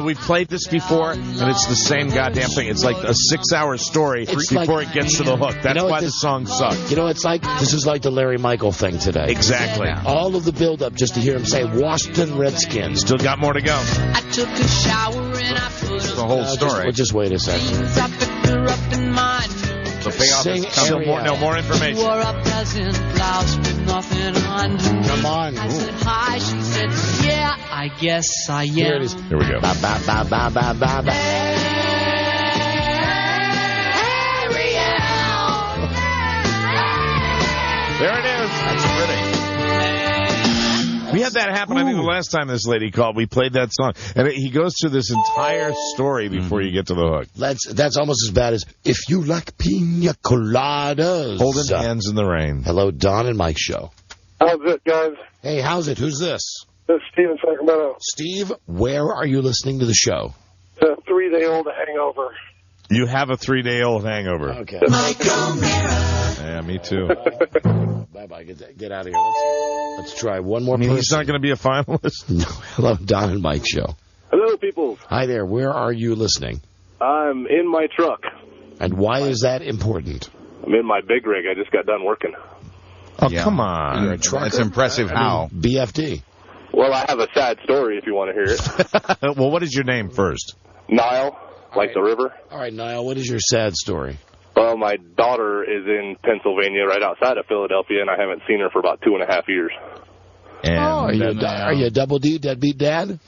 We've played this before, and it's the same goddamn thing. It's like a 6-hour story before it gets to the hook. That's why the song sucks. You know, it's like, this is like the Larry Michael thing today. Exactly. All of the build-up just to hear him say, Washington Redskins. Still got more to go. I took a shower and I put the whole story. Just wait a second. I picked her up in my The payoff is coming. More information. She wore a peasant blouse with nothing under. Come on. I said hi. She said, yeah, I guess I am. Here it is. Here we go. Ba, ba, ba, ba, ba, ba, ba. There it is. That's pretty. We had that happen, I think, the last time this lady called. We played that song. And he goes through this entire story before you get to the hook. That's almost as bad as if you like pina coladas. Holding hands in the rain. Hello, Don and Mike Show. How's it, guys? Hey, how's it? Who's this? This is Steve in Sacramento. Steve, where are you listening to the show? It's a 3-day-old hangover. You have a 3-day-old hangover. Okay. Yeah, me too. Bye-bye. Get out of here. Let's try one more person. He's not going to be a finalist? No. Hello, Don and Mike Show. Hello, people. Hi there. Where are you listening? I'm in my truck. And why is that important? I'm in my big rig. I just got done working. Oh, come on. You're a trucker? That's impressive. How? BFD. Well, I have a sad story if you want to hear it. Well, what is your name first? Nile, like the river. All right, Niall, what is your sad story? Well, my daughter is in Pennsylvania, right outside of Philadelphia, and I haven't seen her for about 2.5 years. And are you a double D, deadbeat dad?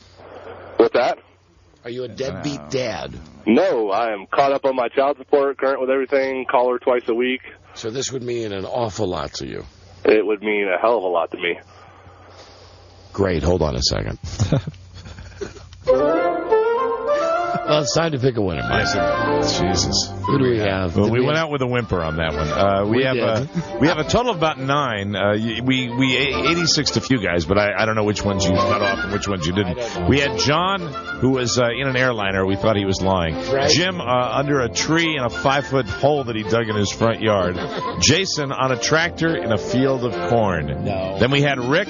What's that? Are you a deadbeat dad? No, I am caught up on my child support, current with everything, call her twice a week. So this would mean an awful lot to you. It would mean a hell of a lot to me. Great. Hold on a second. Well, it's time to pick a winner, Mike. Jesus. Who do we have? Well, we went out with a whimper on that one. We have a total of about 9. We 86'd a few guys, but I don't know which ones you cut off and which ones you didn't. We had John, who was in an airliner. We thought he was lying. Right. Jim under a tree in a 5-foot hole that he dug in his front yard. Jason on a tractor in a field of corn. No. Then we had Rick.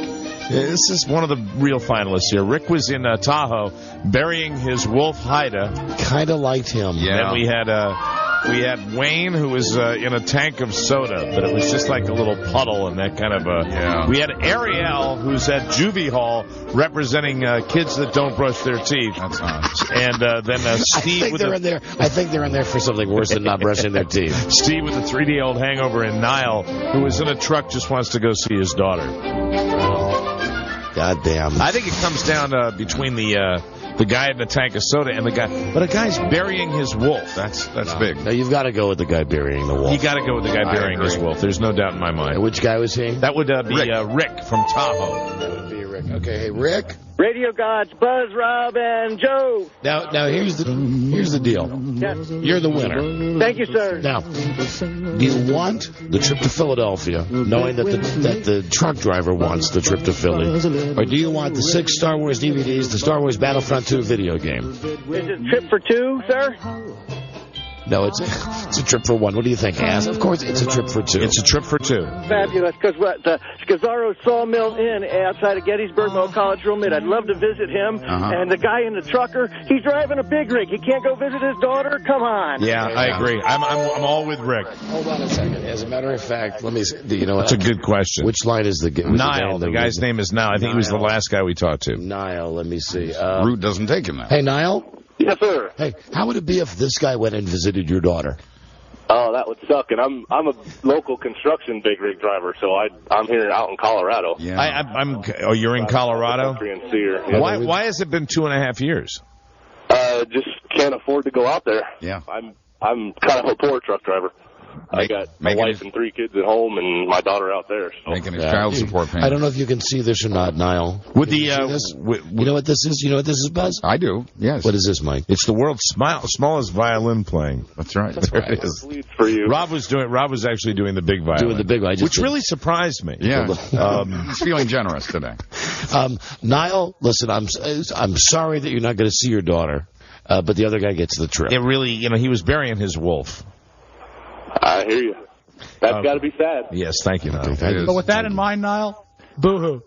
This is one of the real finalists here. Rick was in Tahoe burying his wolf Haida. Kind of liked him. Yeah. Then we had Wayne, who was in a tank of soda, but it was just like a little puddle and that kind of Yeah. We had Ariel, who's at Juvie Hall, representing kids that don't brush their teeth. That's nice. And then Steve I think they're in there for something worse than not brushing their teeth. Steve with a 3-day-old hangover, and Niall, who was in a truck, just wants to go see his daughter. God damn. I think it comes down between the guy in the tank of soda and the guy. But a guy's burying his wolf. That's big. No, you've got to go with the guy burying the wolf. You got to go with the guy burying his wolf. There's no doubt in my mind. Which guy was he? That would be Rick from Tahoe. That would be Rick. Okay, hey, Rick. Radio Gods, Buzz, Rob, and Joe. Now here's the deal. Yes. You're the winner. Thank you, sir. Now, do you want the trip to Philadelphia, knowing that the truck driver wants the trip to Philly, or do you want the 6 Star Wars DVDs, the Star Wars Battlefront 2 video game? Is it a trip for 2, sir? No, it's a trip for 1. What do you think, Ass? Of course, it's a trip for 2. It's a trip for 2. Fabulous, because the Scazzaro Sawmill Inn outside of Gettysburg, Mill College, real mid. I'd love to visit him. And the guy in the trucker, he's driving a big rig. He can't go visit his daughter? Come on. Yeah, I agree. I'm all with Rick. Hold on a second. As a matter of fact, let me see. Do you know what? That's a good question. Which line is the Niall. The guy's name is Niall. I think he was the last guy we talked to. Niall, let me see. Route doesn't take him now. Hey, Niall? Yes, sir. Hey, how would it be if this guy went and visited your daughter? Oh, that would suck. And I'm a local construction big rig driver, so I'm here out in Colorado. Yeah. You're in Colorado? Yeah. Why has it been 2.5 years? Just can't afford to go out there. Yeah. I'm kind of a poor truck driver. I got my wife and 3 kids at home and my daughter out there. So. Making his child support payment. I don't know if you can see this or not, Niall. With the you know what this is? You know what this is, Buzz? I do. Yes. What is this, Mike? It's the world's smallest violin playing. That's right. There it is. For you. Rob was actually doing the big violin. Doing the big violin, which really surprised me. Yeah. He's feeling generous today. Niall, listen, I'm sorry that you're not going to see your daughter, but the other guy gets the trip. It really, he was burying his wolf. I hear you. That's got to be sad. Yes, thank you, Niall. But with that in mind, Niall, boo-hoo.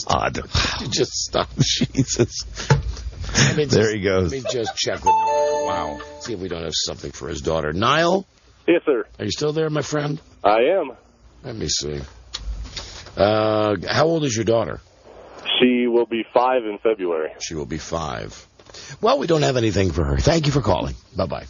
God. Just stop. Jesus. There he goes. Let me just check with Niall. Wow. See if we don't have something for his daughter. Niall? Yes, sir. Are you still there, my friend? I am. Let me see. How old is your daughter? She will be 5 in February. She will be 5. Well, we don't have anything for her. Thank you for calling. Bye-bye.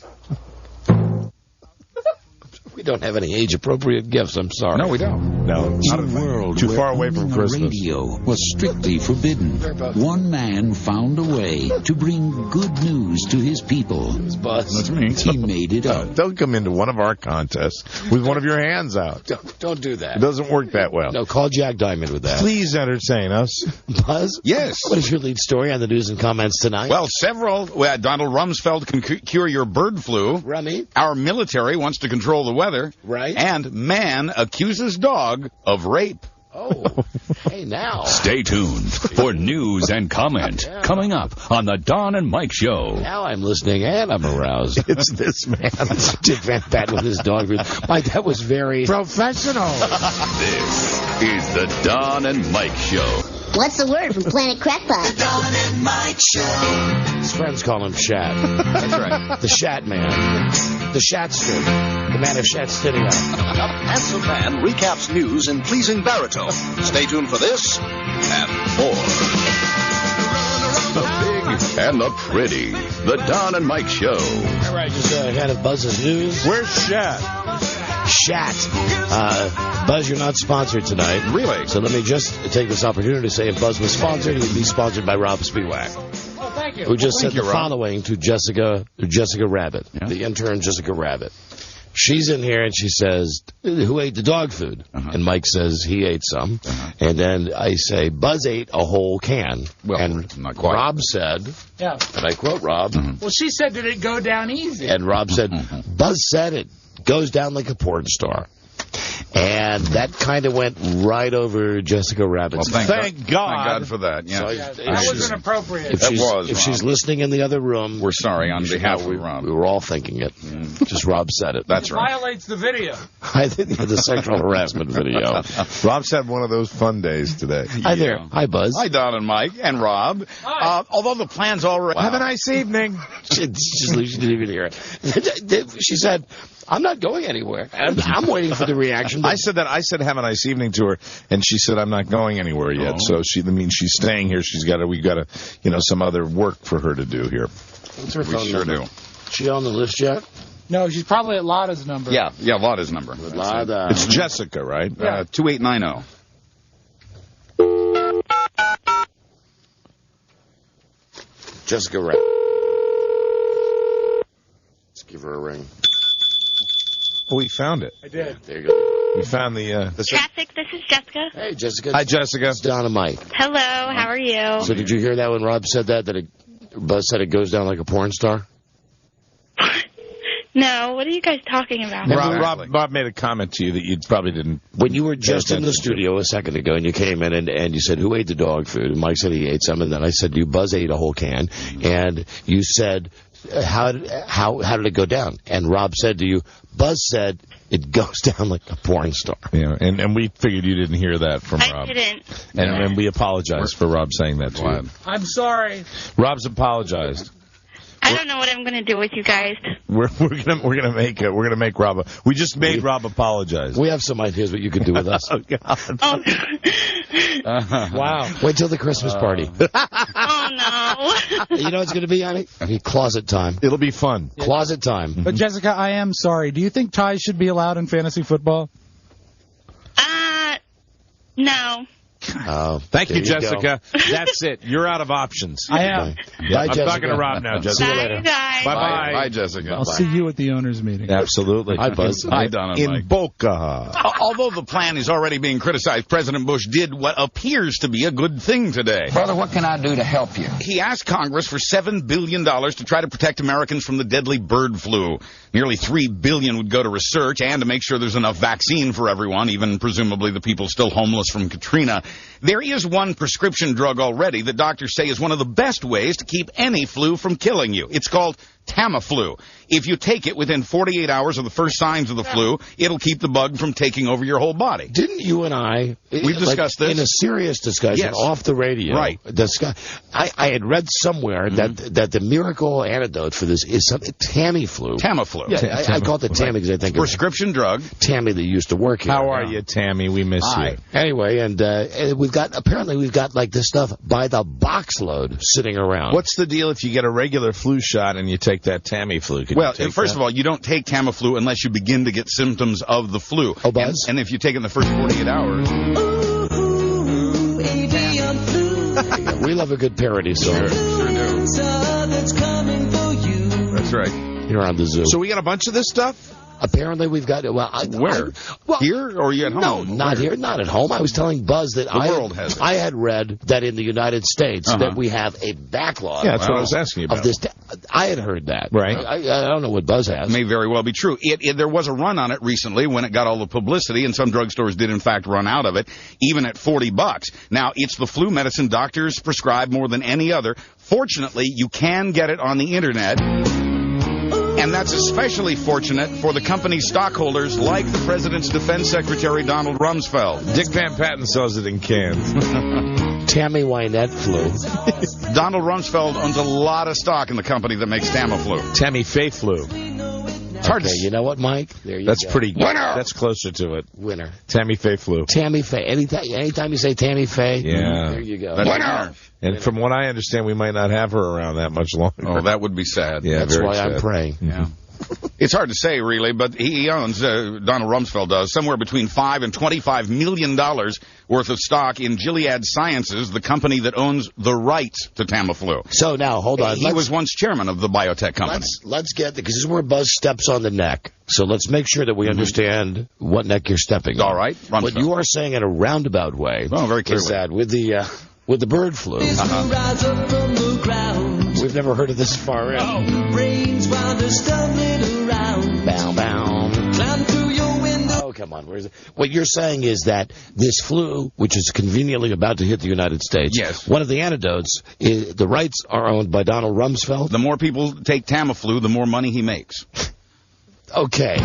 We don't have any age-appropriate gifts. I'm sorry. No, we don't. No, not a world too far away from Christmas. Radio was strictly forbidden. One man found a way to bring good news to his people. That's me. He made it up. Don't come into one of our contests with one of your hands out. Don't do that. It doesn't work that well. No, call Jack Diamond with that. Please entertain us. Buzz? Yes. What is your lead story on the news and comments tonight? Well, Donald Rumsfeld can cure your bird flu. Rummy. Our military wants to control the weather. Right. And man accuses dog of rape. Oh, hey now. Stay tuned for news and comment coming up on the Don and Mike Show. Now I'm listening and I'm aroused. It's this man. Dick Van Patten with his dog. Mike, that was very professional. This is the Don and Mike Show. What's the word from Planet Crackpot? The Don and Mike Show. His friends call him Shat. That's right. The Shat Man. The Shatster. The man of Shat City. A handsome man recaps news in pleasing baritone. Stay tuned for this and more. The big and the pretty. The Don and Mike Show. All right, just ahead of Buzz's news. Where's Shat? Shat. Buzz, you're not sponsored tonight. Really? So let me just take this opportunity to say if Buzz was sponsored, he'd be sponsored by Rob Spiewak. Oh, thank you. Who just Thank said you, the Rob. following to Jessica Rabbit, the intern Jessica Rabbit. She's in here and she says, who ate the dog food? And Mike says he ate some. And then I say, Buzz ate a whole can. Well, and not quite. Rob said, Yeah. and I quote Rob, Well, she said, did it go down easy? and Rob said, Buzz said it goes down like a porn star. And that kind of went right over Jessica Rabbit's. Well, Thank God. Thank God for that. Yeah. So That was inappropriate. if she's listening in the other room, We're sorry on behalf of we Rob. were all thinking it. Just Rob said it. That's It right. violates the video. I think the sexual harassment video. Rob's had one of those fun days today. Hi there. Hi, Buzz. Hi, Don and Mike and Rob. Although the plan's already... Have a nice evening. She didn't even hear it. She said, I'm not going anywhere. I'm waiting for the reaction. I said have a nice evening to her, and she said I'm not going anywhere yet. So she's staying here. We've got to, some other work for her to do here. What's her We phone sure number? do. She on the list yet? No, she's probably at Lada's number. Yeah, Lada's number. Lada. It's Jessica, right? 2890. Jessica Rabbit. Let's give her a ring. Oh, we found it. I did. There you go. We found the... Traffic, this is Jessica. Hey, Jessica. Hi, Jessica. It's Don and Mike. Hello, how are you? So did you hear that when Rob said that Buzz said it goes down like a porn star? No, what are you guys talking about? Rob made a comment to you that you probably didn't... When you were just in the studio a second ago and you came in and you said, who ate the dog food? And Mike said he ate some. And then I said, Buzz ate a whole can. And you said, how did it go down? And Rob said to you, Buzz said it goes down like a porn star. Yeah, and we figured you didn't hear that from Rob. I didn't. And we apologize for Rob saying that to you. I'm sorry. Rob's apologized. I don't know what I'm going to do with you guys. We're gonna make Rob. We just made Rob apologize. We have some ideas what you could do with us. Oh God! Oh, Wow! Wait till the Christmas party. oh no! You know what's going to be, honey? Closet time. It'll be fun. Closet time. But Jessica, I am sorry. Do you think ties should be allowed in fantasy football? No. Thank you, Jessica. That's it. You're out of options. I am. Yeah, Bye, I'm Jessica. talking to Rob now, Jessica. See you later. Bye-bye. Bye, Jessica. I'll see you at the owners' meeting. Absolutely. Hi, Buzz. Hi, Don and Mike. In Boca. Although the plan is already being criticized, President Bush did what appears to be a good thing today. Brother, what can I do to help you? He asked Congress for $7 billion to try to protect Americans from the deadly bird flu. Nearly $3 billion would go to research and to make sure there's enough vaccine for everyone, even presumably the people still homeless from Katrina. There is one prescription drug already that doctors say is one of the best ways to keep any flu from killing you. It's called Tamiflu. If you take it within 48 hours of the first signs of the flu, it'll keep the bug from taking over your whole body. Didn't you and I... We've discussed this. In a serious discussion off the radio. Right. I had read somewhere that the miracle antidote for this is something... Tamiflu. Tamiflu. Yeah, I call it the Tammy because I think prescription drug. Tammy that used to work here. How are you, Tammy? We miss you. Anyway, and we've got like this stuff by the box load sitting around. What's the deal if you get a regular flu shot and you take that Tamiflu? Well, first of all, you don't take Tamiflu unless you begin to get symptoms of the flu. Oh, Buzz? And if you take it in the first 48 hours... We love a good parody song. Sure do. That's right. Here on the Zoo. So we got a bunch of this stuff? Apparently we've got... Well, Where? Here or are you at home? No, not here. Not at home. I was telling Buzz that I had read that in the United States that we have a backlog. Yeah, that's what I was asking you about. Of this I had heard that. Right. I don't know what Buzz has. It may very well be true. There was a run on it recently when it got all the publicity, and some drugstores did, in fact, run out of it, even at $40. Now, it's the flu medicine doctors prescribe more than any other. Fortunately, you can get it on the Internet. And that's especially fortunate for the company's stockholders like the President's Defense Secretary, Donald Rumsfeld. Dick Van Patten sells it in cans. Tammy Wynette flu. Donald Rumsfeld owns a lot of stock in the company that makes Tamiflu. Tammy Faye flu. Okay, you know what, Mike? There you go. That's pretty good. Winner! That's closer to it. Winner. Tammy Faye flu. Tammy Faye. Anytime you say Tammy Faye, there you go. Winner! And from what I understand, we might not have her around that much longer. Oh, that would be sad. Yeah, that's why I'm praying. Yeah. It's hard to say, really, but he owns, Donald Rumsfeld does, somewhere between $5 and $25 million worth of stock in Gilead Sciences, the company that owns the rights to Tamiflu. So now, hold on. He was once chairman of the biotech company. Let's get, because this is where Buzz steps on the neck. So let's make sure that we understand what neck you're stepping on. All right. Rumsfeld. What you are saying in a roundabout way very clearly. is that with the bird flu, we've never heard of this far in. Brains wander stumbling around. Bow, bow. Climb through your window. Oh, come on. Where is it? What you're saying is that this flu, which is conveniently about to hit the United States, yes, one of the antidotes, is the rights are owned by Donald Rumsfeld. The more people take Tamiflu, the more money he makes. Okay.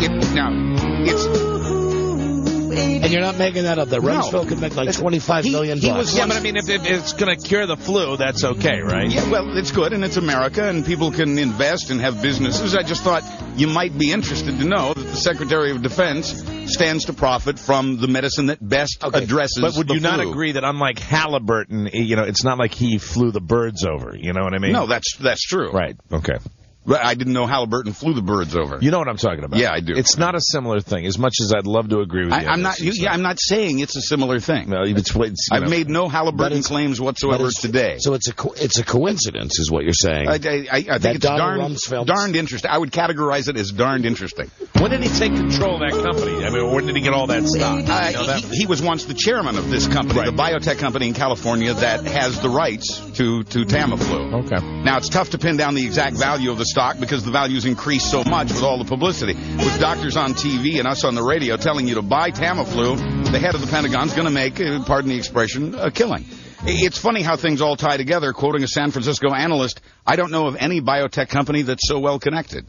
And you're not making that up. The Rumsfeld could make like $25 million. Yeah, but I mean, if it's going to cure the flu, that's okay, right? Yeah, well, it's good, and it's America, and people can invest and have businesses. I just thought you might be interested to know that the Secretary of Defense stands to profit from the medicine that best addresses the flu. But would you not agree that unlike Halliburton, it's not like he flew the birds over, you know what I mean? No, that's true. Right, okay. I didn't know Halliburton flew the birds over. You know what I'm talking about. Yeah, I do. It's not a similar thing, as much as I'd love to agree with you. I'm not saying it's a similar thing. No, I've made no Halliburton claims whatsoever today. So it's a coincidence, is what you're saying. I think it's darned interesting. I would categorize it as darned interesting. When did he take control of that company? I mean, when did he get all that stock? He was once the chairman of this company, the biotech company in California that has the rights to Tamiflu. Okay. Now, it's tough to pin down the exact value of the stock because the value's increased so much with all the publicity. With doctors on TV and us on the radio telling you to buy Tamiflu, the head of the Pentagon's going to make, pardon the expression, a killing. It's funny how things all tie together. Quoting a San Francisco analyst, I don't know of any biotech company that's so well connected.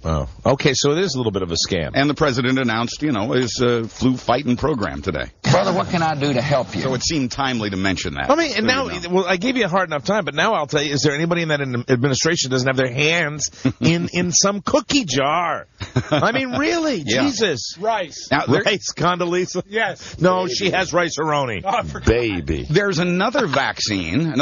Oh, okay, so it is a little bit of a scam. And the president announced, his flu fighting program today. Brother, what can I do to help you? So it seemed timely to mention that. I mean, and now, I gave you a hard enough time, but now I'll tell you, is there anybody in that administration that doesn't have their hands in some cookie jar? I mean, really? Yeah. Jesus. Rice. Now, rice, Condoleezza? Yes. No, she has rice-a-roni. Oh, baby. There's another vaccine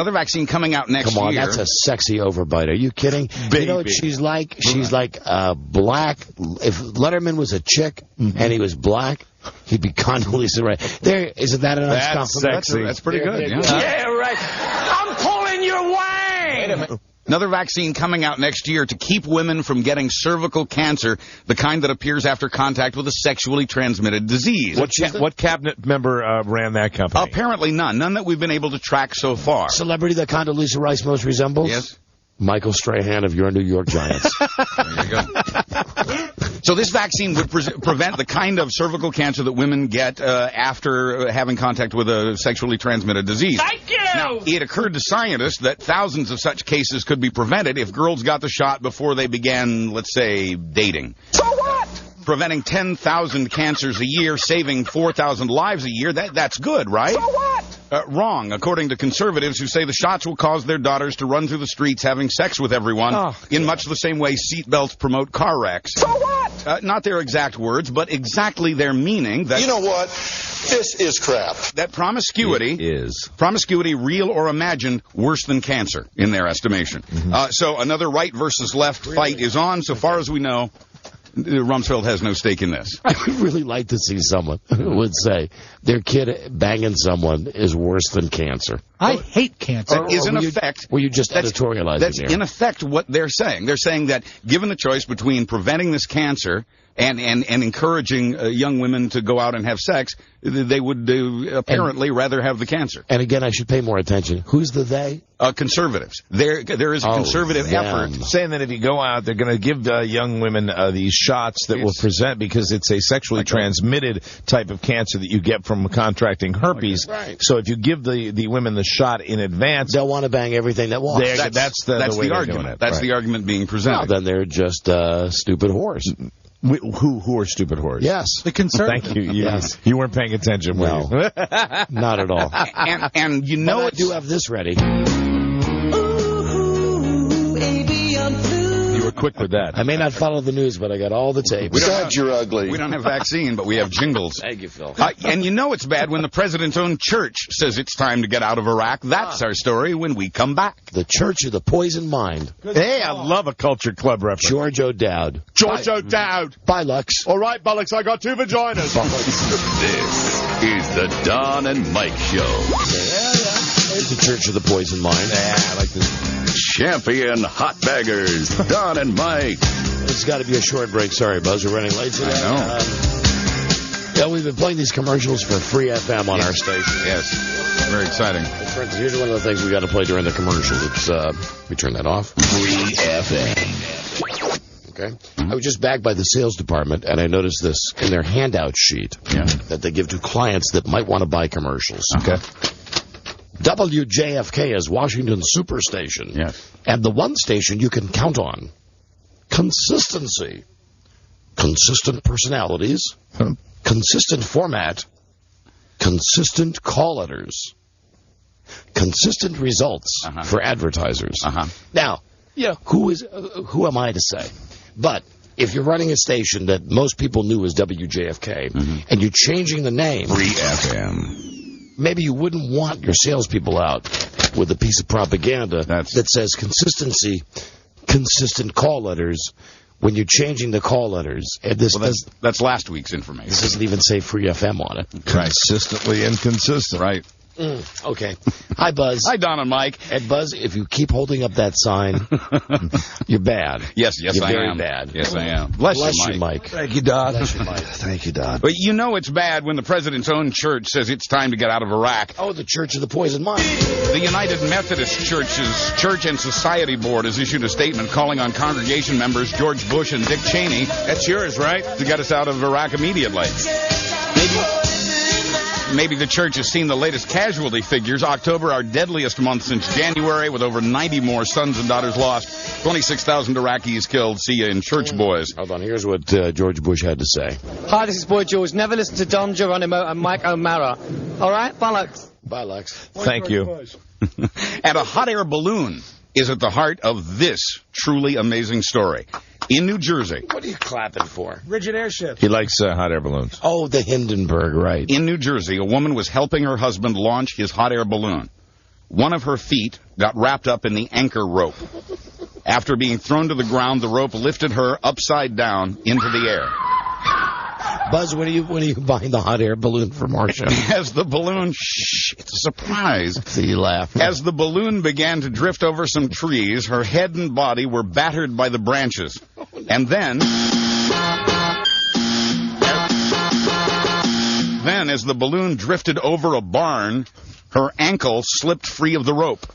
coming out next year. Come on, that's a sexy overbite. Are you kidding? Baby. You know what she's like? She's like black. If Letterman was a chick and he was black, He'd be Condoleezza Rice. There, isn't that a nice compliment? Sexy. That's pretty good. Yeah. Yeah, right. I'm pulling your wang! Wait a minute. Another vaccine coming out next year to keep women from getting cervical cancer, the kind that appears after contact with a sexually transmitted disease. What cabinet member ran that company? Apparently none. None that we've been able to track so far. Celebrity that Condoleezza Rice most resembles? Yes. Michael Strahan of your New York Giants. There you go. So this vaccine would prevent the kind of cervical cancer that women get after having contact with a sexually transmitted disease. Thank you! Now, it occurred to scientists that thousands of such cases could be prevented if girls got the shot before they began, let's say, dating. So what? Preventing 10,000 cancers a year, saving 4,000 lives a year, that's good, right? So what? Wrong, according to conservatives who say the shots will cause their daughters to run through the streets having sex with everyone in much the same way seatbelts promote car wrecks. So what? Not their exact words, but exactly their meaning. That, you know what? This is crap. That promiscuity promiscuity, real or imagined, worse than cancer in their estimation. So another right versus left fight is on. So far as we know, Rumsfeld has no stake in this. I would really like to see someone who would say their kid banging someone is worse than cancer. I hate cancer. That is in effect. Were you just editorializing That's there? in effect what they're saying. They're saying that given the choice between preventing this cancer and encouraging young women to go out and have sex, they would apparently rather have the cancer. And again, I should pay more attention. Who's the they? Conservatives. There is a conservative effort saying that if you go out, they're going to give young women these shots that will present, because it's a sexually transmitted type of cancer that you get from contracting herpes. Right. So if you give the women the shot in advance, they'll want to bang everything that walks. That's the argument. That's the argument being presented. Well, then they're just stupid whores. Who are stupid whores? Yes. The conservatives. Thank you. You weren't paying attention, were you? Not at all. And you know, I do have this ready. You were quick with that. I may not follow the news, but I got all the tapes. Besides, you're ugly. We don't have vaccine, but we have jingles. Thank you, Phil. And you know it's bad when the president's own church says it's time to get out of Iraq. That's our story when we come back. The Church of the Poisoned Mind. Hey, I love a Culture Club reference. George O'Dowd. O'Dowd. Bye, Lux. All right, Bullocks, I got 2 vaginas. This is the Don and Mike Show. It's the Church of the Poisoned Mind. Yeah, I like this. Champion hot baggers, Don and Mike. It's got to be a short break. Sorry, Buzz. We're running late today. I know. We've been playing these commercials for Free FM on our station. Yes. Very exciting. Friends, here's one of the things we got to play during the commercials. It's, we turn that off. Free FM. Okay. I was just back by the sales department, and I noticed this in their handout sheet that they give to clients that might want to buy commercials. Okay. WJFK is Washington's superstation. Yes. And the one station you can count on. Consistency. Consistent personalities. Consistent format. Consistent call letters. Consistent results for advertisers. Now, who am I to say? But if you're running a station that most people knew as WJFK, and you're changing the name, Free FM, maybe you wouldn't want your salespeople out with a piece of propaganda that says consistency, consistent call letters, when you're changing the call letters. And that's last week's information. This doesn't even say Free FM on it. Consistently inconsistent. Right. Okay. Hi, Buzz. Hi, Don and Mike. And Buzz, if you keep holding up that sign, you're bad. Yes, you're I very am. bad. Yes, I am. Bless you, Mike. Thank you, Don. Bless you, Mike. Thank you, Don. But you know it's bad when the president's own church says it's time to get out of Iraq. Oh, the Church of the Poisoned Mind. The United Methodist Church's Church and Society Board has issued a statement calling on congregation members George Bush and Dick Cheney. That's yours, right? To get us out of Iraq immediately. Maybe the church has seen the latest casualty figures. October, our deadliest month since January, with over 90 more sons and daughters lost. 26,000 Iraqis killed. See you in church, boys. Hold on. Here's what George Bush had to say. Hi, this is Boy George. Never listen to Don Geronimo and Mike O'Mara. All right? Bollocks. Bye, Lex. Thank you. And a hot air balloon is at the heart of this truly amazing story. In New Jersey. What are you clapping for? Rigid airship. He likes hot air balloons. Oh, the Hindenburg, right. In New Jersey, a woman was helping her husband launch his hot air balloon. One of her feet got wrapped up in the anchor rope. After being thrown to the ground, the rope lifted her upside down into the air. Buzz, when are you buying the hot air balloon for Marcia? As the balloon, shh, it's a surprise. So you laugh. As the balloon began to drift over some trees, her head and body were battered by the branches. And then, as the balloon drifted over a barn, her ankle slipped free of the rope.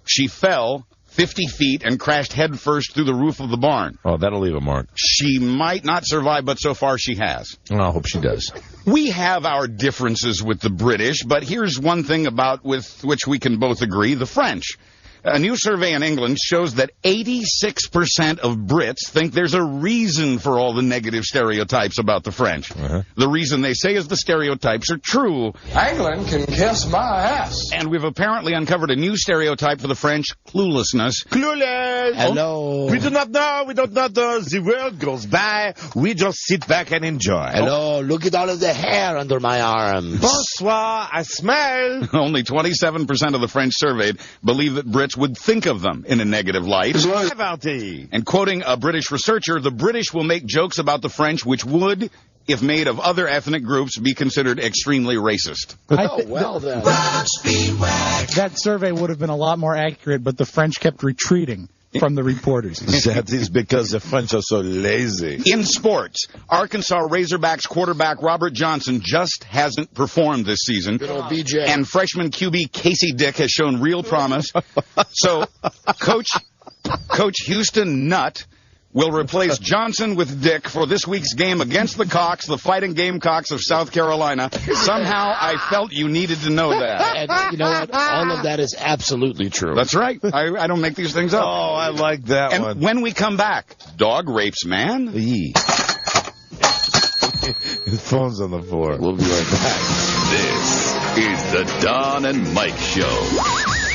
She fell 50 feet and crashed headfirst through the roof of the barn. Oh, that'll leave a mark. She might not survive, but so far she has. Well, I hope she does. We have our differences with the British, but here's one thing about with which we can both agree, the French. A new survey in England shows that 86% of Brits think there's a reason for all the negative stereotypes about the French. The reason they say is the stereotypes are true. England can kiss my ass. And we've apparently uncovered a new stereotype for the French, cluelessness. Clueless! Hello. We do not know. The world goes by. We just sit back and enjoy. Hello, look at all of the hair under my arms. Bonsoir, I smell. Only 27% of the French surveyed believe that Brits would think of them in a negative light. And quoting a British researcher, the British will make jokes about the French which would, if made of other ethnic groups, be considered extremely racist. Oh, well then. That survey would have been a lot more accurate, but the French kept retreating from the reporters. That is because the French are so lazy. In sports, Arkansas Razorbacks quarterback Robert Johnson just hasn't performed this season. Good old BJ. And freshman QB Casey Dick has shown real promise. So Coach Houston Nutt will replace Johnson with Dick for this week's game against the Cox, the Fighting Gamecocks of South Carolina. Somehow I felt you needed to know that. And you know what? All of that is absolutely true. That's right. I don't make these things up. Oh, I like that and one. When we come back, dog rapes man. His phone's on the floor. We'll be right back. This is the Don and Mike Show.